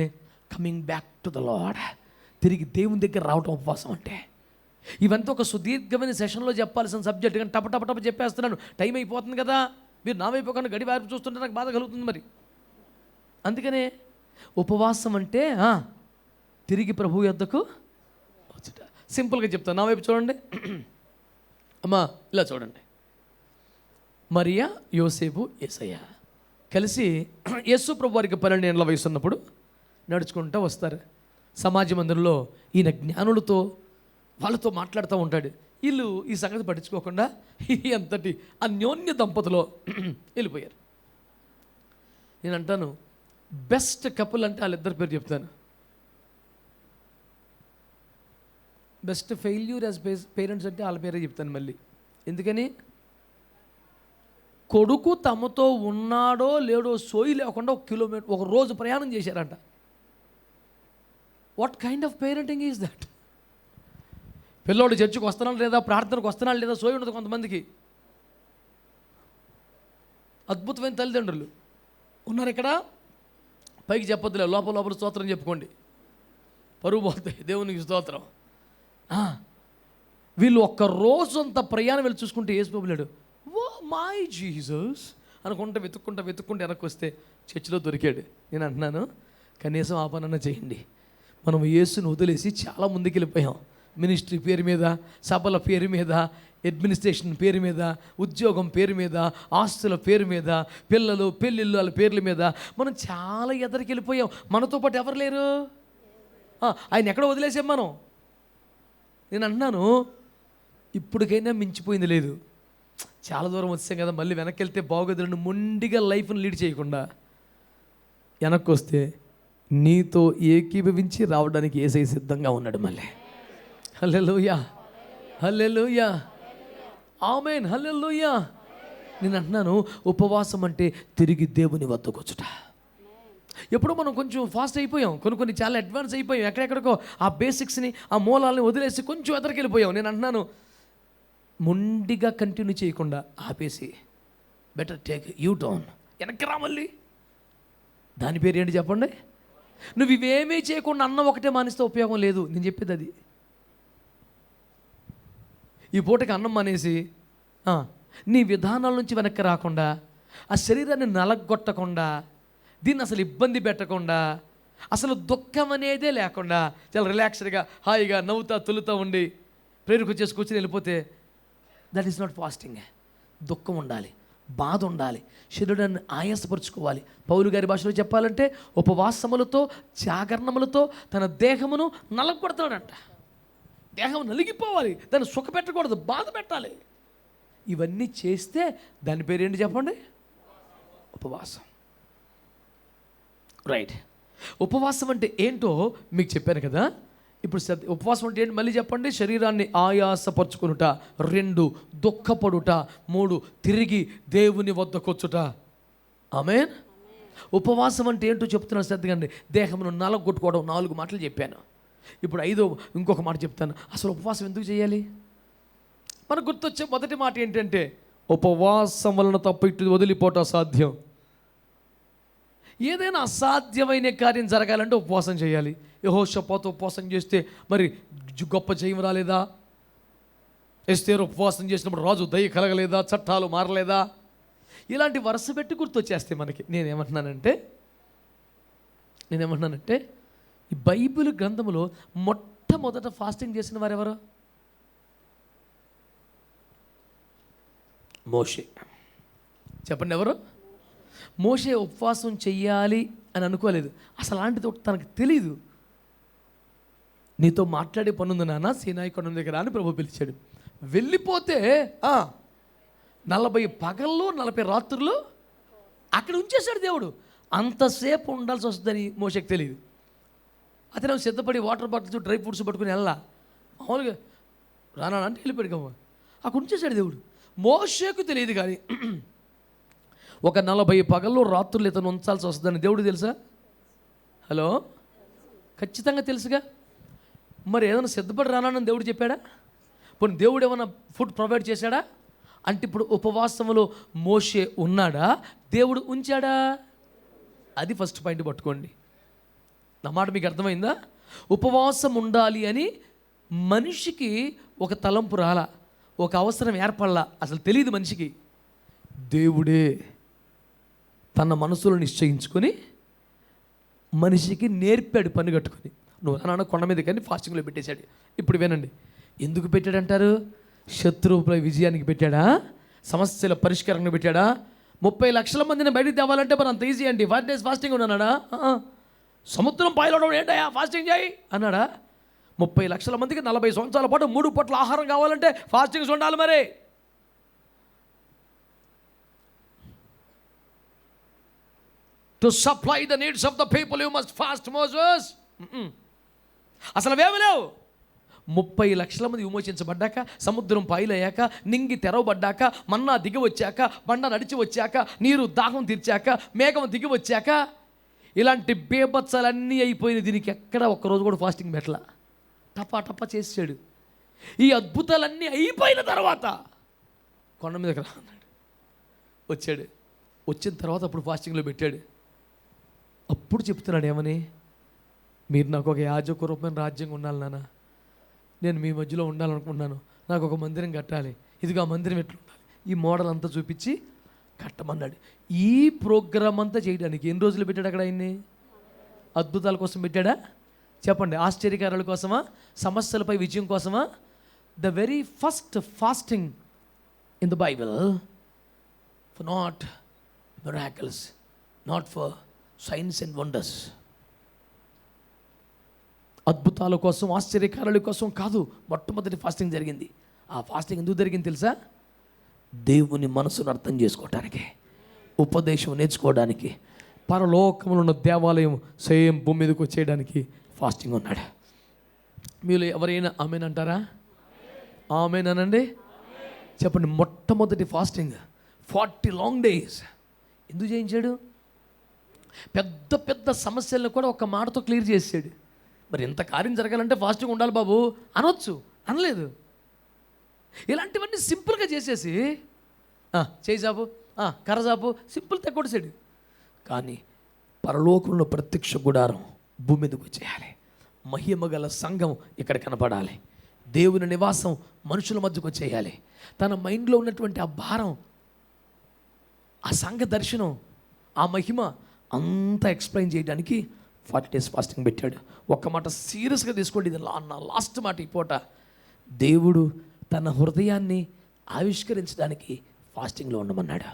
coming back to the lord, తిరిగి దేవుని దగ్గర రావటం ఉపవాసం అంటే. ఇవంతా ఒక సుదీర్ఘమైన సెషన్లో చెప్పాల్సిన సబ్జెక్ట్, కానీ టప చెప్పేస్తున్నాను, టైం అయిపోతుంది కదా. మీరు నా వైపు గడి వారి చూస్తుంటే నాకు బాధ కలుగుతుంది మరి. అందుకనే ఉపవాసం అంటే తిరిగి ప్రభు యొద్దకు వచ్చుట. సింపుల్గా చెప్తాను, నా వైపు చూడండి అమ్మా, ఇలా చూడండి. మరియా, యోసేపు, యేసయ్య కలిసి యేసు ప్రభు వారికి 12 ఏళ్ల వయసు ఉన్నప్పుడు నడుచుకుంటూ వస్తారు. సమాజ మందిరంలో ఈయన జ్ఞానులతో వాళ్ళతో మాట్లాడుతూ ఉంటాడు. వీళ్ళు ఈ సంగతి పట్టించుకోకుండా ఎంతటి అన్యోన్య దంపతులో వెళ్ళిపోయారు. నేను అంటాను బెస్ట్ కపుల్ అంటే వాళ్ళిద్దరి పేరు చెప్తాను. బెస్ట్ ఫెయిల్యూర్ యాజ్ పేరెంట్స్ అంటే వాళ్ళ పేరే చెప్తాను మళ్ళీ. ఎందుకని? కొడుకు తమతో ఉన్నాడో లేడో సోయి లేకుండా 1 కిలోమీటర్ ఒక రోజు ప్రయాణం చేశారంట. What kind of parenting is that? పిల్లోడు చర్చికి వస్తున్నాడు లేదా, ప్రార్థనకు వస్తున్నాడు లేదా, సోయి ఉండదు కొంతమందికి. అద్భుతమైన తల్లిదండ్రులు ఉన్నారు ఇక్కడ. పైకి చెప్పొద్దులే, లోపల లోపల స్తోత్రం చెప్పుకోండి, పరువు పోతాయి. దేవునికి స్తోత్రం. వీళ్ళు ఒక్క రోజు అంత ప్రయాణం వెళ్ళి చూసుకుంటే యేసుప్రభులేడు. ఓ మై జీసస్ అనుకుంటే వెతుక్కుంటా వెనక్కి వస్తే చర్చిలో దొరికాడు. నేను అంటున్నాను కనీసం ఆ పనన్నా చేయండి. మనం యేసుని వదిలేసి చాలా ముందుకు వెళ్ళిపోయాం. మినిస్ట్రీ పేరు మీద, సభల పేరు మీద, అడ్మినిస్ట్రేషన్ పేరు మీద, ఉద్యోగం పేరు మీద, ఆస్తుల పేరు మీద, పిల్లలు పెళ్ళిళ్ళు వాళ్ళ పేర్ల మీద మనం చాలా ఎదరికి వెళ్ళిపోయాం. మనతో పాటు ఎవరు లేరు. ఆయన ఎక్కడ వదిలేసాం మనం. నేను అంటున్నాను ఇప్పటికైనా మించిపోయింది లేదు. చాలా దూరం వచ్చాం కదా, మళ్ళీ వెనక్కి వెళ్తే బాగోదు. మొండిగా లైఫ్ని లీడ్ చేయకుండా వెనక్కి వస్తే నీతో ఏకీభవించి రావడానికి యేసయ్య సిద్ధంగా ఉన్నాడు మళ్ళీ. హల్లెలూయా, హల్లెలూయా, ఆమేన్, హల్లెలూయా. నేను అంటున్నాను ఉపవాసం అంటే తిరిగి దేవుని వద్దకు వచ్చుట. ఎప్పుడో మనం కొంచెం ఫాస్ట్ అయిపోయాం, కొన్ని చాలా అడ్వాన్స్ అయిపోయాం. ఎక్కడెక్కడికో ఆ బేసిక్స్ని, ఆ మూలాలని వదిలేసి కొంచెం ఎదరికెళ్ళిపోయాం. నేను అంటున్నాను మొండిగా కంటిన్యూ చేయకుండా ఆపేసి బెటర్ టేక్ యూ టర్న్, వెనక్కి రా మళ్ళీ. దాని పేరు ఏంటి చెప్పండి? నువ్వు ఇవేమీ చేయకుండా అన్నం ఒకటే మానేస్తే ఉపయోగం లేదు. నేను చెప్పేది అది. ఈ పూటకి అన్నం మానేసి నీ విధానాల నుంచి వెనక్కి రాకుండా, ఆ శరీరాన్ని నలగొట్టకుండా, దీన్ని అసలు ఇబ్బంది పెట్టకుండా, అసలు దుఃఖం అనేదే లేకుండా చాలా రిలాక్స్డ్గా హాయిగా నవ్వుతా తులుతూ ఉండి ప్రేరుకు వచ్చేసి కూర్చొని వెళ్ళిపోతే దట్ ఈస్ నాట్ ఫాస్టింగ్. దుఃఖం ఉండాలి, బాధ ఉండాలి, శరీరాన్ని ఆయాసపరుచుకోవాలి. పౌలు గారి భాషలో చెప్పాలంటే ఉపవాసములతో జాగరణములతో తన దేహమును నలగొడతాడంట. దేహం నలిగిపోవాలి, దాన్ని సుఖపెట్టకూడదు, బాధ పెట్టాలి. ఇవన్నీ చేస్తే దాని పేరేంటి చెప్పండి? ఉపవాసం. రైట్. ఉపవాసం అంటే ఏంటో మీకు చెప్పాను కదా. ఇప్పుడు ఉపవాసం అంటే ఏంటి మళ్ళీ చెప్పండి? శరీరాన్ని ఆయాసపరుచుకునుట, 2 దుఃఖపడుట, 3 తిరిగి దేవుని వద్దకొచ్చుట. ఆమేన్. ఉపవాసం అంటే ఏంటో చెప్తున్నాను శ్రద్ధగా. దేహమును నలగొట్టుకోవడం 4 మాటలు చెప్పాను. ఇప్పుడు 5వ ఇంకొక మాట చెప్తాను. అసలు ఉపవాసం ఎందుకు చేయాలి? మనకు గుర్తొచ్చే మొదటి మాట ఏంటంటే ఉపవాసం వలన తప్ప ఇటు వదిలిపోవటం అసాధ్యం. ఏదైనా అసాధ్యమైన కార్యం జరగాలంటే ఉపవాసం చేయాలి. యెహోషాపాతు ఉపవాసం చేస్తే మరి గొప్ప జయం రాలేదా? ఎస్తేరు ఉపవాసం చేసినప్పుడు రాజు దయ కలగలేదా? చట్టాలు మారలేదా? ఇలాంటి వరుస పెట్టి గుర్తొచ్చేస్తే మనకి. నేనేమంటున్నానంటే ఈ బైబిల్ గ్రంథంలో మొట్టమొదట ఫాస్టింగ్ చేసిన వారు ఎవరు? మోషే. చెప్పండి ఎవరు? మోషే ఉపవాసం చెయ్యాలి అని అనుకోలేదు. అసలు అలాంటిది తనకు తెలీదు. నీతో మాట్లాడే పనుంది నాన్న, సీనాయి కొండ దగ్గర అని ప్రభు పిలిచాడు. వెళ్ళిపోతే 40 పగళ్ళు 40 రాత్రులు అక్కడ ఉంచేశాడు దేవుడు. అంతసేపు ఉండాల్సి వస్తుందని మోషేకి తెలియదు. అతను సిద్ధపడి వాటర్ బాటిల్స్, డ్రై ఫ్రూట్స్ పట్టుకుని వెళ్ళా. మామూలుగా రానా అంటే వెళ్ళిపోయాడు కమ్మ. అక్కడ ఉంచేశాడు దేవుడు. మోషేకు తెలియదు కానీ ఒక 40 పగళ్ళు రాత్రులు ఇతను ఉంచాల్సి వస్తుందని దేవుడు తెలుసా? హలో, ఖచ్చితంగా తెలుసుగా. మరి ఏదైనా సిద్ధపడి రానని దేవుడు చెప్పాడా? పోనీ దేవుడు ఏమైనా ఫుడ్ ప్రొవైడ్ చేశాడా? అంటే ఇప్పుడు ఉపవాసములో మోషే ఉన్నాడా? దేవుడు ఉంచాడా? అది ఫస్ట్ పాయింట్ పట్టుకోండి. నా మాట మీకు అర్థమైందా? ఉపవాసం ఉండాలి అని మనిషికి ఒక తలంపు రాలా, ఒక అవసరం ఏర్పడలా, అసలు తెలియదు మనిషికి. దేవుడే తన మనసులో నిశ్చయించుకొని మనిషికి నేర్పాడు పని కట్టుకొని. నువ్వు నాన్న కొండ మీద కానీ ఫాస్టింగ్లో పెట్టేశాడు. ఇప్పుడు వినండి, ఎందుకు పెట్టాడంటారు? శత్రువుపై విజయానికి పెట్టాడా? సమస్యల పరిష్కారం పెట్టాడా? 30 లక్షల మందిని బయటికి తేవాలంటే మరి అంత ఈజీ అండి. 5 days ఫాస్టింగ్ ఉన్నాడా? సముద్రం పాయలవడం ఏంటయ్యా ఫాస్టింగ్ చేయి అన్నాడా? 30 లక్షల మందికి 40 సంవత్సరాల పాటు 3 పూట్ల ఆహారం కావాలంటే ఫాస్టింగ్స్ ఉండాలి మరి. To supply the needs of the people you must fast Moses. అసలు అవేమి లేవు. 30 లక్షల మంది విమోచించబడ్డాక, సముద్రం పాయలయ్యాక, నింగి తెరవబడ్డాక, మన్నా దిగి వచ్చాక, బండ నడిచి వచ్చాక, నీరు దాహం తీర్చాక, మేఘం దిగి వచ్చాక, ఇలాంటి బేబత్సాలన్నీ అయిపోయినాయి. దీనికి ఎక్కడ ఒక్కరోజు కూడా ఫాస్టింగ్ పెట్టలా. టపా టపా చేసాడు. ఈ అద్భుతాలన్నీ అయిపోయిన తర్వాత కొండ మీదకి రా అన్నాడు. వచ్చాడు. వచ్చిన తర్వాత అప్పుడు ఫాస్టింగ్లో పెట్టాడు. అప్పుడు చెప్తున్నాడు ఏమని, మీరు నాకు ఒక యాజక రూపమైన రాజ్యంగా ఉండాలి నాన్న, నేను మీ మధ్యలో ఉండాలనుకుంటున్నాను, నాకు ఒక మందిరం కట్టాలి, ఇదిగా మందిరం ఎట్లా ఉండాలి, ఈ మోడల్ అంతా చూపించి కట్టమన్నాడు. ఈ ప్రోగ్రామ్ అంతా చేయడానికి ఎన్ని రోజులు పెట్టాడు అక్కడ ఆయన్ని? అద్భుతాల కోసం పెట్టాడా? చెప్పండి. ఆశ్చర్యకారాల కోసమా? సమస్యలపై విజయం కోసమా? The very first fasting in the Bible for not miracles, not for signs and wonders. అద్భుతాల కోసం, ఆశ్చర్యకారాల కోసం కాదు మొట్టమొదటి ఫాస్టింగ్ జరిగింది. ఆ ఫాస్టింగ్ ఎందుకు జరిగింది తెలుసా? దేవుని మనసును అర్థం చేసుకోవడానికి, ఉపదేశం నేర్చుకోవడానికి, పరలోకంలో ఉన్న దేవాలయం సేమ్ భూమి మీదకి వచ్చేయడానికి ఫాస్టింగ్ ఉన్నాడు. మీరు ఎవరైనా ఆమెన్ అంటారా? ఆమెన్ అనండి. చెప్పండి. మొట్టమొదటి ఫాస్టింగ్ 40 లాంగ్ డేస్ ఎందుకు చేయించాడు? పెద్ద పెద్ద సమస్యలను కూడా ఒక మాటతో క్లియర్ చేసాడు. మరి ఇంత కార్యం జరగాలంటే ఫాస్టింగ్ ఉండాలి బాబు అనొచ్చు, అనలేదు. ఇలాంటివన్నీ సింపుల్గా చేసేసి చేసాపు కర్రజాపు సింపుల్ తగ్గొడిసాడు. కానీ పరలోకంలో ప్రత్యక్ష గుడారం భూమి మీదకి వచ్చేయాలి, మహిమ గల సంఘం ఇక్కడ కనపడాలి, దేవుని నివాసం మనుషుల మధ్యకు వచ్చేయాలి. తన మైండ్లో ఉన్నటువంటి ఆ భారం, ఆ సంఘ దర్శనం, ఆ మహిమ అంతా ఎక్స్ప్లెయిన్ చేయడానికి 40 days ఫాస్టింగ్ పెట్టాడు. ఒక్క మాట సీరియస్గా తీసుకోండి, ఇది నా లాస్ట్ మాట ఈ పూట. దేవుడు తన హృదయాన్ని ఆవిష్కరించడానికి ఫాస్టింగ్లో ఉండమన్నాడు.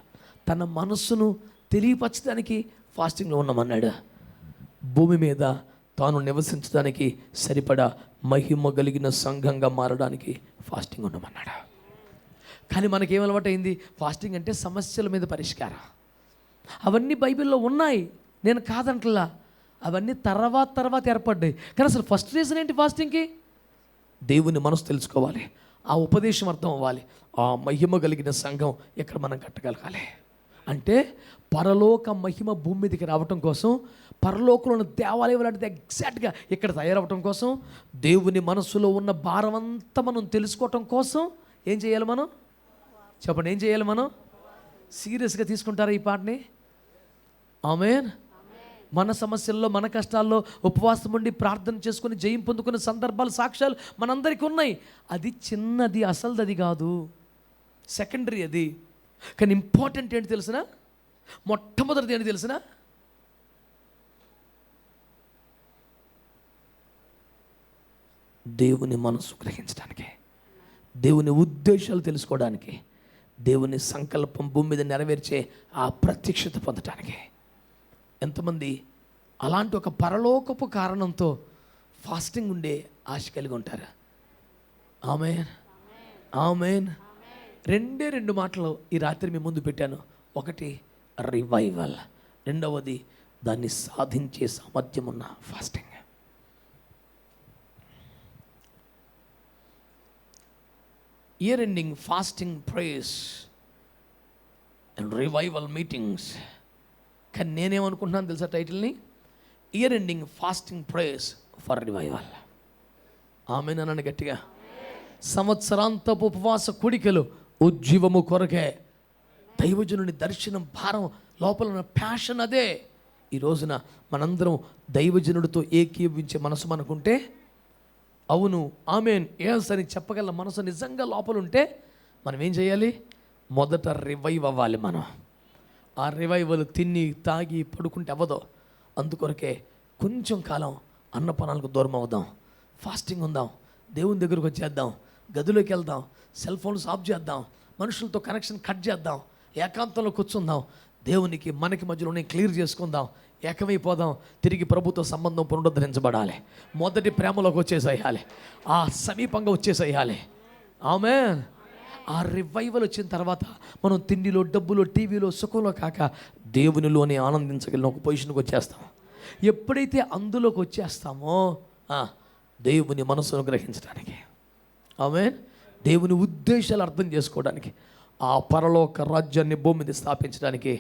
తన మనస్సును తెలియపరచడానికి ఫాస్టింగ్లో ఉండమన్నాడు. భూమి మీద తాను నివసించడానికి సరిపడా మహిమ కలిగిన సంఘంగా మారడానికి ఫాస్టింగ్ ఉండమన్నాడు. కానీ మనకేం అలవాటు అయింది? ఫాస్టింగ్ అంటే సమస్యల మీద పరిష్కారం. అవన్నీ బైబిల్లో ఉన్నాయి, నేను కాదంటలా. అవన్నీ తర్వాత ఏర్పడ్డాయి. కానీ అసలు ఫస్ట్ రీజన్ ఏంటి ఫాస్టింగ్కి? దేవుని మనసు తెలుసుకోవాలి, ఆ ఉపదేశం అర్థం అవ్వాలి, ఆ మహిమ కలిగిన సంఘం ఇక్కడ మనం కట్టగలగాలి. అంటే పరలోక మహిమ భూమి మీదకి రావటం కోసం, పరలోకంలో దేవాలయం లాంటిది ఎగ్జాక్ట్గా ఇక్కడ తయారవటం కోసం, దేవుని మనసులో ఉన్న భారం అంతా మనం తెలుసుకోవటం కోసం ఏం చేయాలి మనం? చెప్పండి, ఏం చేయాలి మనం? సీరియస్గా తీసుకుంటారా ఈ పాటని? ఆమేన్. మన సమస్యల్లో, మన కష్టాల్లో ఉపవాసం ఉండి ప్రార్థన చేసుకుని జయం పొందుకునే సందర్భాలు, సాక్ష్యాలు మనందరికీ ఉన్నాయి. అది చిన్నది, అసలుది అది కాదు, సెకండరీ అది. కానీ ఇంపార్టెంట్ ఏంటి తెలిసిన? మొట్టమొదటిది ఏంటి తెలిసిన? దేవుని మనసు గ్రహించడానికి, దేవుని ఉద్దేశాలు తెలుసుకోవడానికి, దేవుని సంకల్పం భూమి మీద నెరవేర్చే ఆ ప్రత్యక్షత పొందటానికి. ఎంతమంది అలాంటి ఒక పరలోకపు కారణంతో ఫాస్టింగ్ ఉండే ఆశ కలిగి ఉంటారు? ఆమేన్, ఆమేన్. 2 మాటలు ఈ రాత్రి మీ ముందు పెట్టాను. ఒకటి రివైవల్, రెండవది దాన్ని సాధించే సామర్థ్యం ఉన్న fasting. Year ending fasting prayers and revival meetings. కానీ నేనేమనుకుంటున్నాను తెలుసా టైటిల్ని? Year ending fasting prayers for revival. Amen అనండి గట్టిగా. సంవత్సరాంతపు ఉపవాస కూడికలు ఉజ్జీవము కొరకే. దైవజనుని దర్శనం, భారం, లోపల ఉన్న ప్యాషన్ అదే. ఈ రోజున మనందరం దైవజనుడితో ఏకీభవించే మనసు మనకుంటే, అవును ఆమేన్ ఎస్ అని చెప్పగల మనసు నిజంగా లోపల ఉంటే మనం ఏం చేయాలి? మొదట రివైవ్ అవ్వాలి. మనం ఆ రివైవల్ తిని తాగి పడుకుంటే అవ్వదు. అందుకొరకే కొంచెం కాలం అన్నపానాలకు దూరం అవుదాం, ఫాస్టింగ్ ఉందాం, దేవుని దగ్గరకు వచ్చేద్దాం, గదిలోకి వెళ్దాం, సెల్ ఫోన్స్ ఆఫ్ చేద్దాం, మనుషులతో కనెక్షన్ కట్ చేద్దాం, ఏకాంతంలో కూర్చుందాం, దేవునికి మనకి మధ్యలోనే క్లియర్ చేసుకుందాం, ఏకమైపోదాం, తిరిగి ప్రభుత్వ సంబంధం పునరుద్ధరించబడాలి, మొదటి ప్రేమలోకి వచ్చేసేయాలి, ఆ సమీపంగా వచ్చేసేయాలి. ఆమేన్. ఆ రివైవల్ వచ్చిన తర్వాత మనం తిండిలో, డబ్బులో, టీవీలో, సుఖంలో కాక దేవునిలోనే ఆనందించగలిగిన ఒక పొజిషన్కి వచ్చేస్తాం. ఎప్పుడైతే అందులోకి వచ్చేస్తామో దేవుని మనసును గ్రహించడానికి, ఆమేన్, దేవుని ఉద్దేశాలు అర్థం చేసుకోవడానికి, ఆ పరలోక రాజ్యాన్ని భూమి మీద స్థాపించడానికి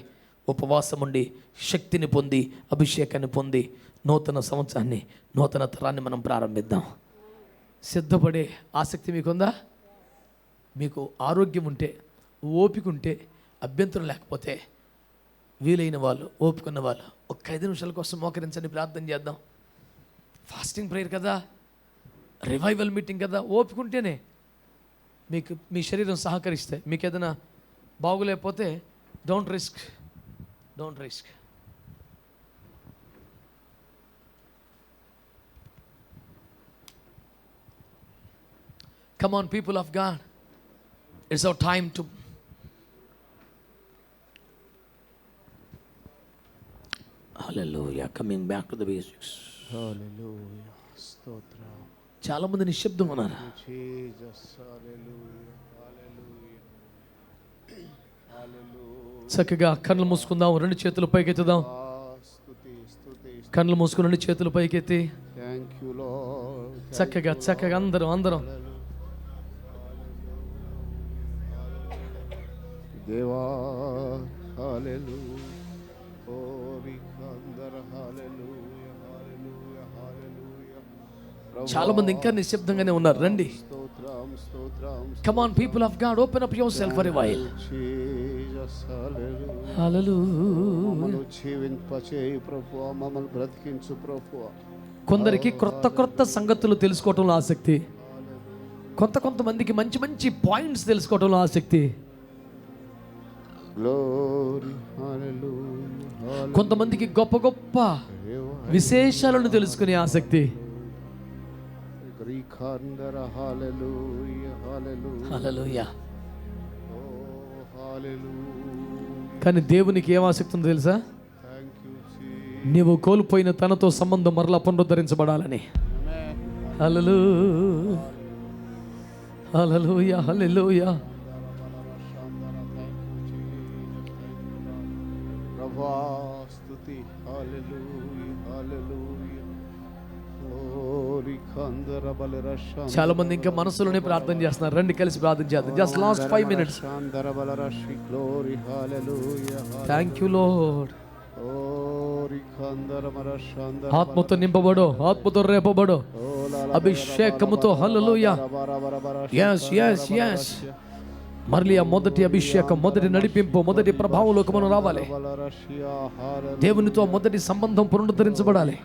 ఉపవాసం ఉండి శక్తిని పొంది అభిషేకాన్ని పొంది నూతన సంవత్సరాన్ని, నూతన తరాన్ని మనం ప్రారంభిద్దాం. సిద్ధపడే ఆసక్తి మీకుందా? మీకు ఆరోగ్యం ఉంటే, ఓపిక ఉంటే, అభ్యంతరం లేకపోతే వీలైన వాళ్ళు, ఓపికన్న వాళ్ళు ఒక 5 నిమిషాల కోసం మోకరించండి, ప్రార్థన చేద్దాం. ఫాస్టింగ్ ప్రేయర్ కదా, రివైవల్ మీటింగ్ కదా, ఓపిక ఉంటేనే మీకు మీ శరీరం సహకరిస్తే. మీకు ఏదైనా బాగోలేకపోతే don't risk. Come on, people of God. It's our time to
Hallelujah. Coming back to the basics.
హల్లెలూయా. స్తోత్రం
చాలా మంది నిశ్శబ్దం ఉన్నారు.
జీసస్. హల్లెలూయా. హల్లెలూయా. హల్లెలూయా.
చక్కగా కళ్ళు మూసుకుందాం, 2 చేతులు పైకెత్తుదాం.
స్తుతి స్తుతి.
కళ్ళు మూసుకుని 2 చేతులు పైకెత్తి
థాంక్యూ లార్డ్.
చక్కగా అందరం
దేవా. హల్లెలూయా. ఓరి కందర. హల్లెలూయా. హల్లెలూయా. హల్లెలూయా.
చాలా మంది ఇంకా నిశ్శబ్దంగానే ఉన్నారు. రండి.
స్తోత్రం స్తోత్రం.
Come on, people of God, open up yourself for a while.
Jesus. Hallelujah.
Hallelujah.
మమ్మల్ని జీవింపచేయి ప్రభువా, మమ్మల్ని బ్రతికించు ప్రభువా.
కొందరికి క్రొత్త సంగతులు తెలుసుకోవటంలో ఆసక్తి, కొంతమందికి మంచి పాయింట్స్ తెలుసుకోవటంలో ఆసక్తి,
గ్లోరీ. హల్లెలూయా.
కొంతమందికి గొప్ప విశేషాలను తెలుసుకునే ఆసక్తి.
గ్రీకాందర. హల్లెలూయా. హల్లెలూయా.
హల్లెలూయా.
ఓ హల్లెలూయా.
కానీ దేవునికి ఏం ఆసక్తి ఉందో తెలుసా?
థాంక్యూ
నీవు కోల్పోయిన తనతో సంబంధం మరలా పునరుద్ధరించబడాలని. హల్లెలూయా. హల్లెలూయా. హల్లెలూయా.
ప్రభా స్తుతి. హల్లెలూయా. హల్లెలూయా. ఓరి కందర బలరష.
చాలా మంది ఇంకా మనసులోనే ప్రార్థన చేస్తున్నారు. రండి కలిసి ప్రార్థన చేద్దాం. Just last 5 minutes.
కందర బలరషి. Glory. Hallelujah.
Thank you Lord.
ఓరి కందర మరషందర.
ఆత్మతో నింపబడో, ఆత్మతో రేపబడో, అభిషేకముతో. హల్లెలూయా. yes. మరలి ఆ మొదటి అభిషేకం, మొదటి నడిపింపు, మొదటి ప్రభావంలోకి మనం రావాలి. దేవునితో మొదటి సంబంధం పునరుద్ధరించబడాలి.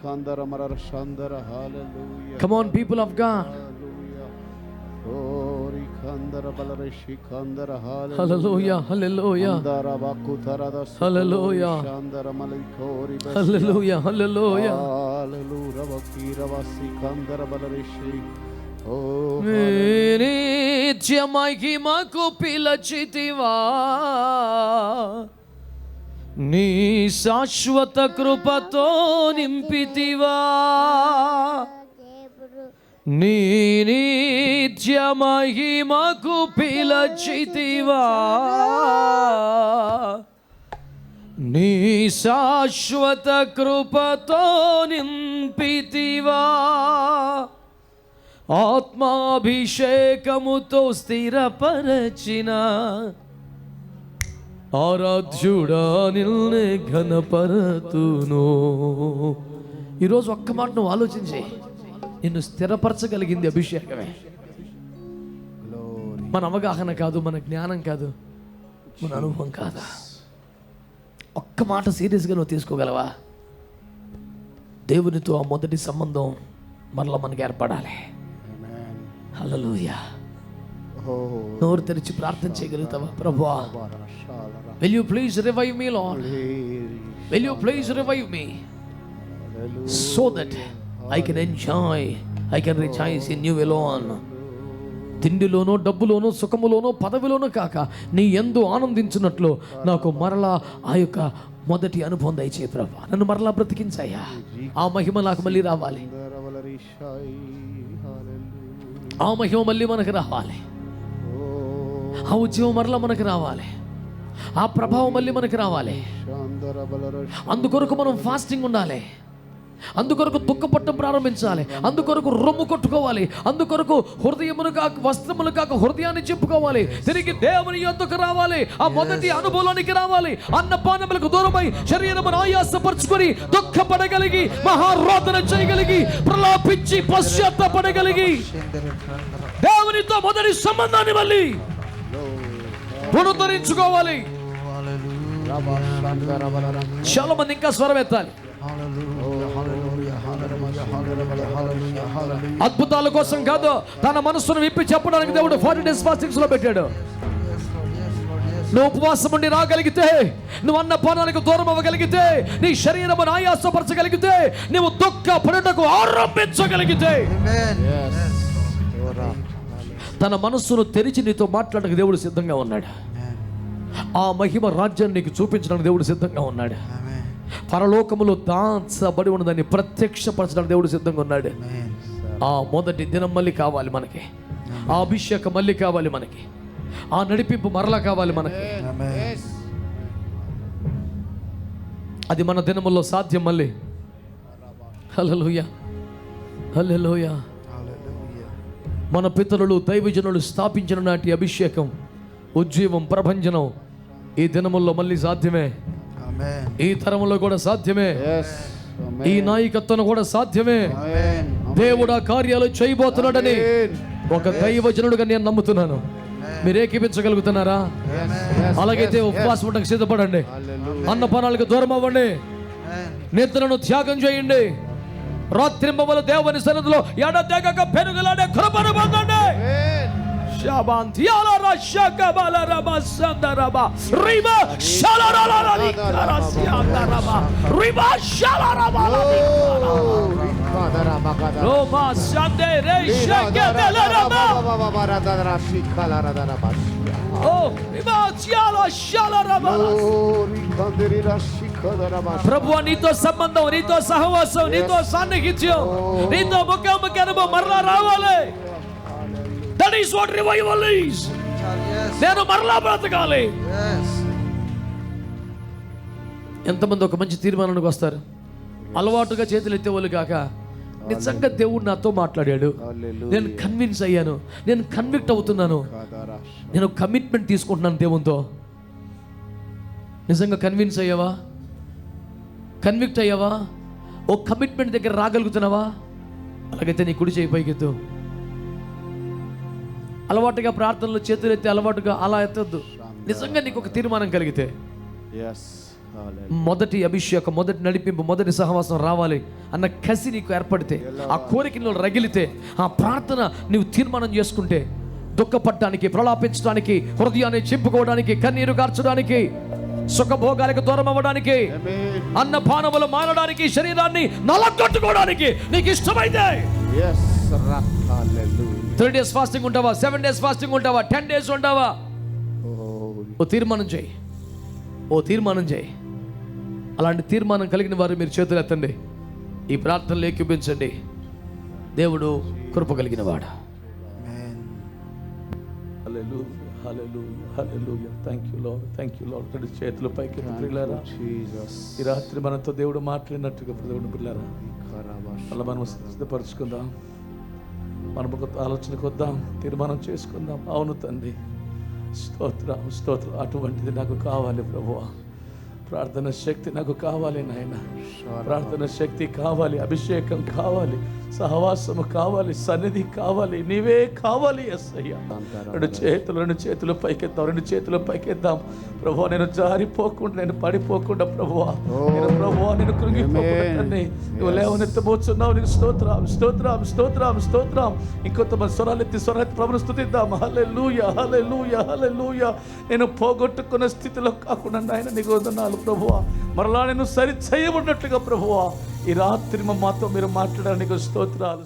Come on, people of God. Hallelujah. Hallelujah. Hallelujah. Hallelujah. Hallelujah. నిత్య మహిమకు పిలచితివా, నీ శాశ్వత కృపతో నింపితివా, నీ నిత్య మహిమకు పిలచితివా, నీ శాశ్వత కృపతో నింపితివా, ఆత్మాభిషేకముతో స్థిరపరచిన ఆరాధ్యుడా నిన్నే ఘనపరతును. ఈరోజు ఒక్క మాట నువ్వు ఆలోచించి, నిన్ను స్థిరపరచగలిగింది అభిషేకమే. మన అవగాహన కాదు, మన జ్ఞానం కాదు, మన అనుభవం కాదా. ఒక్క మాట సీరియస్గా నువ్వు తీసుకోగలవా? దేవునితో ఆ మొదటి సంబంధం మరలా మనకి ఏర్పడాలి. హల్లెలూయా. నోరు తెరిచి ప్రార్థన చేయగలుగుతావా? ప్రభువా, will you please revive me, Lord? Will you please revive me so that I can enjoy, I can rejoice in you alone. తిండిలోనో, డబ్బులోనో, సుఖములోనో, పదవిలోనో కాక నీ యందు ఆనందించినట్లు నాకు మరలా ఆ యొక్క మొదటి అనుభవం దయచే ప్రభా. నన్ను మరలా బ్రతికించాయా. ఆ మహిమ నాకు మళ్ళీ రావాలి. ఆ మహిమ మళ్ళీ మనకు రావాలి. ఆ ఉద్యమం మరలా మనకు రావాలి. ఆ ప్రభావం మళ్ళీ మనకు రావాలి. అందుకొరకు మనం ఫాస్టింగ్ ఉండాలి. అందుకొరకు దుఃఖపట్టం ప్రారంభించాలి. అందుకొరకు రొమ్ము కొట్టుకోవాలి. అందుకొరకు హృదయమును కాక వస్త్రములు కాక హృదయాన్ని చెప్పుకోవాలి. తిరిగి దేవుని యొద్దకు రావాలి. ఆ మొదటి అనుభవానికి రావాలి. అన్నపానములకు దూరమై శరీరమును ఆయాసపరుచుకొని దుఃఖపడగలిగి మహారోదన చేయగలిగి ప్రలాపించి పశ్చాత్తాపడగలిగి దేవునితో మొదటి సంబంధాన్ని మళ్ళీ పునరుద్ధరించుకోవాలి. చాలా మంది ఇంకా స్వరం ఎత్తాలి. అద్భుతాల కోసం కాదు, తన మనస్సును విప్పి చెప్పడానికి దేవుడు 40 days ఫాస్టింగ్స్ లో పెట్టాడు. నువ్వు ఉపవాసం ఉండి రాగలిగితే, నువ్వు అన్న పానానికి దూరం అవ్వగలిగితే, నీ శరీరమును ఆయాసపరచగలిగితే, నువ్వు దుఃఖ పడుటకు ఆరంభించగలిగితే, తన మనస్సును తెరిచి నీతో మాట్లాడడానికి దేవుడు సిద్ధంగా ఉన్నాడు. ఆ మహిమ రాజ్యాన్ని నీకు చూపించడానికి దేవుడు సిద్ధంగా ఉన్నాడు. పరలోకములో దాచబడి ఉన్నదాన్ని ప్రత్యక్షపరచడానికి దేవుడు సిద్ధంగా ఉన్నాడు. ఆ మొదటి దినం మళ్ళీ కావాలి మనకి. ఆ అభిషేకం మళ్ళీ కావాలి మనకి. ఆ నడిపింపు మరలా కావాలి మనకి. అది మన దినముల్లో సాధ్యం మళ్ళీ. హల్లెలూయా, హల్లెలూయా. మన పితరులు దైవజనులు స్థాపించిన నాటి అభిషేకం, ఉజ్జీవం, ప్రభంజనం ఈ దినముల్లో మళ్ళీ సాధ్యమే. ఈ తరములో కూడా సాధ్యమే. ఈ నాయకత్వం కూడా సాధ్యమే. దేవుడు ఆ కార్యాలు చేయబోతున్నాడని ఒక దైవజనుడుగా నేను నమ్ముతున్నాను. మీరు ఏకీపించగలుగుతున్నారా? అలాగైతే ఉపవాసం ఉండక సిద్ధపడండి. అన్నపానాలకు దూరం అవ్వండి. నిద్రను త్యాగం చేయండి. రాత్రింబవలు దేవుని సన్నిధిలో ఎడతెగక పెనుగులాడే కృపను పొందండి. ప్రభువా, నీతో సంబంధం, నీతో సహవాసం, నీతో సాన్నిహిత్యం, నీతో ముఖాముఖి అనుభవం మరలా రావాలి. That is what revival is. నేను మరలా బ్రతకాలి. ఎంతమంది ఒక మంచి తీర్మానానికి వస్తారు? అలవాటుగా చేతులు ఎత్తేవాళ్ళు కాక, నిజంగా దేవుడు నాతో మాట్లాడాడు, నేను కన్విన్స్ అయ్యాను, నేను కన్విక్ట్ అవుతున్నాను, నేను కమిట్మెంట్ తీసుకుంటున్నాను దేవునితో. నిజంగా కన్విన్స్ అయ్యావా? కన్విక్ట్ అయ్యావా? ఓ కమిట్మెంట్ దగ్గర రాగలుగుతున్నావా? అలాగైతే నీ కుడి చేయి పైకెత్తు. అలవాటుగా ప్రార్థనలు చేతులు ఎత్తి అలవాటుగా అలా ఎత్తొద్దు. నిజంగా నీకు ఒక తీర్మానం కలిగితే, మొదటి అభిషేకం, మొదటి నడిపింపు, మొదటి సహవాసం రావాలి అన్న కసి నీకు ఏర్పడితే, ఆ కోరికను రగిలితే, ఆ ప్రార్థన నీవు తీర్మానం చేసుకుంటే, దుఃఖపడటానికి, ప్రలాపించడానికి, హృదయాన్ని చింపుకోవడానికి, కన్నీరు కార్చడానికి, సుఖభోగాలకు దూరం అవ్వడానికి, అన్నపానములు మానడానికి, శరీరాన్ని నలగొట్టుకోవడానికి నీకు ఇష్టమైతే 3 days ఫాస్టింగ్ ఉంటావా, 7 days ఫాస్టింగ్ ఉంటావా, 10 days ఉంటావా, ఓ తీర్మానం చేయి. ఓ తీర్మానం చేయి. అలాంటి తీర్మానం కలిగిన వారు మీరు చేతులు ఎత్తండి. ఈ ప్రార్థనలు ఏకీపించండి. దేవుడు కృప కలిగిన వాడు. Thank you lord. చేతులు పైకి పిల్లారా, ఈ రాత్రి మనతో దేవుడు మాట్లాడినట్టుగా దేవుడు పిల్లారా, అలా మనం సిద్ధపరచుకుందాం. మనం ఒక ఆలోచనకు వద్దాం, తీర్మానం చేసుకుందాం. అవును తండ్రి, స్తోత్రం స్తోత్రం, అటువంటిది నాకు కావాలి ప్రభువా. ప్రార్థన శక్తి నాకు కావాలి నాయన. ప్రార్థన శక్తి కావాలి, అభిషేకం కావాలి, సహవాసము కావాలి, సన్నిధి కావాలి, నీవే కావాలి యేసయ్యా. రెండు చేతులు పైకెత్తాం, 2 చేతులు పైకెత్తాం. ప్రభువా, నేను జారిపోకుండా, నేను పడిపోకుండా ప్రభువా, నేను కృంగిపోకుండా నువ్వు లేవనెత్తబోతున్నావు. నీకు స్తోత్రం స్తోత్రం స్తోత్రం స్తోత్రం. ఇంకొంతమంది స్వరాలెత్తి ప్రభువును స్తుతిద్దాం. హల్లెలూయా హల్లెలూయా హల్లెలూయా. నేను పోగొట్టుకున్న స్థితిలో కాకుండా నాయన నీకు వందనాలు ప్రభువా. మరలా నేను సరి చేయబడినట్లుగా ప్రభువా, ఈ రాత్రి మాతో మీరు మాట్లాడడానికి స్తోత్రాలు.